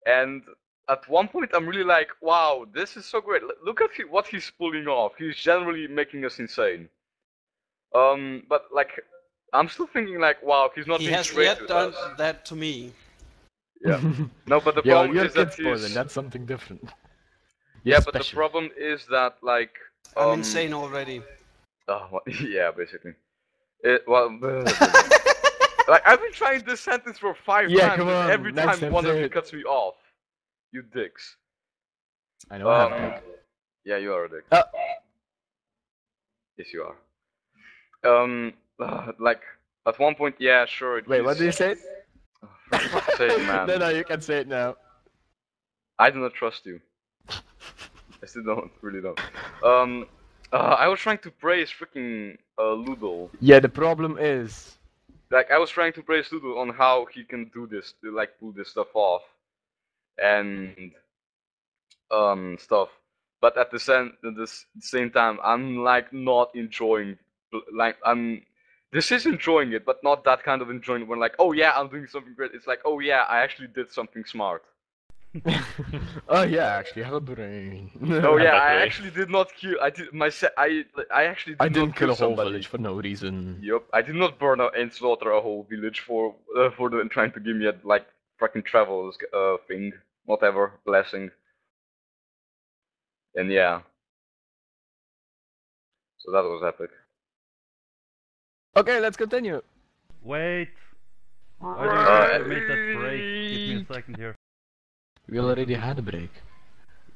And at one point, I'm really like, wow, this is so great. Look at what he's pulling off. He's generally making us insane. But like, I'm still thinking like, wow, he's not He being hasn't straight yet with done us. that to me. Yeah. No, but the yeah, problem you're is that KidSpoiler, he's... that's something different. Yeah, You're but the special. problem is that like... I'm insane already. Oh, well, yeah, basically. Like, I've been trying this sentence for 5 Yeah, times, come and on, every next time time one of say you it. cuts me off. You dicks. I know I have Um, to. Yeah, you are a dick. Uh. Yes, you are. Like, at one point, yeah, sure. Wait, what did you say? For fuck's sake, man. No, you can say it now. I do not trust you. I still don't, really don't. I was trying to praise freaking Loodle. Yeah, the problem is... Like, I was trying to praise Loodle on how he can do this, to like pull this stuff off. And stuff. But at the same time, I'm like not enjoying, like this is enjoying it, but not that kind of enjoying it when like, oh yeah, I'm doing something great. It's like, oh yeah, I actually did something smart. Oh yeah, I actually have a brain. Oh yeah, By the I way. actually did not kill. I did I actually did I not didn't kill a whole somebody. village for no reason. Yup, I did not burn out and slaughter a whole village for them trying to give me a like fucking travels thing, whatever blessing. And yeah, so that was epic. Okay, let's continue. Wait. Why don't you have to make that break? Give me a second here. We already had a break.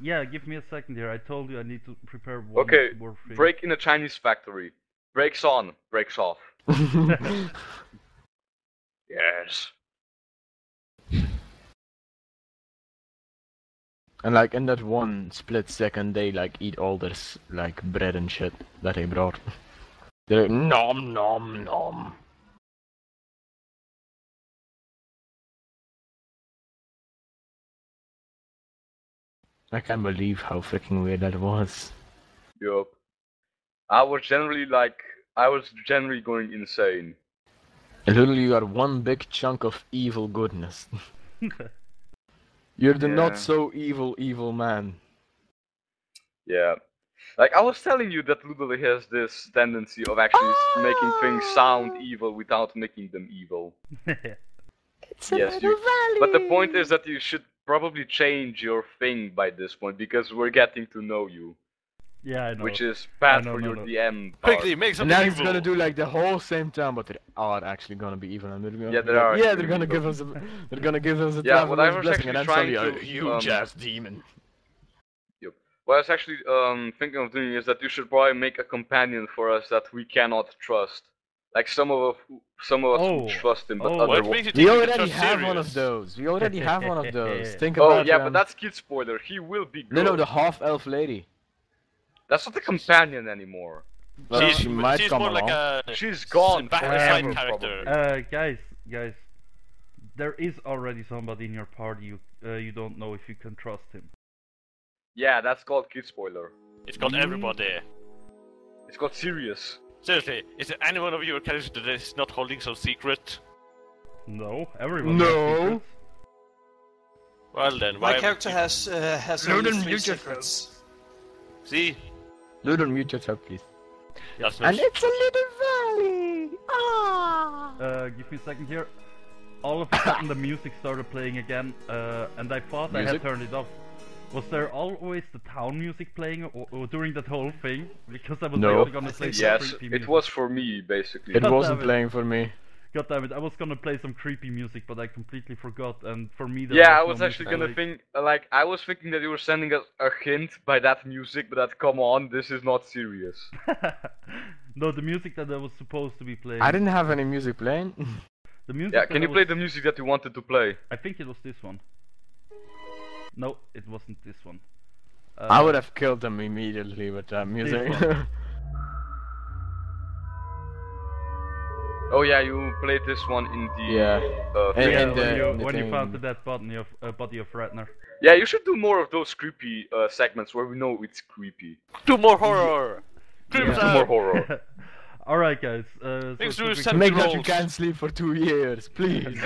Yeah, give me a second here. I told you I need to prepare one Okay, more thing. break in a Chinese factory. Breaks on, breaks off. Yes. And like in that one split second, they like eat all this like bread and shit that they brought. They're like, nom nom nom. I can't believe how freaking weird that was. Yup. I was generally going insane. Literally, you are one big chunk of evil goodness. You're the Yeah. not so evil man. Yeah. Like, I was telling you that Loodle has this tendency of actually making things sound evil without making them evil. It's Yes, but the point is that you should probably change your thing by this point, because we're getting to know you. Yeah, I know. Which is bad No, for no, your no. DM part. Quickly, make And something now evil. he's gonna do like the whole same time, but they are actually gonna be evil. And they're gonna, Yeah, they are Yeah, actually they're gonna evil. give us a. They're gonna give us a Yeah, what I traveler's was blessing, and actually then suddenly trying a to, huge ass demon. What I was actually thinking of doing is that you should probably make a companion for us that we cannot trust. Like some of us Oh. who trust him, but Oh. other What ones. makes you We think we can already trust have one of Sirius? those. We already have one of those. Think Oh about. yeah, but that's KidSpoiler. He will be good. No, the half-elf lady. That's not a companion anymore. Well, she's she might she's come more along. like a She's gone back forever, side character. probably. Guys, there is already somebody in your party you don't know if you can trust him. Yeah, that's called KidSpoiler. It's got everybody. It's called Sirius. Seriously, is there any one of your characters that is not holding some secret? No, everyone. No. Has secrets. Well then, My why? character has only 3 secrets. See, Ludon, mute yourself, please. that's And not. it's a little valley. Ah. Give me a second here. All of a sudden the music started playing again, and I thought I Music? had turned it off. Was there always the town music playing or during that whole thing? Because I was No. actually gonna play some Yes, creepy it music. was for me, basically. It God wasn't damn it. playing for me. God damn it, I was gonna play some creepy music, but I completely forgot, and for me there Yeah, I was was no actually music gonna playing. think, like, I was thinking that you were sending us a hint by that music, but that, come on, this is not serious. No, the music that I was supposed to be playing. I didn't have any music playing. The music Yeah, that can I you play was- the music that you wanted to play? I think it was this one. No, it wasn't this one. I would have killed them immediately with that music. one. Oh yeah, you played this one in the... Yeah. thing. Yeah, in the when you thing. found the dead body of Ratner. Yeah, you should do more of those creepy segments where we know it's creepy. Do more horror. Crimson. Do more horror. Alright guys, Thanks so to we- Sam- Make that you Rolls. can't sleep for 2 years, please.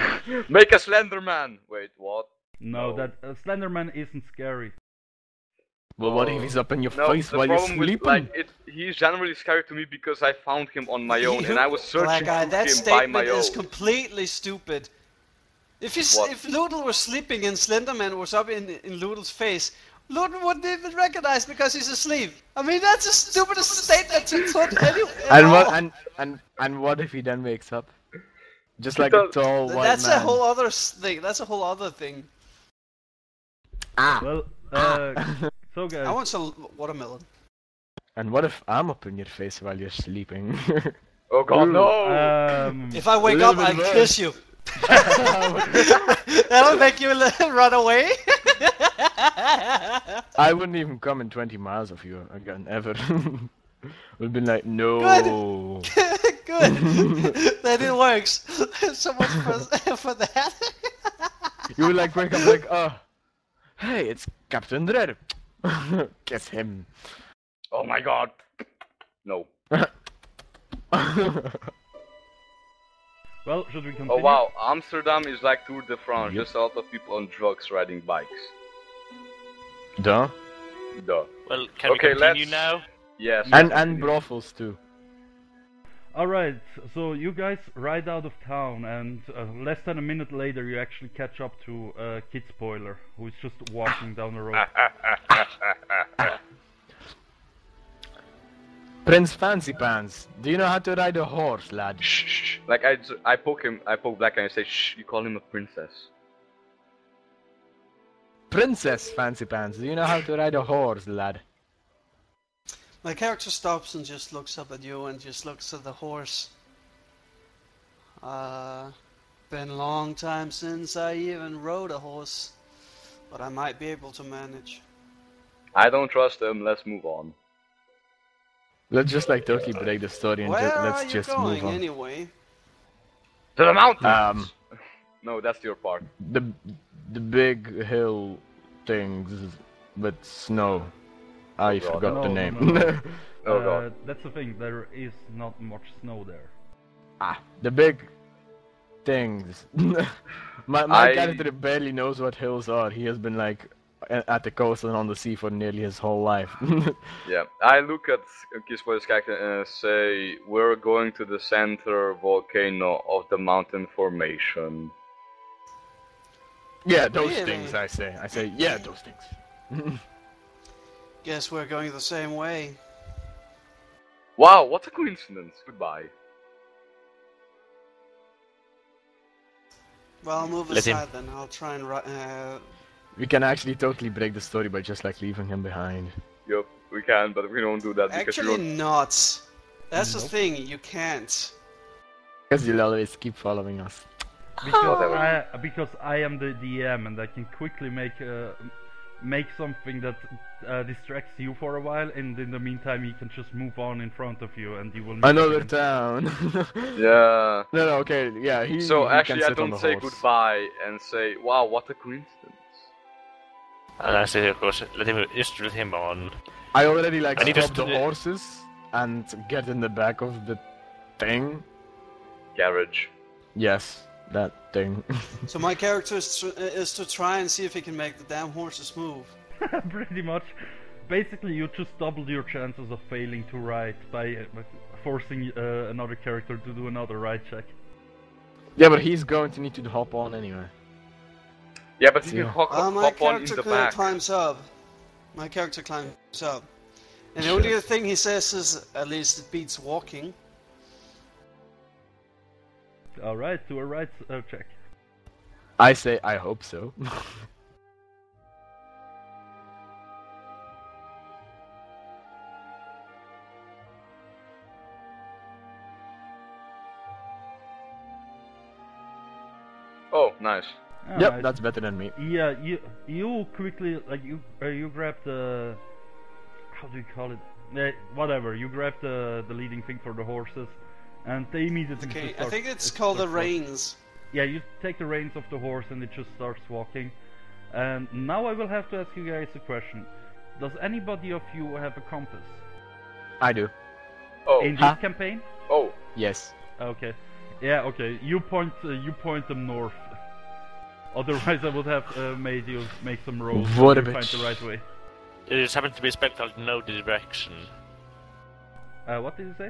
Make a Slenderman! Wait, what? No, No. that Slenderman isn't scary. Well, what if he's up in your No, face the while you're problem with, sleeping? like, he's generally scary to me because I found him on my own, and I was searching Blackeye, for that him by my statement own. is completely stupid. If What? if Loodle was sleeping and Slenderman was up in Loodle's face, Loodle wouldn't even recognize because he's asleep. I mean, that's the stupidest statement to put anywhere. And what and what if he then wakes up? Just like a does- tall white That's man. a whole other thing. That's a whole other thing. Ah. Well, So guys, I want some watermelon. And what if I'm up in your face while you're sleeping? Oh god, Ooh. no! If I wake little up, bit I'll worse. kiss you. That'll make you run away. I wouldn't even come in 20 miles of you again, ever. We've been like, no. Good. Then it works. So much for that. You would like wake up like, oh, hey, it's CaptainDread. Kiss him. Oh my god! No. well, should we continue? Oh wow, Amsterdam is like Tour de France, Yep. just a lot of people on drugs riding bikes. Duh. Duh. Well, can Okay, we continue let's- now? Yes. And brothels too. Alright, so you guys ride out of town, and less than a minute later you actually catch up to KidSpoiler, who is just walking down the road. Prince Fancy Pants, do you know how to ride a horse, lad? Shh, shh. Like I poke Blackeye and say, shh, you call him a princess. Princess Fancy Pants, do you know how to ride a horse, lad? My character stops and just looks up at you and just looks at the horse. Been a long time since I even rode a horse, but I might be able to manage. I don't trust him, let's move on. Let's just like totally break the story and Where are let's you just going move on. anyway? To the mountains! No, that's your part. The big hill things with snow. I God, forgot the no, name. no, no. Oh god. That's the thing, there is not much snow there. The big things. my I- character barely knows what hills are. He has been like at the coast and on the sea for nearly his whole life. Yeah, I look at KidSpoiler's character and say, we're going to the center volcano of the mountain formation. Yeah, those Really? things I say. I say, yeah, those things. Guess we're going the same way. Wow, what a coincidence. Goodbye. Well, I'll move Let him- aside then. I'll try and We can actually totally break the story by just like leaving him behind. Yup, we can, but we don't do that because Actually, we don't... not. That's the Nope. thing. You can't. Because you'll always keep following us. Because I am the DM and I can quickly make something that distracts you for a while, and in the meantime you can just move on in front of you and you will meet Another again. town. Yeah. No, okay, yeah, he. So he actually can I sit on don't the say horse. goodbye and say, wow, what a coincidence. And I say, of course, let him on. I already like And he stop just- the horses and get in the back of the thing. Garage. Yes, that thing. So my character is to try and see if he can make the damn horses move. Pretty much. Basically, you just doubled your chances of failing to ride by forcing another character to do another ride check. Yeah, but he's going to need to hop on anyway. Yeah, but he Yeah. can hop My on in character the back. climbs up. My character climbs up. And the only thing he says is, at least it beats walking. Alright, do a ride check. I say I hope so. Oh, nice. Yep, Alright. that's better than me. Yeah, you quickly you grab the, how do you call it? Whatever. You grab the leading thing for the horses, and they immediately. Okay, just I start- think it's it called the starts walking. reins. Yeah, you take the reins of the horse and it just starts walking. And now I will have to ask you guys a question. Does anybody of you have a compass? I do. Oh, In this Huh? campaign? oh, Yes. Okay. Yeah, okay. You point them north. Otherwise I would have made you make some rolls What to a find bitch. the right way. It just happened to be a spell called No Direction. What did you say?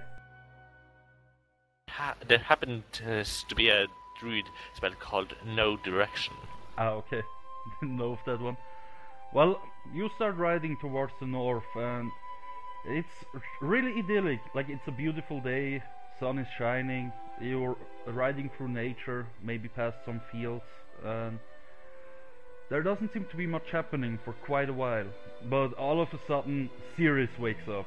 There happened to be a druid spell called No Direction. Okay. Didn't know of that one. Well, you start riding towards the north and it's really idyllic. Like, it's a beautiful day, sun is shining, you're riding through nature, maybe past some fields, and there doesn't seem to be much happening for quite a while. But all of a sudden, Sirius wakes up.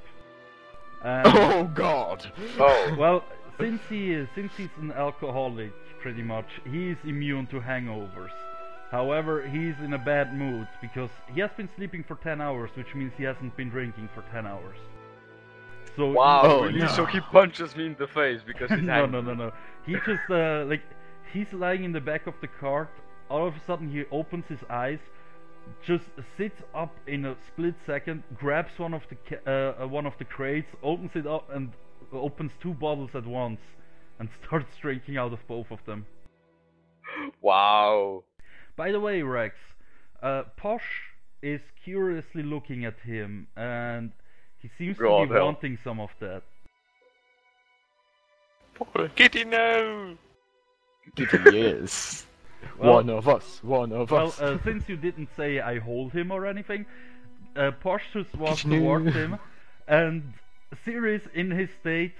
And, Oh God! Oh. well, since he's an alcoholic, pretty much, he is immune to hangovers. However, he's in a bad mood because he has been sleeping for 10 hours, which means he hasn't been drinking for 10 hours. So Wow, Oh, really? no. So he punches me in the face because he's angry. no. He just he's lying in the back of the cart. All of a sudden, he opens his eyes, just sits up in a split second, grabs one of the crates, opens it up, and opens 2 bottles at once, and starts drinking out of both of them. Wow. By the way, Rex, Posh is curiously looking at him, and he seems to God be help. wanting some of that. Kitty, no! Kitty, yes. Well- One of us. Well, since you didn't say I hold him or anything, Posh just walks No. towards him, and Sirius, in his state,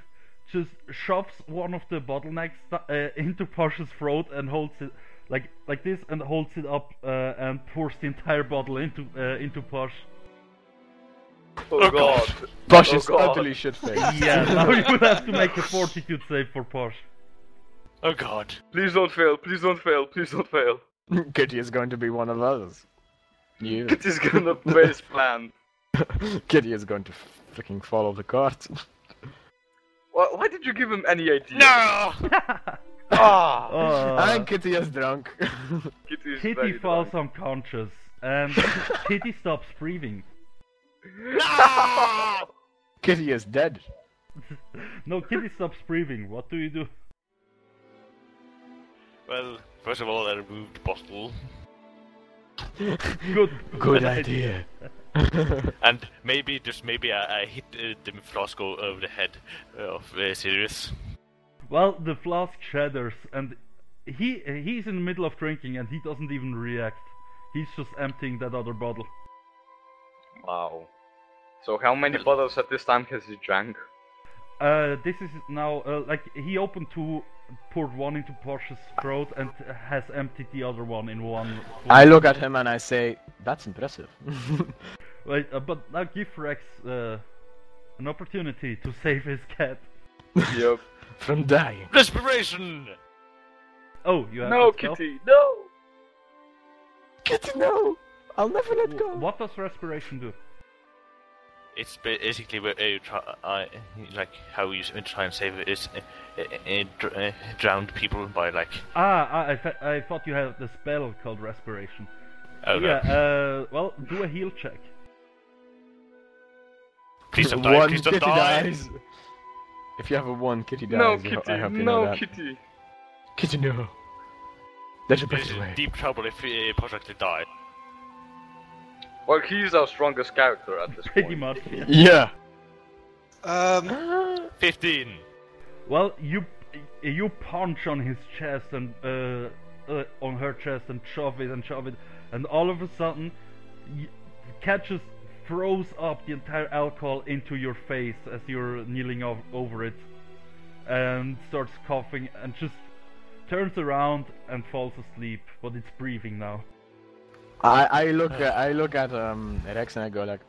just shoves one of the bottlenecks into Posh's throat and holds it like this, and holds it up and pours the entire bottle into Posh. Oh god. Posh Oh is God. utterly shit-faced. Yeah, now you would have to make a fortitude save for Posh. Oh god. Please don't fail, please don't fail, please don't fail. Kitty is going to be one of us. You. Kitty's gonna base plan. Kitty is going to freaking follow the cart. Why did you give him any idea? No! Ah! And Kitty is drunk. Kitty is Kitty very falls drunk. unconscious, and Kitty stops breathing. No! Kitty is dead. No, Kitty stops breathing. What do you do? Well, first of all, I removed the bottle. Good idea. And maybe, just maybe, I hit the flask over the head of Sirius. Well, the flask shatters, and he's in the middle of drinking, and he doesn't even react. He's just emptying that other bottle. Wow. So how many bottles at this time has he drank? This is now like he opened 2, poured one into Posh's throat, and has emptied the other one in one. I look at him and I say, "That's impressive." Wait, but now give Rex an opportunity to save his cat. Yup. From dying. Respiration! Oh, you have No, to spell? Kitty, no! Kitty, no! I'll never let go. What does respiration do? It's basically where you try, like how you try and save it is drowned people by like. I thought you had the spell called respiration. Oh no! Yeah. Well, do a heal check. Please don't die! One Please don't Kitty die! dies. If you have a 1, Kitty dies. No, I Kitty, hope you know no, that. Kitty. Kitty, no. There's a He's better in way. deep trouble if Posh actually died. Well, he's our strongest character at this Pretty point. much. Yeah. Yeah. 15. Well, you punch on his chest and on her chest and shove it, and all of a sudden, cat just throws up the entire alcohol into your face as you're kneeling over it, and starts coughing and just turns around and falls asleep, but it's breathing now. I look at Rex and I go like,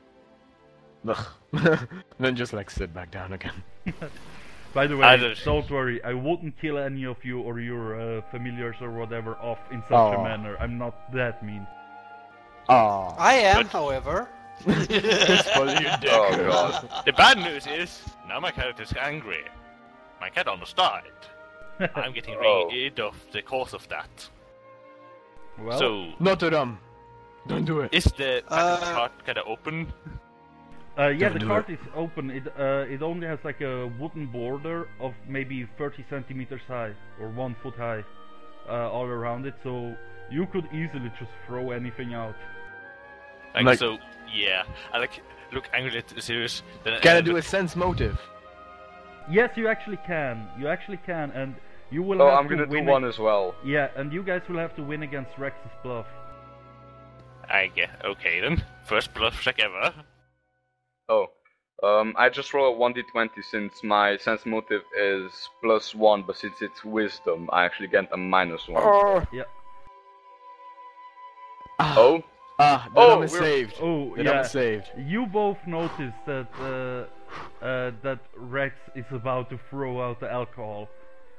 ugh. And then just like sit back down again. By the I way, don't- don't worry, I wouldn't kill any of you or your familiars or whatever off in such a Aw. manner. I'm not that mean. Oh. I am, But- however. Well, you dick. Oh god. The bad news is now my character's angry. My cat almost died. I'm getting Oh. rid of the cause of that. Well, So Not the rum. Don't do it. is the Uh, cart kind of open? yeah, Don't the do cart is open. It only has like a wooden border of maybe 30 centimeters high or 1 foot high, all around it. So you could easily just throw anything out. Like- So yeah, I look angry at Sirius. Then Can I do a sense motive? Yes, you actually can. You actually can, and you will Oh, have I'm to gonna do win. one as well. Yeah, and you guys will have to win against Rex's bluff. I get okay then. First bluff check ever. Oh. I just roll a 1d20 since my sense motive is +1, but since it's wisdom, I actually get a -1. Oh. Yeah. Oh? The Oh, number we're- saved. Oh, The yeah. number saved. You both noticed that that Rex is about to throw out the alcohol.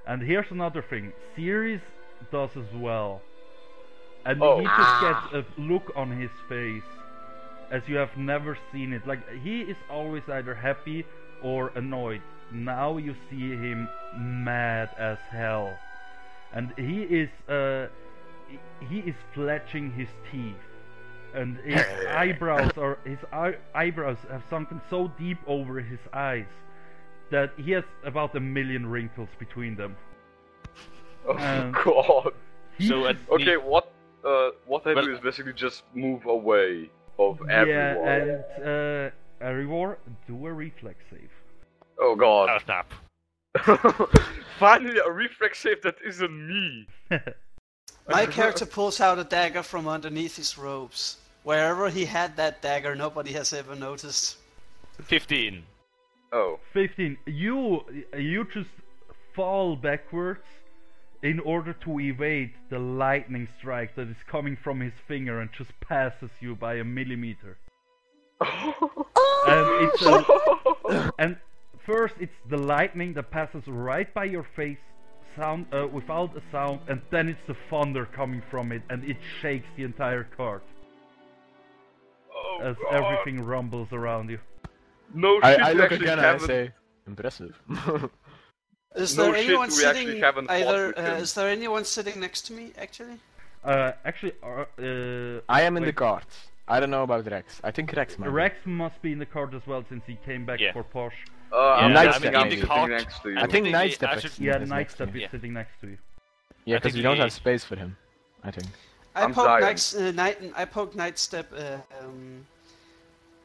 And here's another thing. Sirius does as well. And Oh. he just gets a look on his face as you have never seen it. Like, he is always either happy or annoyed. Now you see him mad as hell. And he is fletching his teeth. And his eyebrows have sunken so deep over his eyes that he has about 1 million wrinkles between them. Oh Um, god. So at Okay, the- what I Well- do is basically just move away of Yeah, everyone. and Erivor, do a reflex save. Oh god. oh snap. Finally a reflex save that isn't me. My character pulls out a dagger from underneath his robes. Wherever he had that dagger, nobody has ever noticed. 15. Oh. 15. You just fall backwards in order to evade the lightning strike that is coming from his finger and just passes you by a millimeter. And it's and first it's the lightning that passes right by your face, without a sound, and then it's the thunder coming from it, and it shakes the entire cart Oh, as God. everything rumbles around you. No shit, I we look actually again and I haven't. say, impressive. Is No there shit, anyone we sitting actually haven't fought either? with him. Is there anyone sitting next to me? Actually, Actually, I am in the wait, cart. I don't know about Rex. I think Rex might be. Rex must be in the cart as well since he came back Yeah. for Posh. I'm Nightstep guessing I'm maybe. sitting Cart. next to you. I think they Nightstep actually- Yeah, is next to Nightstep me. is Yeah. sitting next to you. Yeah, I because think we don't he- have space for him. I think. I'm dying. I poked Nightstep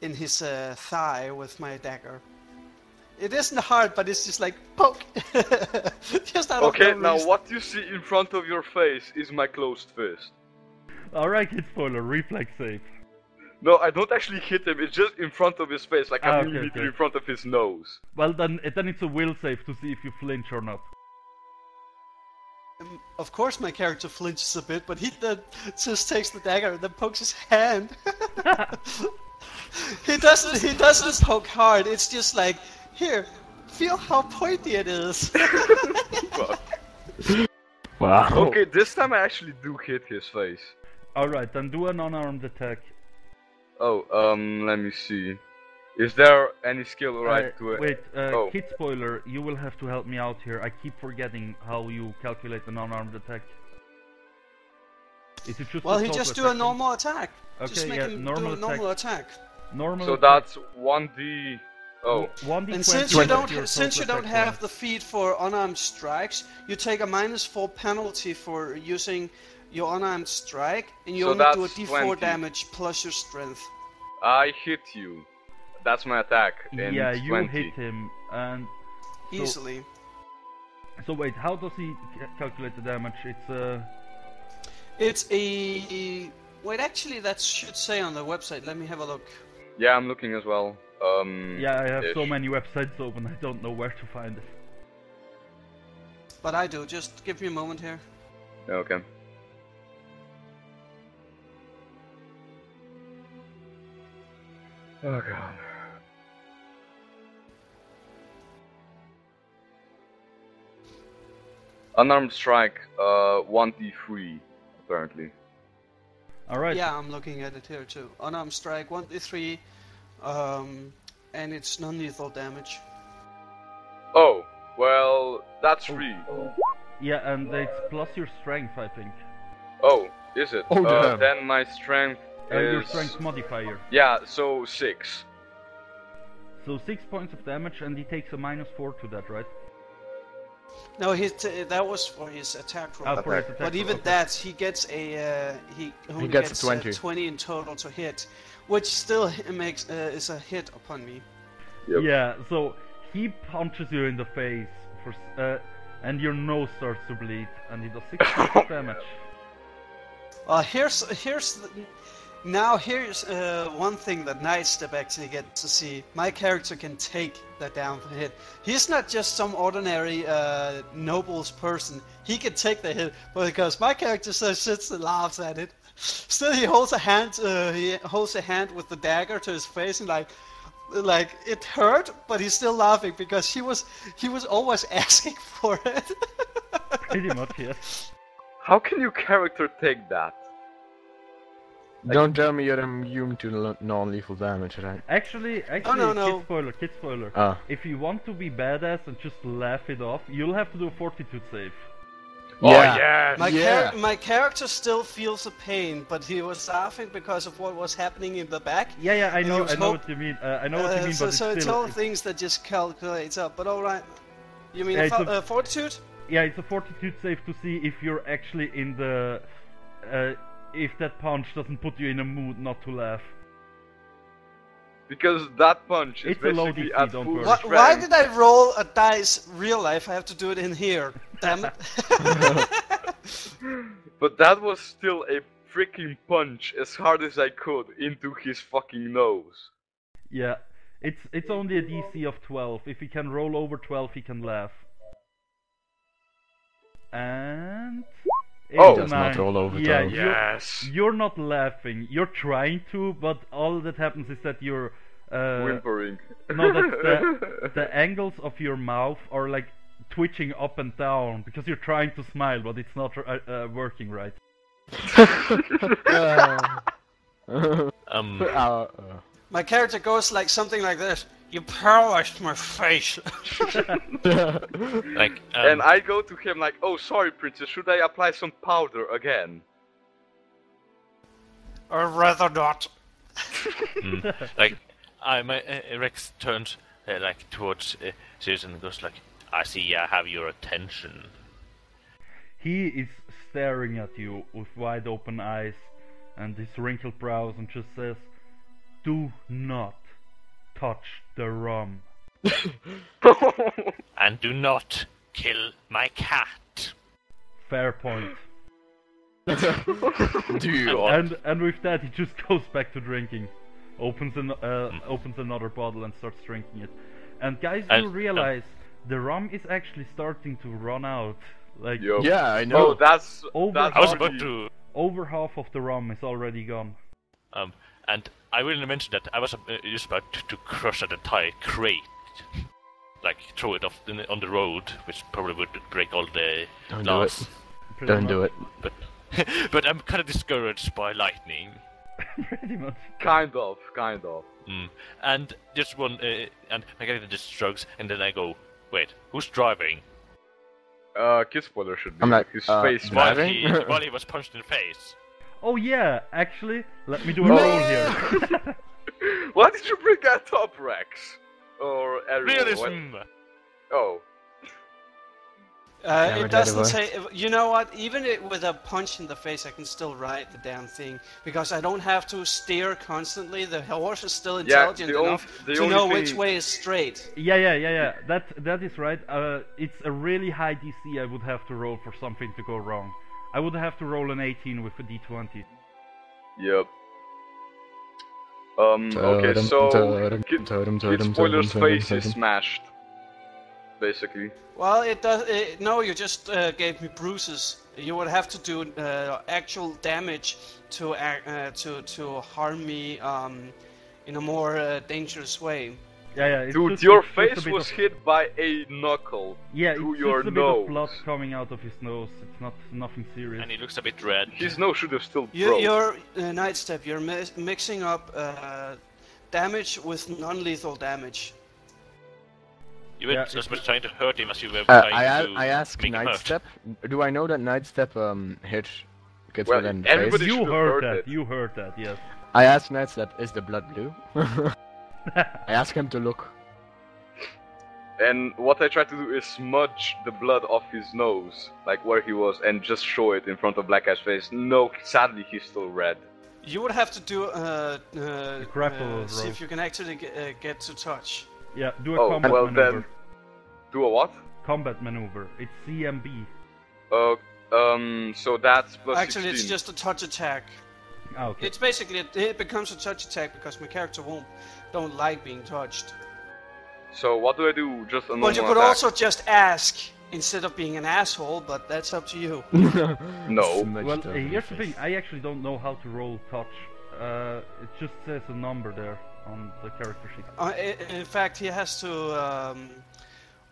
in his thigh with my dagger. It isn't hard, but it's just like poke. Just out Okay, of no now reason. what you see in front of your face is my closed fist. Alright, KidSpoiler, reflex save. No, I don't actually hit him, it's just in front of his face, like a Okay, millimeter okay. in front of his nose. Well, then it's a will save to see if you flinch or not. Of course, my character flinches a bit, but he then just takes the dagger and then pokes his hand. He doesn't poke hard. It's just like, here, feel how pointy it is. Wow. Okay, this time I actually do hit his face. Alright, then do an unarmed attack. Oh, let me see. Is there any skill right to it? Wait, oh. KidSpoiler, you will have to help me out here. I keep forgetting how you calculate an unarmed attack. Is it just Well, a he total just do a attack? normal attack. Just Okay, make yeah, him normal do a normal attack. Normal So attack. that's 1d... Oh. 1d20 And since is you your don't total attack have bonus. the feat for unarmed strikes, you take a -4 penalty for using your unarmed strike, and you So only do a that's d4 20. damage plus your strength. I hit you. That's my attack. And Yeah, it's you 20. hit him, and Easily. so wait, how does he calculate the damage? It's a... Wait, actually that should say on the website. Let me have a look. Yeah, I'm looking as well. Yeah, I have so ish. many websites open, I don't know where to find it. But I do. Just give me a moment here. Okay. Oh god. Unarmed strike, 1d3, apparently. Alright, Yeah, I'm looking at it here too. Unarmed strike, 1d3, and it's non-lethal damage. Oh, well, that's 3. yeah, and it's plus your strength, I think. Oh, is it? Oh, damn. Then my strength Your is... strength modifier. Yeah, so 6. So 6 points of damage, and he takes a -4 to that, right? No, that was for his attack roll. For his attack But roll, even okay. that, he gets a he only gets 20. 20 in total to hit, which still makes is a hit upon me. Yep. Yeah, so he punches you in the face, and your nose starts to bleed, and he does 6 points of damage. Here's one thing that Nightstep actually gets to see. My character can take that down hit. He's not just some ordinary nobles person. He can take the hit, but because my character just sits and laughs at it. Still, he holds a hand. He holds a hand with the dagger to his face, and like it hurt, but he's still laughing because he was always asking for it. Pretty much, yes. How can your character take that? Don't tell me you're immune to non-lethal damage, right? Actually, no. kid spoiler. Ah. If you want to be badass and just laugh it off, you'll have to do a fortitude save. Yeah. Oh yes! My character still feels the pain, but he was laughing because of what was happening in the back. Yeah, I know was what you mean. I know what you mean, so but so it's still, all things that just calculates up. But alright. You mean Yeah, it's fortitude? yeah, it's a fortitude save to see if you're actually in the, if that punch doesn't put you in a mood not to laugh. Because that punch is It's a low basically DC, at don't full worry. strength. Why did I roll a dice real life? I have to do it in here. Damn it. But that was still a freaking punch as hard as I could into his fucking nose. Yeah, it's only a DC of 12. If he can roll over 12, he can laugh. And Oh, does not roll over yeah, 12. Yes! you're not laughing. You're trying to, but all that happens is that you're Whimpering. no, that the angles of your mouth are like twitching up and down because you're trying to smile, but it's not working right. My character goes like something like this. You paralyzed my face. Like, And I go to him like, oh sorry princess, should I apply some powder again? Or rather not. like, Rex turns like towards Susan and goes like, "I see, I have your attention." He is staring at you with wide open eyes and his wrinkled brows and just says, "Do not touch the rum." And do not kill my cat. Fair point. Dude. And with that, he just goes back to drinking, opens another bottle and starts drinking it. And guys, you realize the rum is actually starting to run out. Like Yo. Yeah, I know. Oh, that's Over that's I was already- about to. over half of the rum is already gone. And I will mention that I was just about to crush an entire crate, like throw it off on the road, which probably would break all the Don't glass. do it. Pretty Don't much. do it. But I'm kind of discouraged by lightning. Pretty much. Kind of. And just one, and my character just shrugs, and then I go, "Wait, who's driving?" KidSpoiler should be. I'm like, his face. what? While Driving? while he was punched in the face. Oh yeah, actually, let me do a roll here. Why did you bring that up, Rex? Or Erivor? Realism. Oh. It doesn't say. You know what? Even with a punch in the face, I can still ride the damn thing because I don't have to steer constantly. The horse is still intelligent enough to know which way is straight. Yeah. That is right. It's a really high DC I would have to roll for something to go wrong. I would have to roll an 18 with a D20. Yep. Okay, so KidSpoiler's face is smashed. Basically. Well, it does. No, you just gave me bruises. You would have to do actual damage to harm me in a more dangerous way. Yeah. It's Dude, just, your it's just a face bit was of, hit by a knuckle yeah, through it's your just a bit nose. of blood coming out of his nose. It's nothing serious. And he looks a bit red. His nose should have still broke. You're Nightstep. You're mixing up damage with non-lethal damage. You were Yeah, just trying to hurt him as you were trying to I asked make him hurt. Nightstep. Do I know that Nightstep hit gets Well, within the everybody- face? You should have heard heard that. it. You heard that. Yes. I asked Nightstep, is the blood blue? I asked him to look. And what I tried to do is smudge the blood off his nose, like where he was, and just show it in front of Blackeye's face. No, sadly he's still red. You would have to do grapple see roll. if you can actually get to touch. Yeah. Do a Oh, combat well maneuver. then. Do a what? Combat maneuver. It's CMB. So that's plus Actually, 16. it's just a touch attack. Ah, okay. It's basically it becomes a touch attack because my character don't like being touched. So what do I do? Just a normal But you could attack? also just ask instead of being an asshole, but that's up to you. No. Smudged Well, over your here's the face. thing. I actually don't know how to roll touch. It just says a number there on the character sheet. In fact, he has to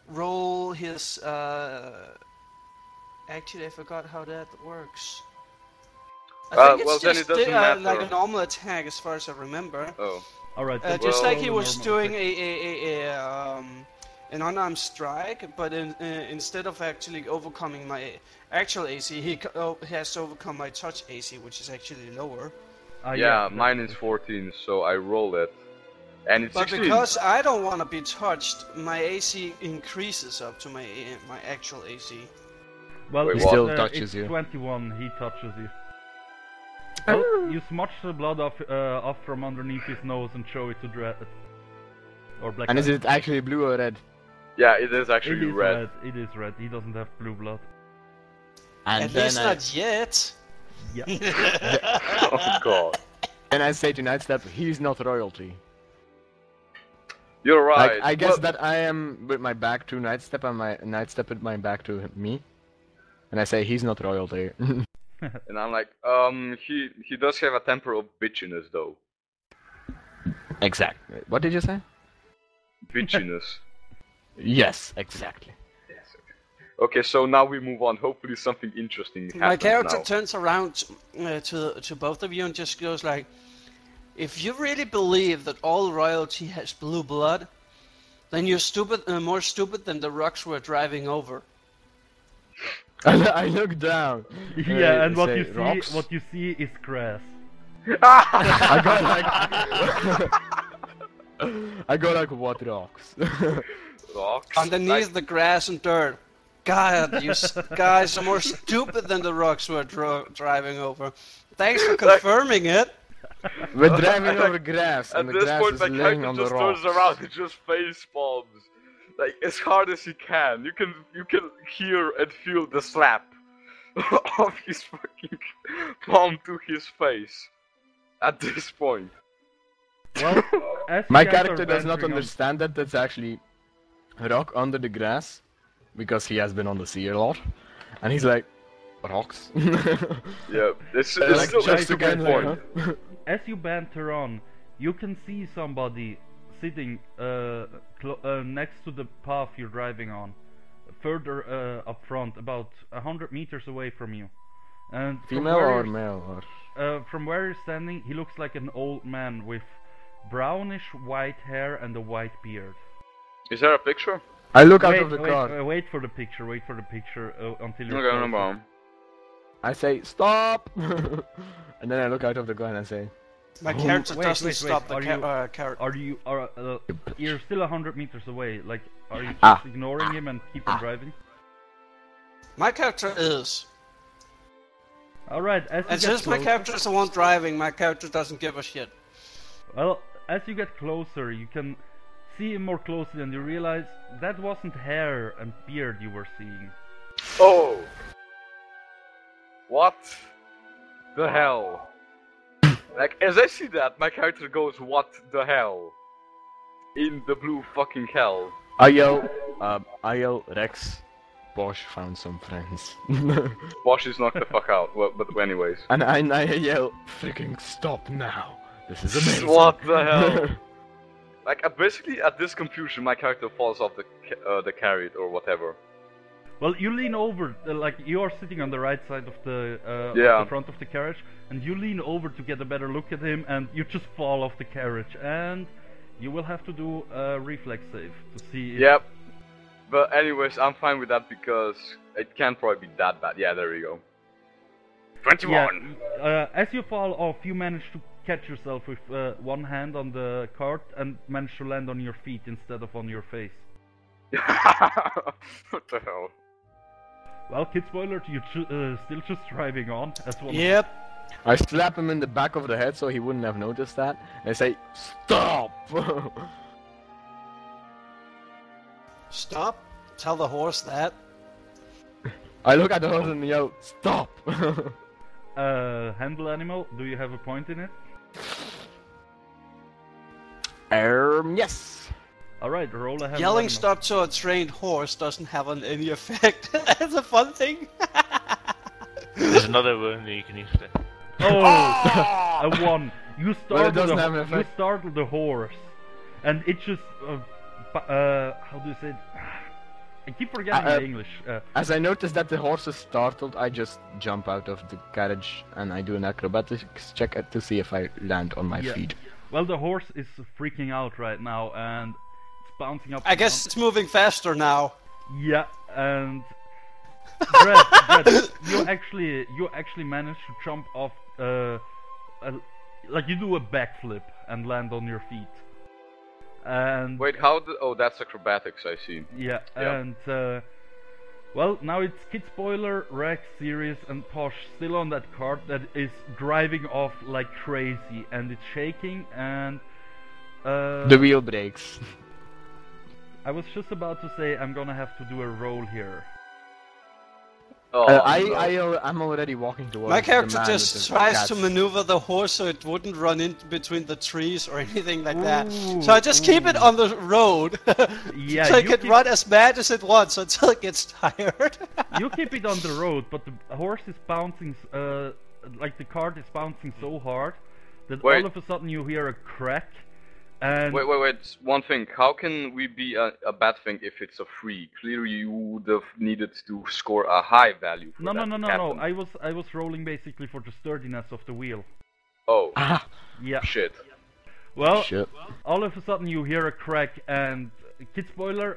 roll his. Actually, I forgot how that works. I think well, it's then just it doesn't matter. like a normal attack, as far as I remember. Oh. All right. Just Well, like he roll a was normal doing an unarmed strike, but instead of actually overcoming my actual AC, he has to overcome my touch AC, which is actually lower. Yeah, mine is 14, so I roll it. And it's But 16. because I don't want to be touched, my AC increases up to my actual AC. Well, Wait, it's, what? Still it's touches you. 21. He touches you. Well, you smudge the blood off from underneath his nose and show it to Dread. Or Blackeye. And is it actually blue or red? Yeah, it is It actually is red. It is red. He doesn't have blue blood. And At then least not yet. Yeah. Oh god. and I say to Nightstep, he's not royalty. You're right. Like, I guess Well, that I am with my back to Nightstep and my Nightstep with my back to me. And I say he's not royalty. And I'm like, he does have a temper of bitchiness though. Exactly. What did you say? Bitchiness. Yes, exactly. Yes. Okay, so now we move on. Hopefully something interesting happens My character now. turns around to both of you and just goes like, "If you really believe that all royalty has blue blood, then you're stupid, more stupid than the rocks we're driving over." I look down. Yeah, and what say, you see, "Rocks?" what you see is grass. I go like, what rocks? Rocks. Underneath the grass and dirt. God, you guys are more stupid than the rocks we're driving over. Thanks for confirming it. We're driving over grass, At and the this grass point, is my laying character on the just rocks. turns around and just face palms, like as hard as he can. You can hear and feel the slap of his fucking palm to his face. At this point, Well, as My you guys are character does not venturing on- understand that that's actually a rock under the grass, because he has been on the sea a lot, and he's like, rocks? yeah, it's Like, still just a again, good like, point. huh? As you banter on, you can see somebody sitting next to the path you're driving on, further up front, about 100 meters away from you. And from Female where or you're- male? Or... From where you're standing, he looks like an old man with brownish white hair and a white beard. Is there a picture? I look out Wait, of the wait, car. wait for the picture. Wait for the picture until you're Okay, no closer. problem. I say, stop! And then I look out of the car and I say, My character Wait, doesn't wait, stop wait, the character. Are you you're still 100 meters away? Like, are you just Ah. ignoring him and keep on driving? My character is. All right. As you And get since my closer- character is the one driving, my character doesn't give a shit. Well, as you get closer, you can see him more closely, and you realize that wasn't hair and beard you were seeing. Oh! What the hell? Like, as I see that, my character goes, what the hell? In the blue fucking hell. I yell, Rex, Bosch found some friends. Bosch is knocked the fuck out, well, but anyways. and I yell, freaking stop now. This is amazing. What the hell? Like, basically, at this confusion, my character falls off the carrot or whatever. Well, you lean over, like you are sitting on the right side of of Yeah. the front of the carriage, and you lean over to get a better look at him, and you just fall off the carriage, and you will have to do a reflex save to see. Yep. But anyways, I'm fine with that because it can't probably be that bad. Yeah, there you go. 21! Yeah, as you fall off, you manage to catch yourself with one hand on the cart and manage to land on your feet instead of on your face. What the hell? Well, KidSpoiler, you're still just driving on as one. Yep. I slap him in the back of the head so he wouldn't have noticed that. And I say, stop! Stop. Tell the horse that. I look at the horse and yell, stop! Handle animal, do you have a point in it? Yes! Alright, roll ahead. Yelling stop to a trained horse doesn't have any effect. That's a fun thing. There's another one that you can use. Oh, a 1. You startle doesn't have an you effect. startle the horse, and it just how do you say it? I keep forgetting the English. As I notice that the horse is startled, I just jump out of the carriage and I do an acrobatics check to see if I land on my Yeah. feet. Well, the horse is freaking out right now, and it's bouncing up. I and guess down. it's moving faster now. Yeah, and Brett, you actually managed to jump off, like you do a backflip and land on your feet. And Wait, how the... Oh, that's acrobatics, I see. yeah, Yeah. and well, now it's KidSpoiler, Rex, Sirius, and Posh still on that cart that is driving off like crazy, and it's shaking, and The wheel breaks. I was just about to say I'm gonna have to do a roll here. Oh, no. I'm already walking towards My the character man just with the tries cats. to maneuver the horse so it wouldn't run in between the trees or anything like that. Ooh, So I just keep it ooh. on the road Yeah, so it you can keep- run as mad as it wants until it gets tired. You keep it on the road, but the horse is bouncing, like the cart is bouncing so hard that Wait. all of a sudden you hear a crack, and Wait. One thing. How can we be a bad thing if it's a free? Clearly, you would have needed to score a high value for no, that, no. Captain. I was rolling basically for the sturdiness of the wheel. Oh, Ah, Yeah. shit. Well, shit. all of a sudden you hear a crack, and KidSpoiler,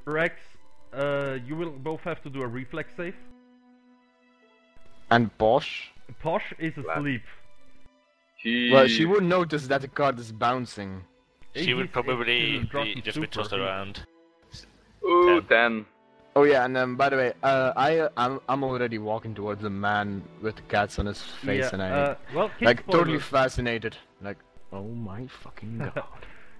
Rex, you will both have to do a reflex save. And Posh? Posh is asleep. Well, she would notice that the cart is bouncing. She would He's probably a drunken just be super. tossed around. Ooh, 10. Oh yeah, and by the way, I'm already walking towards the man with the cats on his face, Yeah, and I well, like totally KidSpoiler. fascinated. Like, oh my fucking god.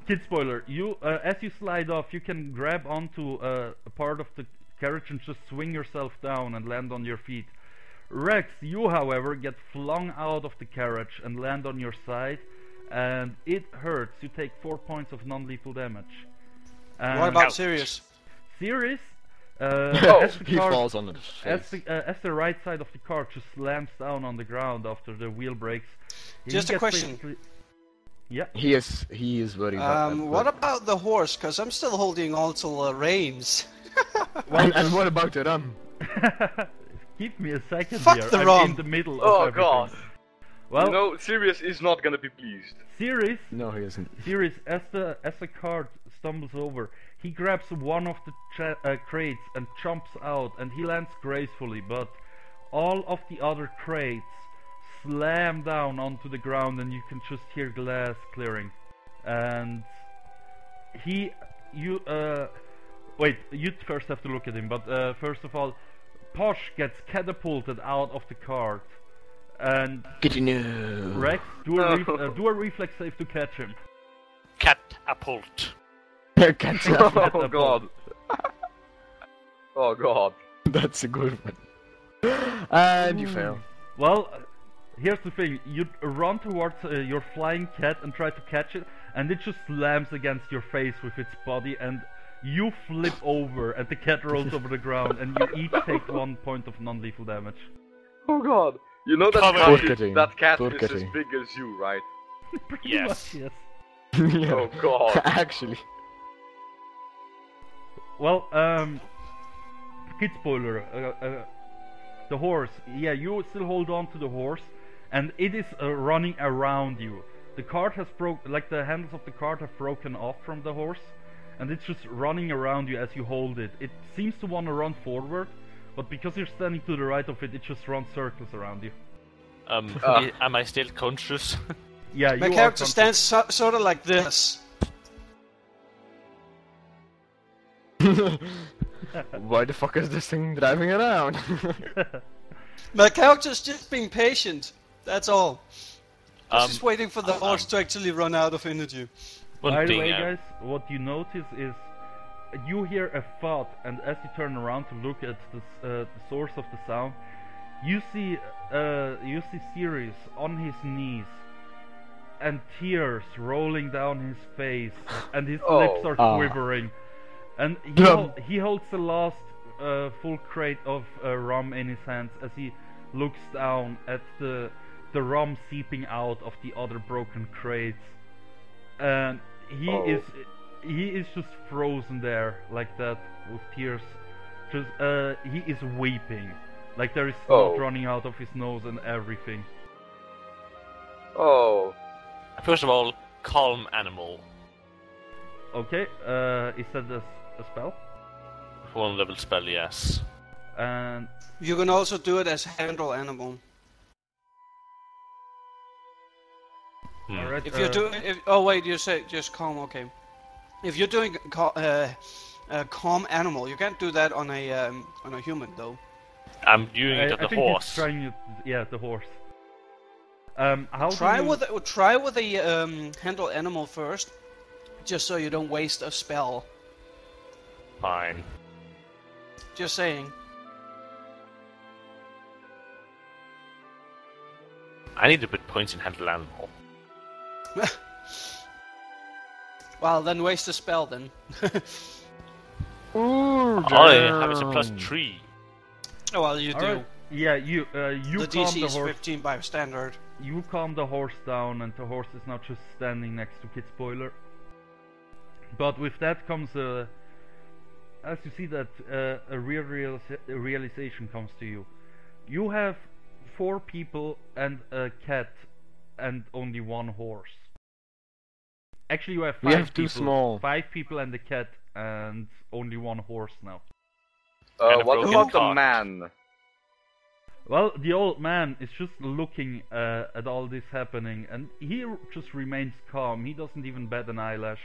KidSpoiler, you as you slide off, you can grab onto a part of the carriage and just swing yourself down and land on your feet. Rex, you however get flung out of the carriage and land on your side, and it hurts. You take 4 points of non-lethal damage. And What about Ouch. Sirius? Sirius? As the He car- falls on his face. as the right side of the car just slams down on the ground after the wheel breaks. he Just a gets question. basically- Yeah. He is worried about that. What about the horse? Because I'm still holding on to the reins. and what about the rum? Give me a second Fuck here. the I'm rum. in the middle of Oh everything. god. Well, You know, Sirius is not gonna be pleased. Sirius, No, he isn't. as the cart stumbles over, he grabs one of the crates and jumps out, and he lands gracefully. But all of the other crates slam down onto the ground, and you can just hear glass clearing. And wait, you first have to look at him. But first of all, Posh gets catapulted out of the cart, and Get in there. Rex, do a reflex save to catch him. Catapult. Catch Oh god. Oh god. That's a good one. And you fail. Well, here's the thing: you run towards your flying cat and try to catch it, and it just slams against your face with its body, and you flip over, and the cat rolls over the ground, and you each take 1 point of non-lethal damage. Oh god. You know that Cover cat, Poor is, kitty. that cat Poor is as kitty. big as you, right? Pretty Yes. much, yes. Yeah. Oh god. Actually. Well, KidSpoiler, the horse. Yeah, you still hold on to the horse, and it is running around you. The cart has like the handles of the cart have broken off from the horse, and it's just running around you as you hold it. It seems to want to run forward, but because you're standing to the right of it, it just runs circles around you. Am I still conscious? Yeah, My you character are stands sort of like this. Why the fuck is this thing driving around? My character's just being patient. That's all. Just waiting for the um, horse to actually run out of energy. One By the thing, way, guys, what you notice is you hear a thud, and as you turn around to look at the source of the sound, you see Sirius on his knees, and tears rolling down his face, and his Oh. lips are quivering. And he holds the last full crate of rum in his hands as he looks down at the rum seeping out of the other broken crates, and he is just frozen there like that with tears. Just he is weeping, like there is snot running out of his nose and everything. Oh. First of all, calm animal. Okay, is that a spell? 1 level spell, yes. And You can also do it as handle animal. alright, If you're doing, oh wait, you say just calm. Okay. If you're doing calm animal, you can't do that on a human though. I'm doing it on I the think horse. he's trying it, yeah, the horse. How Try do you... with a handle animal first, just so you don't waste a spell. Fine. Just saying. I need to put points in handle animal. Well, then waste a spell then. Ooh, All I have is a +3. Oh, well, you do. Alright, yeah, you The calm DC the is horse. 15 by standard. You calm the horse down, and the horse is now just standing next to KidSpoiler. But with that comes as you see that a real realization comes to you. You have 4 people and a cat, and only 1 horse. Actually, you have 5 We have people. 2 small. 5 people and a cat, and only 1 horse now. And a What broken about the cart. man? Well, the old man is just looking at all this happening, and he just remains calm. He doesn't even bat an eyelash.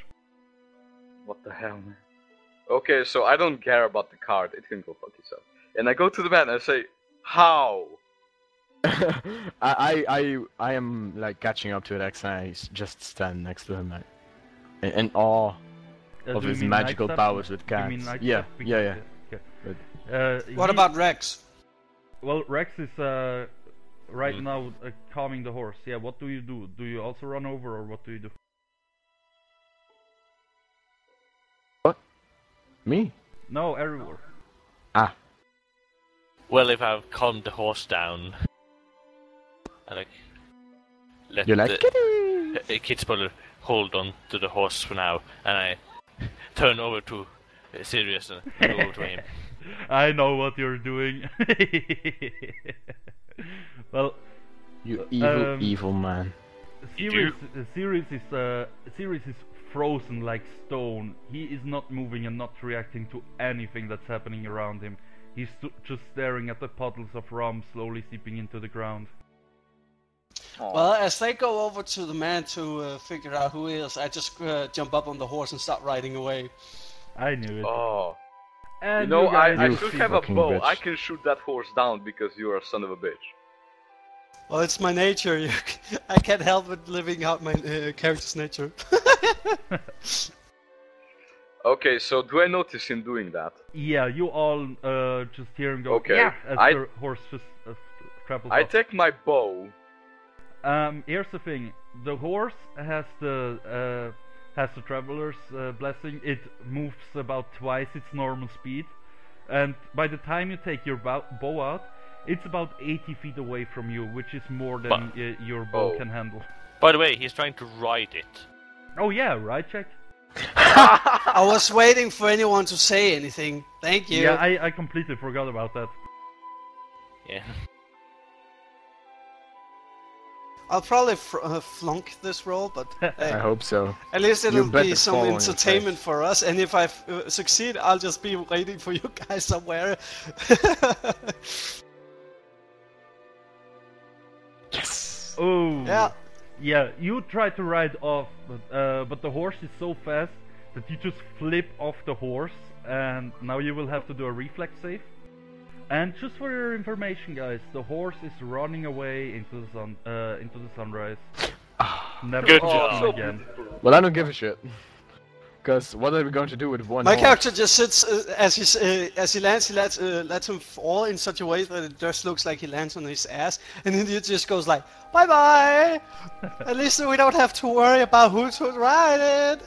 What the hell, man? Okay, so I don't care about the card. It can go fuck itself. And I go to the man and I say, how? I am like catching up to it, and I just stand next to him, like, in awe of Do you his mean magical Nightstep? powers with You cats. mean Nightstep? Yeah, Because- yeah, yeah. Okay. What He- about Rex? Well, Rex is right now calming the horse. Yeah, what do you do? Do you also run over, or what do you do? Me? No, Erivor. Ah. Well, if I've calmed the horse down, I like let You're like, the KidSpoiler hold on to the horse for now, and I turn over to Sirius and go over to him. I know what you're doing. Well, you evil, Um, evil man. You Sirius is frozen like stone. He is not moving and not reacting to anything that's happening around him. He's just staring at the puddles of rum slowly seeping into the ground. Well, as they go over to the man to figure out who he is, I just jump up on the horse and start riding away. I knew it. Oh. And You know, guys I You should have a fucking bow. bitch. I can shoot that horse down because you're a son of a bitch. Well, it's my nature. I can't help but living out my character's nature. Okay, so do I notice him doing that? Yeah, you all just hear him go, Okay, yeah, as I- the horse just travels I off. take my bow. Here's the thing: the horse has the traveler's blessing. It moves about twice its normal speed, and by the time you take your bow out, it's about 80 feet away from you, which is more than your bow Oh. can handle. By the way, he's trying to ride it. Oh yeah, right, check. I was waiting for anyone to say anything. Thank you. Yeah, I completely forgot about that. Yeah. I'll probably flunk this roll, but I hope so. at least You it'll bet be it's some falling in entertainment place. for us. And if I succeed, I'll just be waiting for you guys somewhere. Yes. Oh. Yeah. Yeah, you try to ride off, but the horse is so fast that you just flip off the horse, and now you will have to do a reflex save. And just for your information, guys, the horse is running away into the sunrise. Never Good seen job. so again. beautiful. Well, I don't give a shit. Because what are we going to do with one My horse? character just sits as he lands. He lets him fall in such a way that it just looks like he lands on his ass, and then he just goes like, "Bye bye." At least we don't have to worry about who's ride it.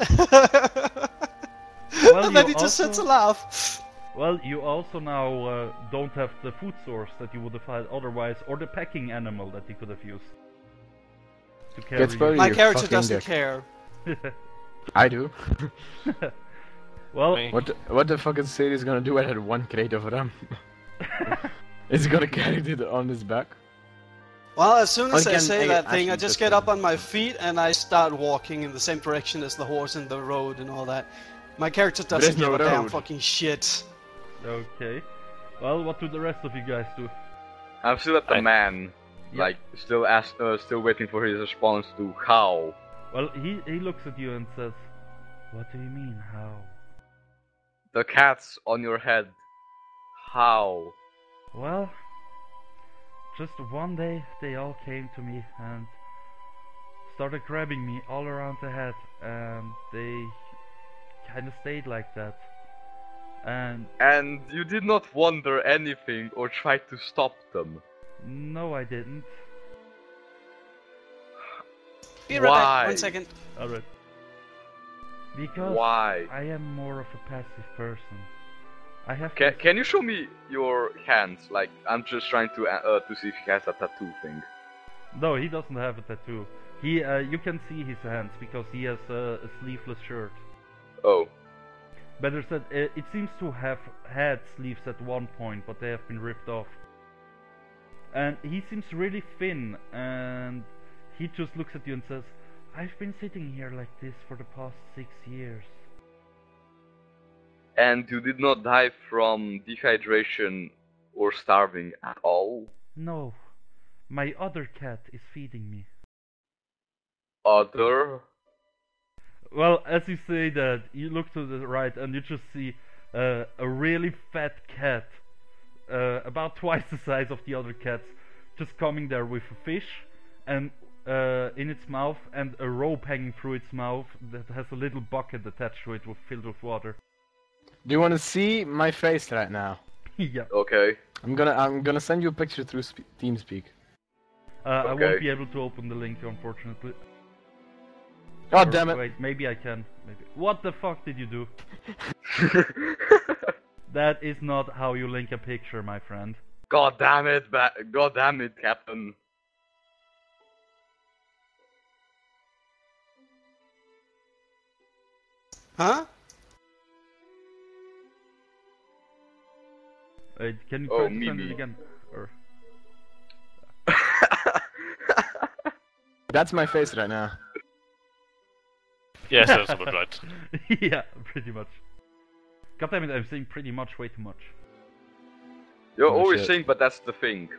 Well, And then you he just sits also- and laughs. Well, you also now don't have the food source that you would have had otherwise, or the packing animal that you could have used to carry KidSpoiler, My you character fucking doesn't dick. care. I do. Well, Me. What the fuck is Sadie's gonna do with that one crate of rum? Is he gonna carry it on his back? Well, as soon as Or I can say I that thing, I actually just just get do up it? on my feet and I start walking in the same direction as the horse and the road and all that. My character There doesn't is no give a damn road. fucking shit. okay. Well, what do the rest of you guys do? I'm still at the man, Yep. like still waiting for his response to how. Well, he looks at you and says, "What do you mean, how?" The cats on your head. How? Well, just one day they all came to me and started grabbing me all around the head, and they kind of stayed like that. And And you did not wonder anything or try to stop them. no, I didn't. Be right Why? back. 1 second. Alright. Because Why? I am more of a passive person. I have Can you show me your hands? Like, I'm just trying to see if he has a tattoo thing. No, he doesn't have a tattoo. He, you can see his hands because he has a sleeveless shirt. Oh. Better said, it seems to have had sleeves at one point, but they have been ripped off. And he seems really thin, and he just looks at you and says, "I've been sitting here like this for the past 6 years." And you did not die from dehydration or starving at all? No, my other cat is feeding me. Other? Well, as you say that, you look to the right and you just see a really fat cat, about twice the size of the other cats, just coming there with a fish and in its mouth and a rope hanging through its mouth that has a little bucket attached to it filled with water. Do you want to see my face right now? Yeah. Okay. I'm gonna send you a picture through TeamSpeak. I Okay. won't be able to open the link, unfortunately. God Or damn it! Wait, maybe I can. Maybe. What the fuck did you do? That is not how you link a picture, my friend. God damn it, God damn it, Captain. Huh? Wait, can you Oh, try to send it Mimi. again? Or... That's my face right now. Yes, that's about right. Yeah, pretty much. God damn it, I'm saying pretty much way too much. You're Oh, always shit. saying, but that's the thing.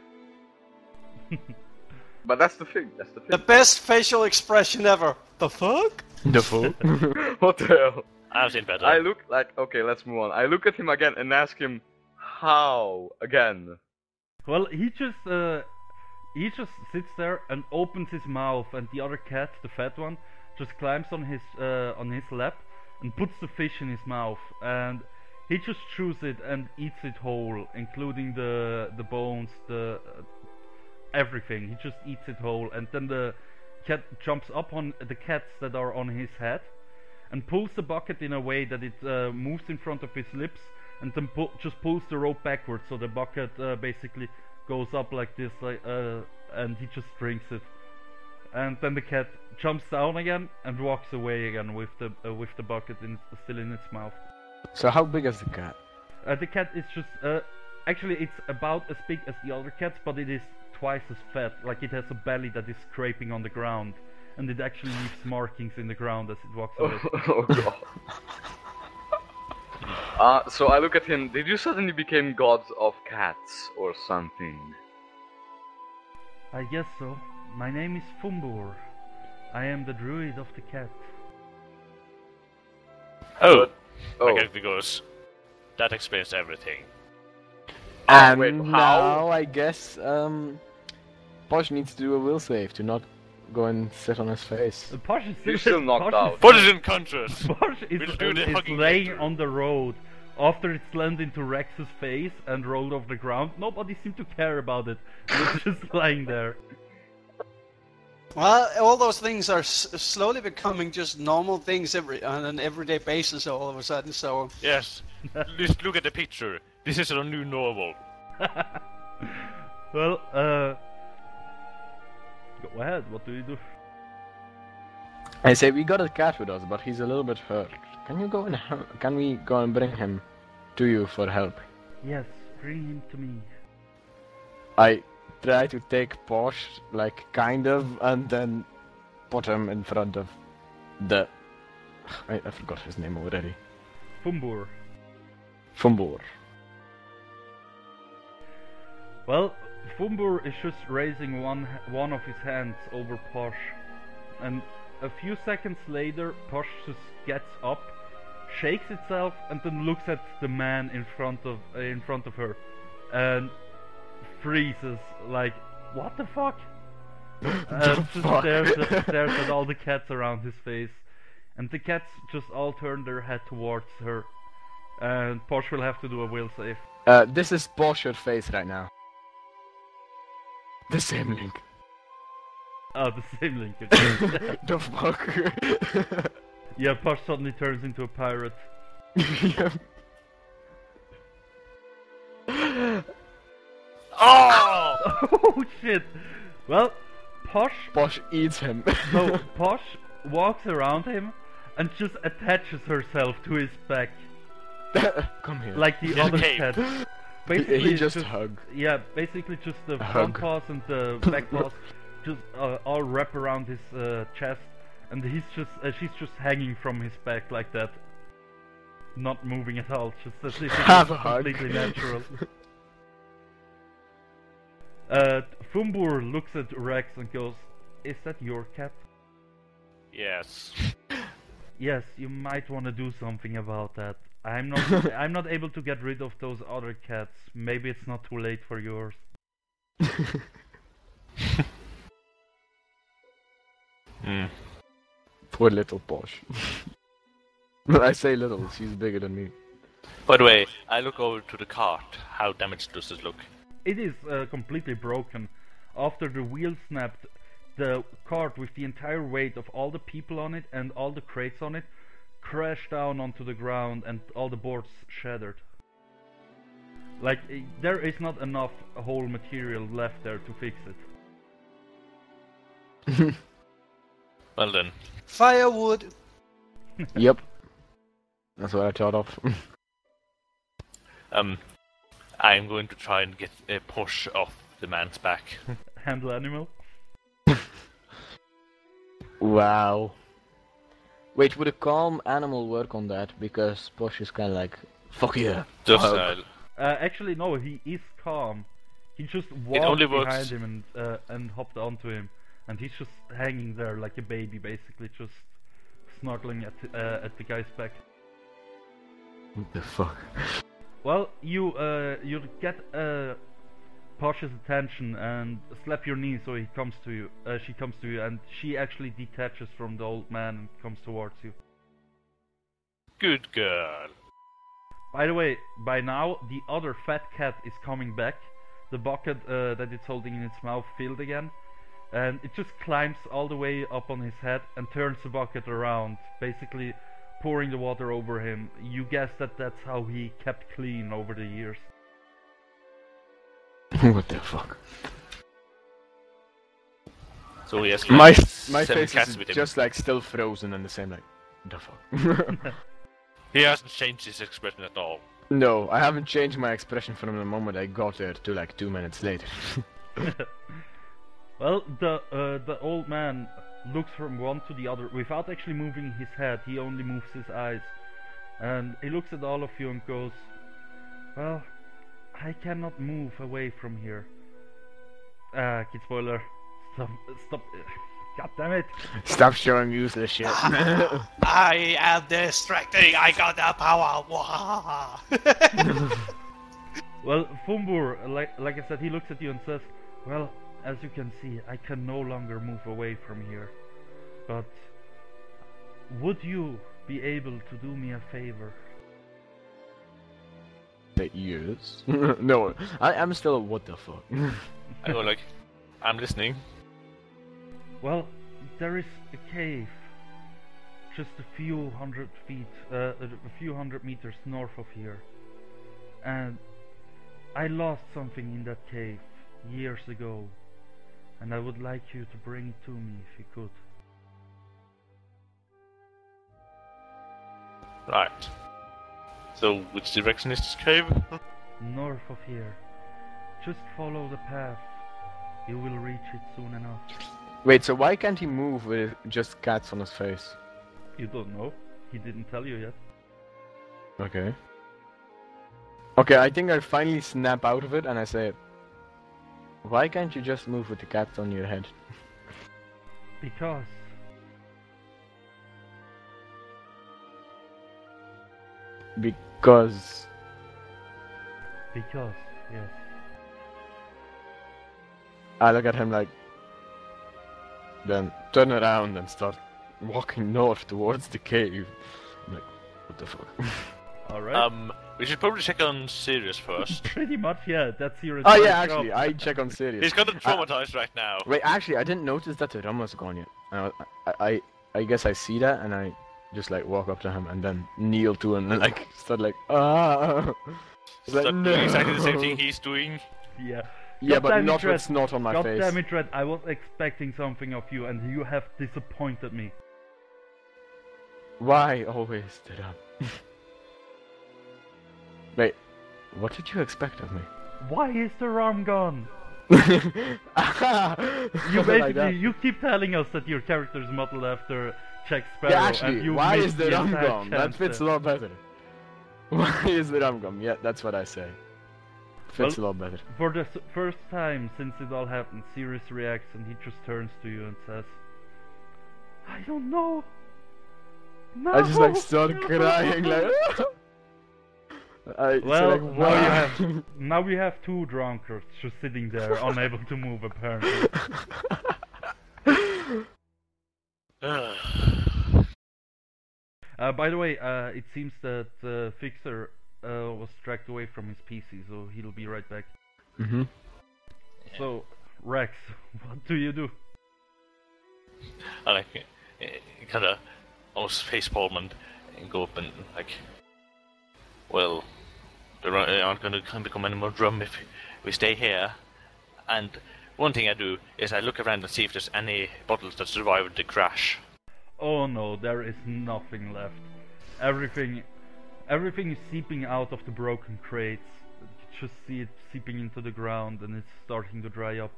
But that's the thing, that's the The thing. best facial expression ever. The fuck? The fool. What the hell? I've seen better. I look like, okay, let's move on. I look at him again and ask him, how? Again. Well, he just sits there and opens his mouth, and the other cat, the fat one, just climbs on his lap and puts the fish in his mouth, and he just chews it and eats it whole, including the bones, everything. He just eats it whole, and then the cat jumps up on the cats that are on his head and pulls the bucket in a way that it moves in front of his lips, and then just pulls the rope backwards, so the bucket basically goes up like this, and he just drinks it. And then the cat jumps down again and walks away again with the bucket still in its mouth. So how big is the cat? The cat is just actually it's about as big as the other cats, but it is twice as fat. Like, it has a belly that is scraping on the ground, and it actually leaves markings in the ground as it walks away. Oh god. So I look at him, did you suddenly become gods of cats or something? I guess so. My name is Fumbur. I am the druid of the cat. Oh, Oh, okay, because that explains everything. And wait, how? now I guess Posh needs to do a will save to not go and sit on his face. Posh is You're still knocked out. Put it in conscious. Posh is, We'll do the is hugging laying later. on the road after it slammed into Rex's face and rolled off the ground. Nobody seemed to care about it. It's just lying there. Well, all those things are slowly becoming just normal things on an everyday basis all of a sudden, so... Yes. Just look at the picture. This is our new normal. Well, go ahead, what do you do? I say we got a cat with us, but he's a little bit hurt. Can you go and can we go and bring him to you for help? Yes, bring him to me. I try to take Posh, like kind of, and then put him in front of the. I forgot his name already. Fumbur. Fumbur. Well, Fumbur is just raising one of his hands over Posh, and a few seconds later, Posh just gets up, shakes itself, and then looks at the man in front of her, and freezes like, "What the fuck?" And just stares at all the cats around his face, and the cats just all turn their head towards her, and Posh will have to do a will save. This is Posh your face right now. The same link. Oh, the same link. The fuck? Yeah, Posh suddenly turns into a pirate. Yeah. Oh! Oh shit! Well, Posh eats him. No, Posh walks around him and just attaches herself to his back, Come here. like the Yeah, other okay. cat. he Basically, just hug. yeah, basically just the A front hug. paws and the back paws just all wrap around his chest, and she's just hanging from his back like that, not moving at all, just as if it's Have a hug. completely natural. Fumbur looks at Rex and goes, "Is that your cat?" Yes. Yes, you might want to do something about that. I'm not able to get rid of those other cats. Maybe it's not too late for yours. Poor little Posh. I say little, she's bigger than me. By the way, I look over to the cart. How damaged does it look? It is completely broken. After the wheel snapped, the cart with the entire weight of all the people on it and all the crates on it crashed down onto the ground, and all the boards shattered. Like, there is not enough whole material left there to fix it. Well then. Firewood! Yep. That's what I thought of. I'm going to try and get a push off the man's back. Handle animal? Wow. Wait, would a calm animal work on that? Because Posh is kinda like, fuck yeah. Docile. Actually, no, he is calm. He just only walked works- behind him and hopped onto him, and he's just hanging there like a baby, basically, just snuggling at the guy's back. What the fuck? Well, you get Posh's attention and slap your knee so he comes to you. She comes to you, and she actually detaches from the old man and comes towards you. Good girl. By the way, by now the other fat cat is coming back. The bucket that it's holding in its mouth filled again, and it just climbs all the way up on his head and turns the bucket around, basically pouring the water over him. You guess that that's how he kept clean over the years. What the fuck? So he has My like my 7 face cats is with him. just like still frozen and the same like, the fuck? He hasn't changed his expression at all. No, I haven't changed my expression from the moment I got there to like 2 minutes later. Well, the old man looks from one to the other without actually moving his head. He only moves his eyes, and he looks at all of you and goes, "Well, I cannot move away from here." KidSpoiler, stop! God damn it! Stop showing useless shit. I am distracting, I got the power! Wah. Well, Fumbur, like I said, he looks at you and says, "Well, as you can see, I can no longer move away from here. But would you be able to do me a favor? Say yes. No, I'm still what the fuck. I go like, I'm listening. Well, there is a cave just a few hundred meters north of here, and I lost something in that cave years ago, and I would like you to bring it to me if you could. Right. So, which direction is this cave? North of here. Just follow the path. You will reach it soon enough. Wait, so why can't he move with just cats on his face? You don't know? He didn't tell you yet. Okay. Okay, I think I finally snap out of it and I say, why can't you just move with the cats on your head? Because Because... yes. I look at him like... Then turn around and start walking north towards the cave. I'm like, what the fuck? Alright. We should probably check on Sirius first. Pretty much, yeah, that's your Oh entire yeah, job. actually, I check on Sirius. He's kind of traumatized right now. Wait, actually, I didn't notice that the rum was gone yet. I guess I see that and I just like walk up to him and then kneel to him and like start like He's like, Stop no. doing exactly the same thing he's doing. Yeah. Yeah, God but damn it, not Red. with snot on my God face. damn it, Red, I was expecting something of you and you have disappointed me. Why always the rum? Wait, what did you expect of me? Why is the rum gone? You You basically, you keep telling us that your character is modeled after Jack Sparrow, Yeah, and actually, you why missed is the rum entire gone? That chance fits a there. lot better. Why is the rum gone? Yeah, that's what I say. Fits a lot better. For the first time since it all happened, Sirius reacts and he just turns to you and says, I don't know. No. I just like start no." crying like. Well, like, now wow. now we have two drunkards just sitting there, unable to move apparently. By the way, it seems that Fxer was dragged away from his PC, so he'll be right back. Mhm. So, Rex, what do you do? I like kind of almost facepalm and go up and like, well, there aren't going to become any more drum if we stay here. And one thing I do is I look around and see if there's any bottles that survived the crash. Oh no, there is nothing left. Everything is seeping out of the broken crates. You just see it seeping into the ground and it's starting to dry up.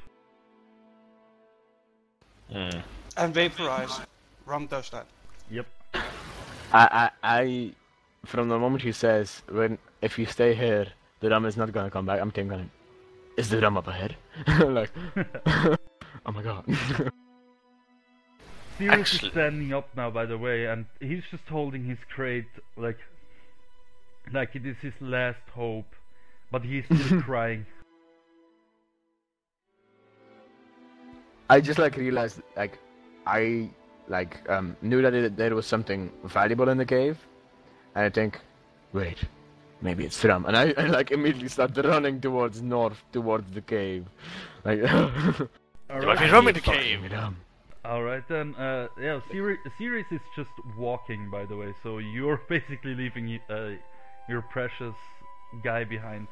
And vaporize. Rum does that. Yep. I from the moment he says if you stay here, the rum is not gonna come back. I'm thinking, is the rum up ahead? Like, oh my god. Sirius is standing up now, by the way, and he's just holding his crate like it is his last hope, but he's still crying. I just like realized I knew that there was something valuable in the cave, and I think, wait, maybe it's rum, and I like immediately start running towards north towards the cave, like. There might be rum in the cave. Alright then, yeah, Sirius is just walking, by the way, so you're basically leaving your precious guy behind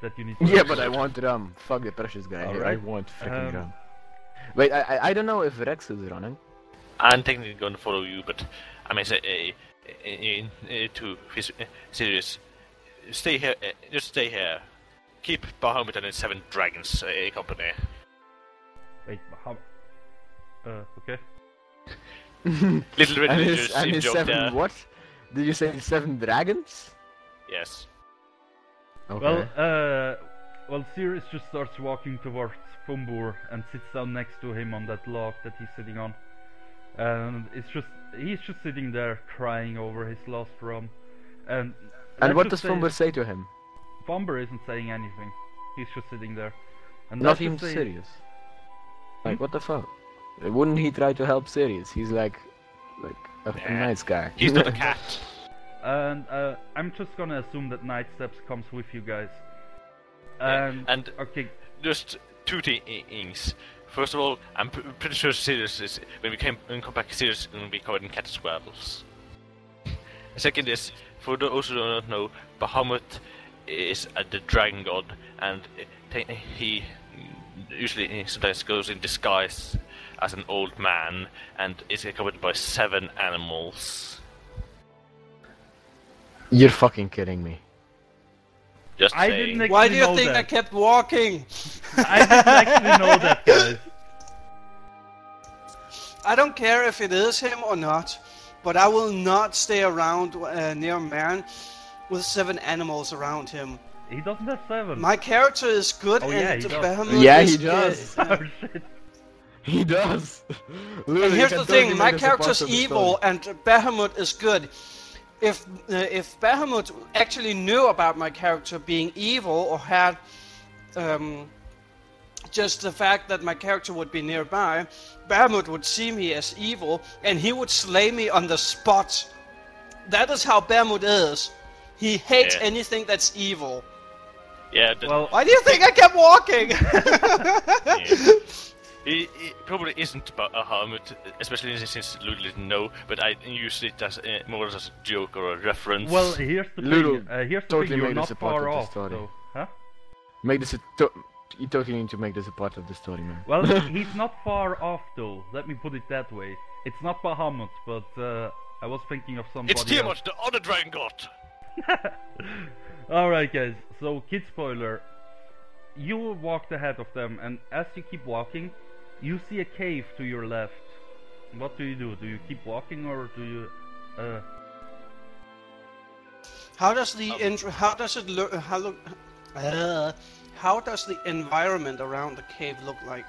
that you need to... Yeah, but I want rum. Fuck the precious guy. I Alright. want freaking rum. Wait, I don't know if Rex is running. I'm technically going to follow you, but I may say to Sirius, stay here. Just stay here. Keep Bahamut and his 7 dragons company. Wait, how... okay. Little Red and Ninja his, and same his joke 7 there. what? Did you say 7 dragons? Yes. Okay. Well, Sirius just starts walking towards Fumbur and sits down next to him on that log that he's sitting on. And he's just sitting there crying over his lost rum. And what does Fumbur say to him? Fumbur isn't saying anything. He's just sitting there. And Not let's even just say- serious. Like, what the fuck? Wouldn't he try to help Sirius? He's like a nice guy. He's not a cat. And I'm just gonna assume that Nightstep comes with you guys. And okay, just two things. First of all, I'm pretty sure Sirius is, when we come back, Sirius is going to be covered in cat swells. Second is, for those who do not know, Bahamut is the dragon god, and he usually sometimes goes in disguise as an old man, and is covered by 7 animals. You're fucking kidding me. Just I saying. didn't actually Why do you know think I that. kept walking? I didn't actually know that, guys. I don't care if it is him or not, but I will not stay around near a man with 7 animals around him. He doesn't have 7. My character is good, Oh, yeah, and he the does. Bahamut Yeah, is he does. Oh shit. He does. And here's the thing: my character's evil, and Bahamut is good. If Bahamut actually knew about my character being evil, or had just the fact that my character would be nearby, Bahamut would see me as evil, and he would slay me on the spot. That is how Bahamut is. He hates anything that's evil. Yeah, Well, Why do you think I kept walking? yeah. He probably isn't a hermit, especially since Loodle didn't know, but I use it as more as a joke or a reference. well, here's the Loodle thing. Here's the totally thing. You're made not us a part far of the off, story. though. Huh? Make this you totally need to make this a part of the story, man. Well, he's not far off, though. Let me put it that way. It's not Bahamut, but I was thinking of somebody it's else. Tiamat, the other dragon god! Alright, guys. So, KidSpoiler, you walked ahead of them, and as you keep walking, you see a cave to your left. What do? Do you keep walking, or do you... How does the how does it look? How does the environment around the cave look like?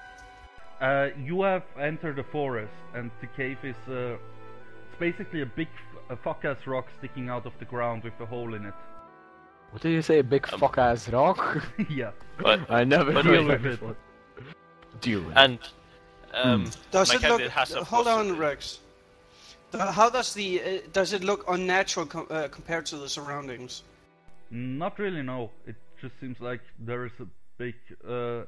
You have entered the forest, and the cave is it's basically a big fuck-ass rock sticking out of the ground with a hole in it. What did you say? A big fuck-ass rock? Yeah. But, I never But deal heard with that it. before. Deal with it. and Does my it character look? has a Hold on, possibility. Rex. How does the does it look unnatural compared to the surroundings? Not really, no. It just seems like there is a big, how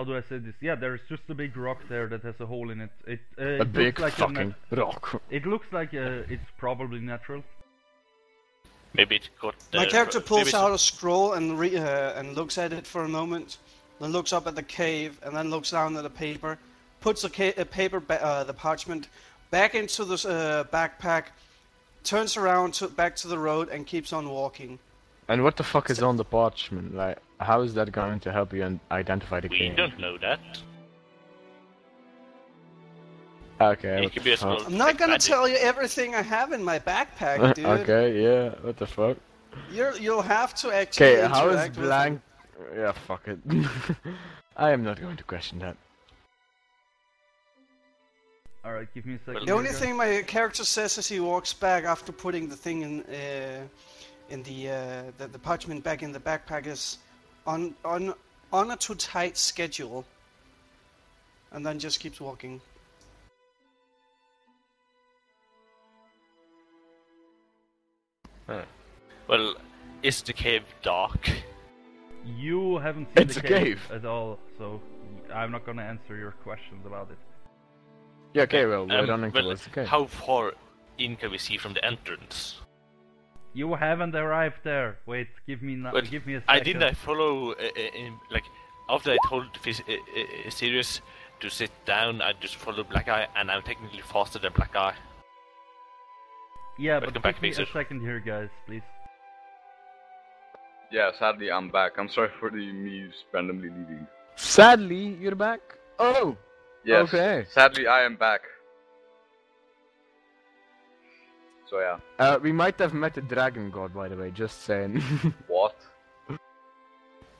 do I say this? Yeah, there is just a big rock there that has a hole in it. a big looks like fucking rock. it looks like it's probably natural. Maybe it got... My character maybe pulls it's- out a scroll and looks at it for a moment, then looks up at the cave, and then looks down at the paper, puts the the parchment back into the backpack, turns around back to the road, and keeps on walking. And what the fuck is on the parchment? Like, how is that going to help you identify the We cave? don't know that. Okay. It what could the be a fuck? small I'm not gonna magic. tell you everything I have in my backpack, dude. Okay, yeah. What the fuck? You'll have to actually Okay, how is interact with blank? Yeah, fuck it. I am not going to question that. Alright, give me a second. The only here, guys. thing my character says as he walks back after putting the thing in the parchment back in the backpack is on a too tight schedule, and then just keeps walking. Well, is the cave dark? You haven't seen It's the a cave, cave. at all, so I'm not gonna answer your questions about it. Yeah, okay, well, we're running well, towards the cave. how far in can we see from the entrance? You haven't arrived there. Wait, give me Well, give me a second. I didn't follow, like, after I told Sirius to sit down, I just followed Blackeye, and I'm technically faster than Blackeye. Yeah, Welcome but back, give me a Fxer. second here, guys, please. Yeah, sadly I'm back. I'm sorry for the me randomly leaving. Sadly, you're back? Oh! Yes, Okay. sadly I am back. So yeah. We might have met the dragon god, by the way, just saying. What?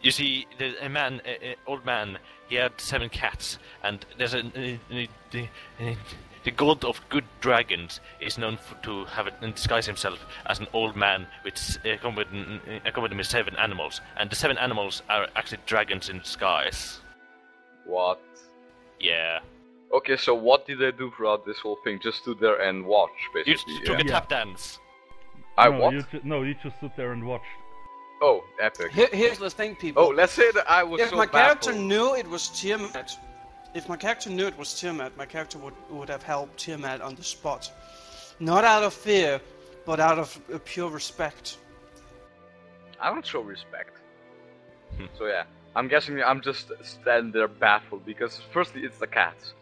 You see, there's a man, old man. He had 7 cats, and there's the god of good dragons is known to have disguise himself as an old man with accompanied with 7 animals, and the 7 animals are actually dragons in disguise. What? Yeah. Okay, so what did I do throughout this whole thing? Just stood there and watch, You basically. just took a Yeah. tap dance. I no, what? you just stood there and watched. Oh, epic. Here's the thing, people. Oh, let's say that I was If so my character baffled. knew it was Tiamat, my character would have helped Tiamat on the spot. Not out of fear, but out of pure respect. I don't show respect. So yeah, I'm guessing I'm just standing there baffled because firstly it's the cats.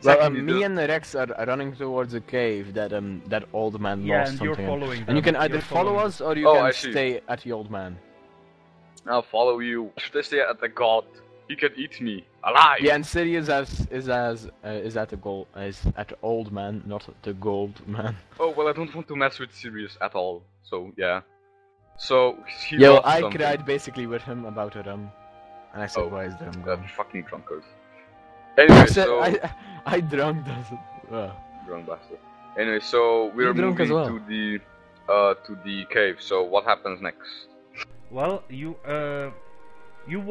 Well, Secondly, me the- and the Rex are running towards a cave that that old man Yeah, lost and you're something in. following And you them. can either You're follow following us or you Oh, can I see. stay at the old man. I'll follow you. Should I stay at the god? He can eat me alive. Yeah, and Sirius is at the old man, not the gold man. Oh well, I don't want to mess with Sirius at all. So yeah. So he Yo, lost I something. cried basically with him about a rum, and I said, Oh, "Why is the rum That gone?" fucking drunkard. Anyway, I said, so I drunk doesn't. drunk bastard. Anyway, so we're You're drunk moving as well. to the cave. So what happens next? Well, you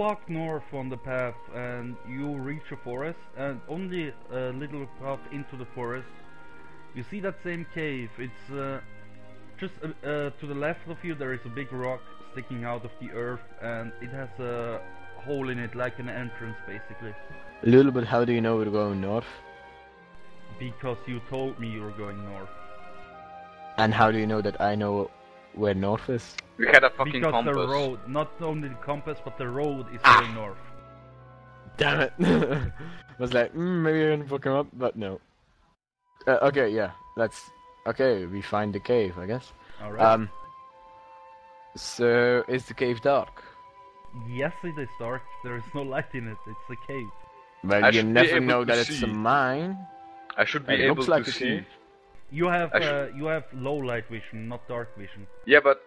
walk north on the path and you reach a forest, and only a little path into the forest, you see that same cave. It's just to the left of you. There is a big rock sticking out of the earth, and it has a hole in it, like an entrance, basically. A little bit. How do you know we're going north? Because you told me you were going north. And how do you know that I know where north is? We had a fucking Because compass. the road, not only the compass, but the road is Ah. going north. Damn it! I was like, maybe I can fuck him up, but no. Okay, yeah, okay, we find the cave, I guess. Alright. So is the cave dark? Yes, it is dark. There is no light in it. It's a cave. Well, I you should be never able know to that it's see. a mine. I should be It able looks like to a see. cave. You have Actually- you have low light vision, not dark vision. Yeah, but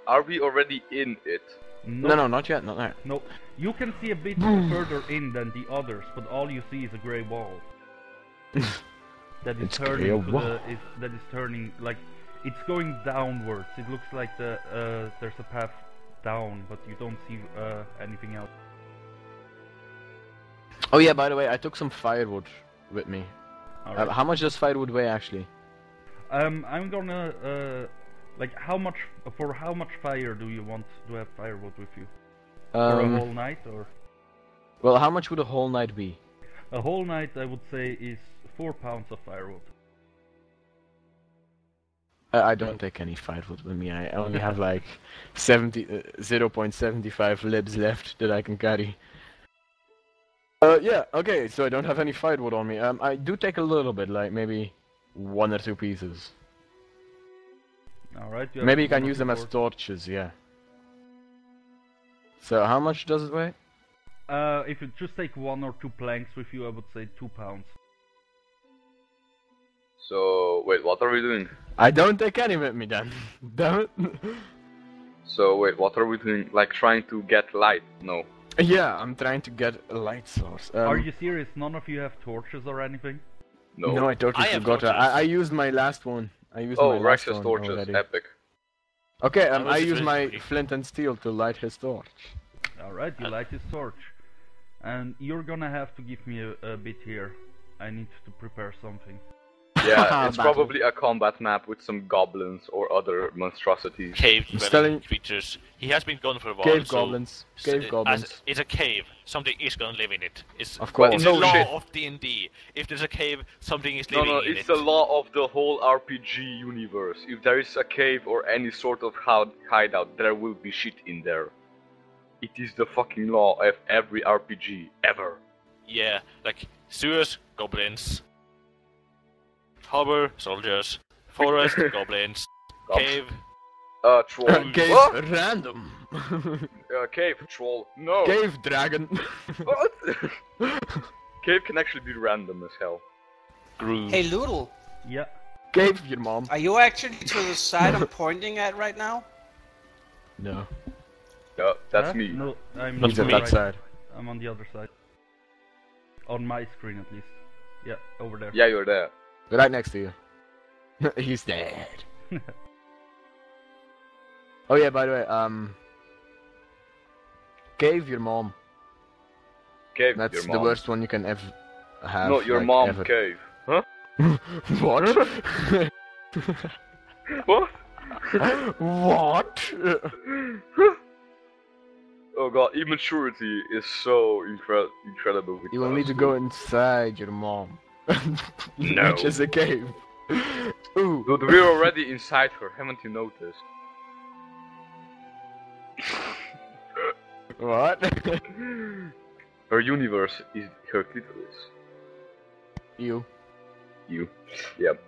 are we already in it? No, not yet, not there. No. You can see a bit further in than the others, but all you see is a grey wall. That is It's turning grey to wall. that is turning like it's going downwards. It looks like there's a path down, but you don't see anything else. Oh yeah, by the way, I took some firewood with me. Alright. How much does firewood weigh actually? I'm gonna like how much fire do you want to have firewood with you? For a whole night, or Well, how much would a whole night be? a whole night? I would say is 4 pounds of firewood. I don't take any firewood with me. I only have like 0.75 libs left that I can carry. Yeah, okay, so I don't have any firewood on me. I do take a little bit, like maybe 1 or 2 pieces. Alright. You have Maybe you one can or use two them as torches. torches, yeah. So how much does it weigh? If you just take 1 or 2 planks with you, I would say 2 pounds. So wait, what are we doing? I don't take any with me then. Damn it. So wait, what are we doing? Like trying to get light? No. Yeah, I'm trying to get a light source. Are you serious? None of you have torches or anything? No. No, I totally I have forgot. torches. I used my last one. I used Oh, my last Rex's one torches, already. epic. Okay, I was I use just my really- flint and steel to light his torch. Alright, you light his torch. And you're gonna have to give me a bit here. I need to prepare something. Yeah, it's Battle. probably a combat map with some goblins or other monstrosities. Cave He's dwelling telling- creatures. He has been gone for a while. Cave so goblins. Cave as goblins. it's a cave. Something is gonna live in it. It's Of course. It's No the law shit. of D&D. If there's a cave, something is No, living no, in it's it. the law of the whole RPG universe. If there is a cave or any sort of hideout, there will be shit in there. It is the fucking law of every RPG ever. Yeah, like sewers, goblins. Harbor, soldiers. Forest, goblins. Gobs. Cave, Troll. Cave What? random. Cave troll. No. Cave dragon. What? Cave can actually be random as hell. groove. Hey, Loodle, Yeah. Cave your mom. are you actually to the side I'm pointing at right now? No. Yeah, that's Huh? me. No, I'm Not He's for at me. that side. I'm on the other side. On my screen at least. Yeah, over there. Yeah, you're there. Right next to you. He's dead. Oh yeah, by the way, Cave your mom. cave. That's your the mom. worst one you can ever have. Not your like, mom ever. cave. Huh? What? What? What? Oh god, immaturity is so incredible. With You will us. need to go inside your mom. No. Which is a cave. Ooh. Dude, we're already inside her, haven't you noticed? What? Her universe is her clitoris. You. You. Yep.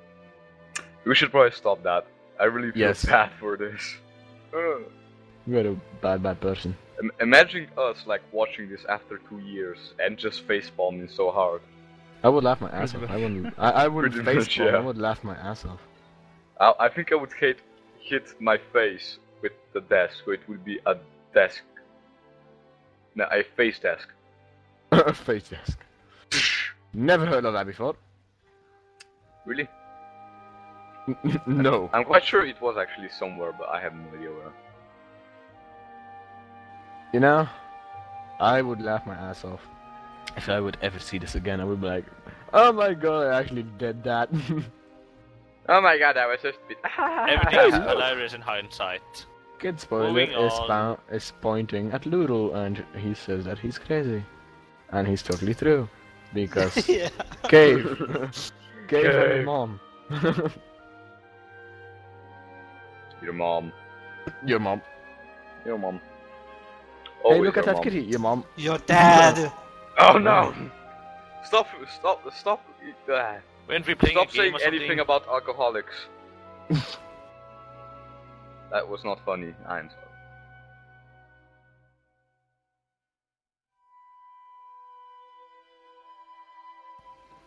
We should probably stop that. I really feel Yes. bad for this. You're a bad person. Imagine us like watching this after 2 years and just facepalming so hard. I would laugh my ass off. I wouldn't. I wouldn't Pretty face much, palm. yeah. I would laugh my ass off. I think I would hit my face with the desk, so it would be a desk. No, a face desk. Face desk. Never heard of that before. Really? No. I'm quite sure it was actually somewhere, but I have no idea where. You know, I would laugh my ass off if I would ever see this again. I would be like, "Oh my god, I actually did that." Oh my god, that was so stupid. Everything is hilarious in hindsight. KidSpoiler Moving on. is pointing at Loodle and he says that he's crazy. And he's totally true. Because Yeah. Cave and your Cave. mom. Your mom. Your mom. Your mom. Hey, Always look at your that mom. kitty. Your mom. Your dad. Oh no! Stop! Weren't we playing Stop a game saying or something? anything about alcoholics. That was not funny. I'm sorry.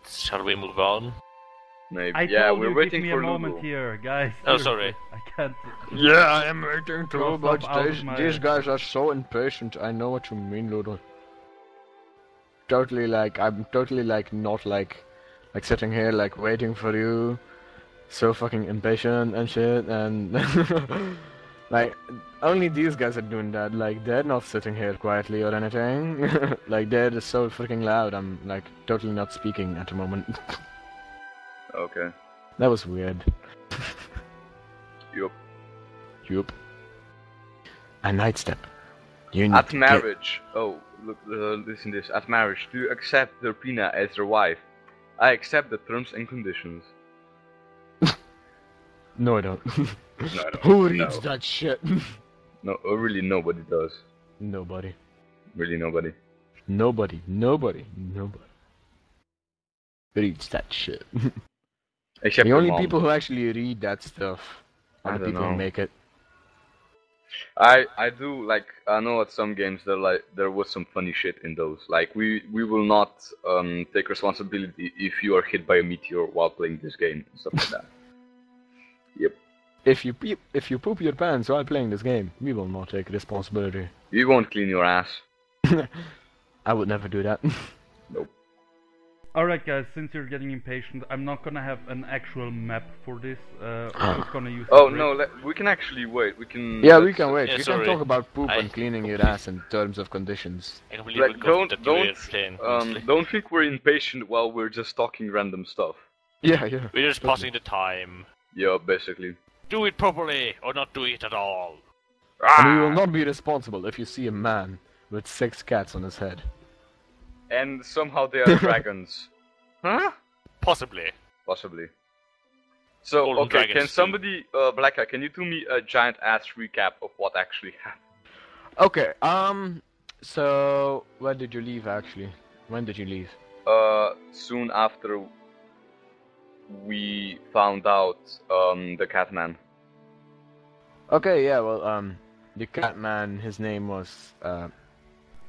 Shall we move on? Maybe. I Yeah, told we're you, waiting give me for a moment Loodle. here, guys. Oh, seriously. sorry. I can't. Yeah, I am waiting too, Throw but stuff out of my- these guys are so impatient. I know what you mean, Loodle. Totally I'm totally not like sitting here like waiting for you. So fucking impatient and shit, and like only these guys are doing that. Like they're not sitting here quietly or anything. Like they're just so freaking loud. I'm like totally not speaking at the moment. Okay. That was weird. Yup. Yup. A Nightstep. You need At to marriage. Oh, look, listen to this. At marriage, do you accept Derpina as your wife? I accept the terms and conditions. No, I don't. No, I don't. Who reads No. that shit? No, really nobody does. Nobody. Really nobody. Nobody reads that shit. Except The your only mom. people who actually read that stuff are I the don't people who know. make it. I do like I know at some games there was some funny shit in those. Like we will not take responsibility if you are hit by a meteor while playing this game and stuff like that. Yep. If you poop your pants while playing this game, we will not take responsibility. You won't clean your ass. I would never do that. Nope. Alright, guys, since you're getting impatient, I'm not gonna have an actual map for this. I'm just gonna use. Oh the no, grid. we can actually wait. We can. Yeah, we let's- can wait. Yeah, We sorry. can talk about poop I- and cleaning your ass in terms of conditions. I completely Like, forgot that you were playing. honestly. don't think we're impatient while we're just talking random stuff. Yeah, yeah. We're just passing the time. Yeah, basically. Do it properly, or not do it at all. And we will not be responsible if you see a man with 6 cats on his head. And somehow they are dragons. Huh? Possibly. Possibly. So, Golden okay, dragons can too. somebody, Blackeye, can you do me a giant ass recap of what actually happened? Okay, so where did you leave actually? When did you leave? Soon after we found out, the Catman. Okay, yeah, well, the cat man, his name was, I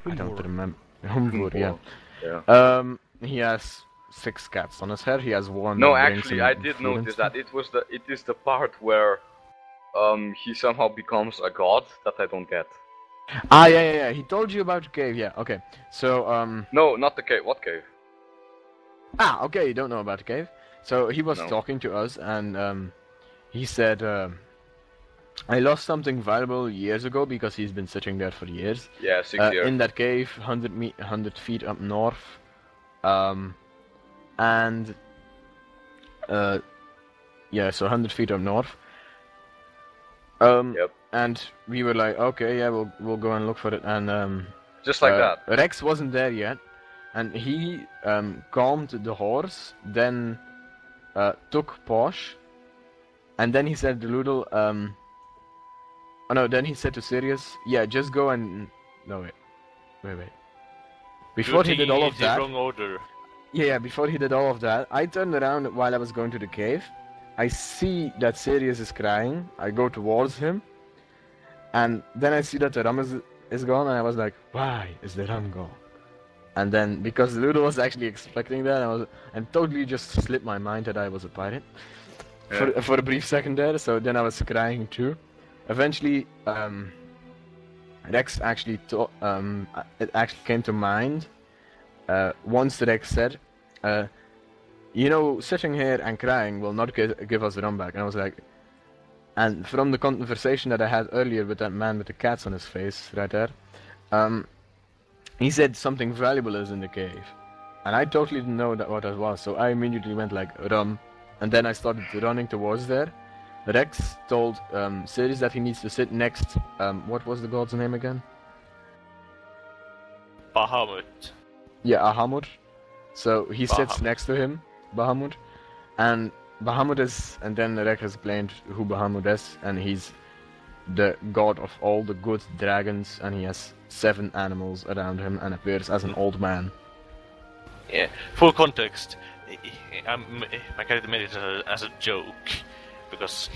don't Humor. remember. Humor, yeah. Yeah. He has 6 cats on his head. He has one. No, that brings actually, him I did food and notice stuff. that it is the part where, he somehow becomes a god that I don't get. Ah, yeah. He told you about the cave. Yeah, okay. So, No, not the cave. What cave? okay, you don't know about the cave. So he was No. talking to us, and he said, I lost something valuable years ago because he's been sitting there for years. Yeah, 6 years. In that cave, 100 feet up north. And yeah, so 100 feet up north. Yep. And we were like, okay, yeah, we'll go and look for it. And Just like that. Rex wasn't there yet, and he calmed the horse, then took Posh, and then he said to Loodle, oh no, then he said to Sirius, yeah, just go and... No, wait. Before he did all of that... Wrong order. Yeah, before he did all of that, I turned around while I was going to the cave. I see that Sirius is crying. I go towards him. And then I see that the rum is gone, and I was like, why is the rum gone? And then, because Loodle was actually expecting that, and totally just slipped my mind that I was a pirate. Yeah. For a brief second there, so then I was crying too. Eventually, Rex actually it actually came to mind. Once Rex said, you know, sitting here and crying will not give us the rum back. And I was like, and from the conversation that I had earlier with that man with the cats on his face, right there, he said something valuable is in the cave. And I totally didn't know what that was, so I immediately went like, rum. And then I started running towards there. Rex told Sirius that he needs to sit next, what was the god's name again? Bahamut. Yeah, Ahamut. So he sits Bahamut. next to him, Bahamut. And Bahamut is, and then Rex explained who Bahamut is, and he's the god of all the good dragons, and he has 7 animals around him and appears as an old man. Yeah. Full context. My character made it as a joke because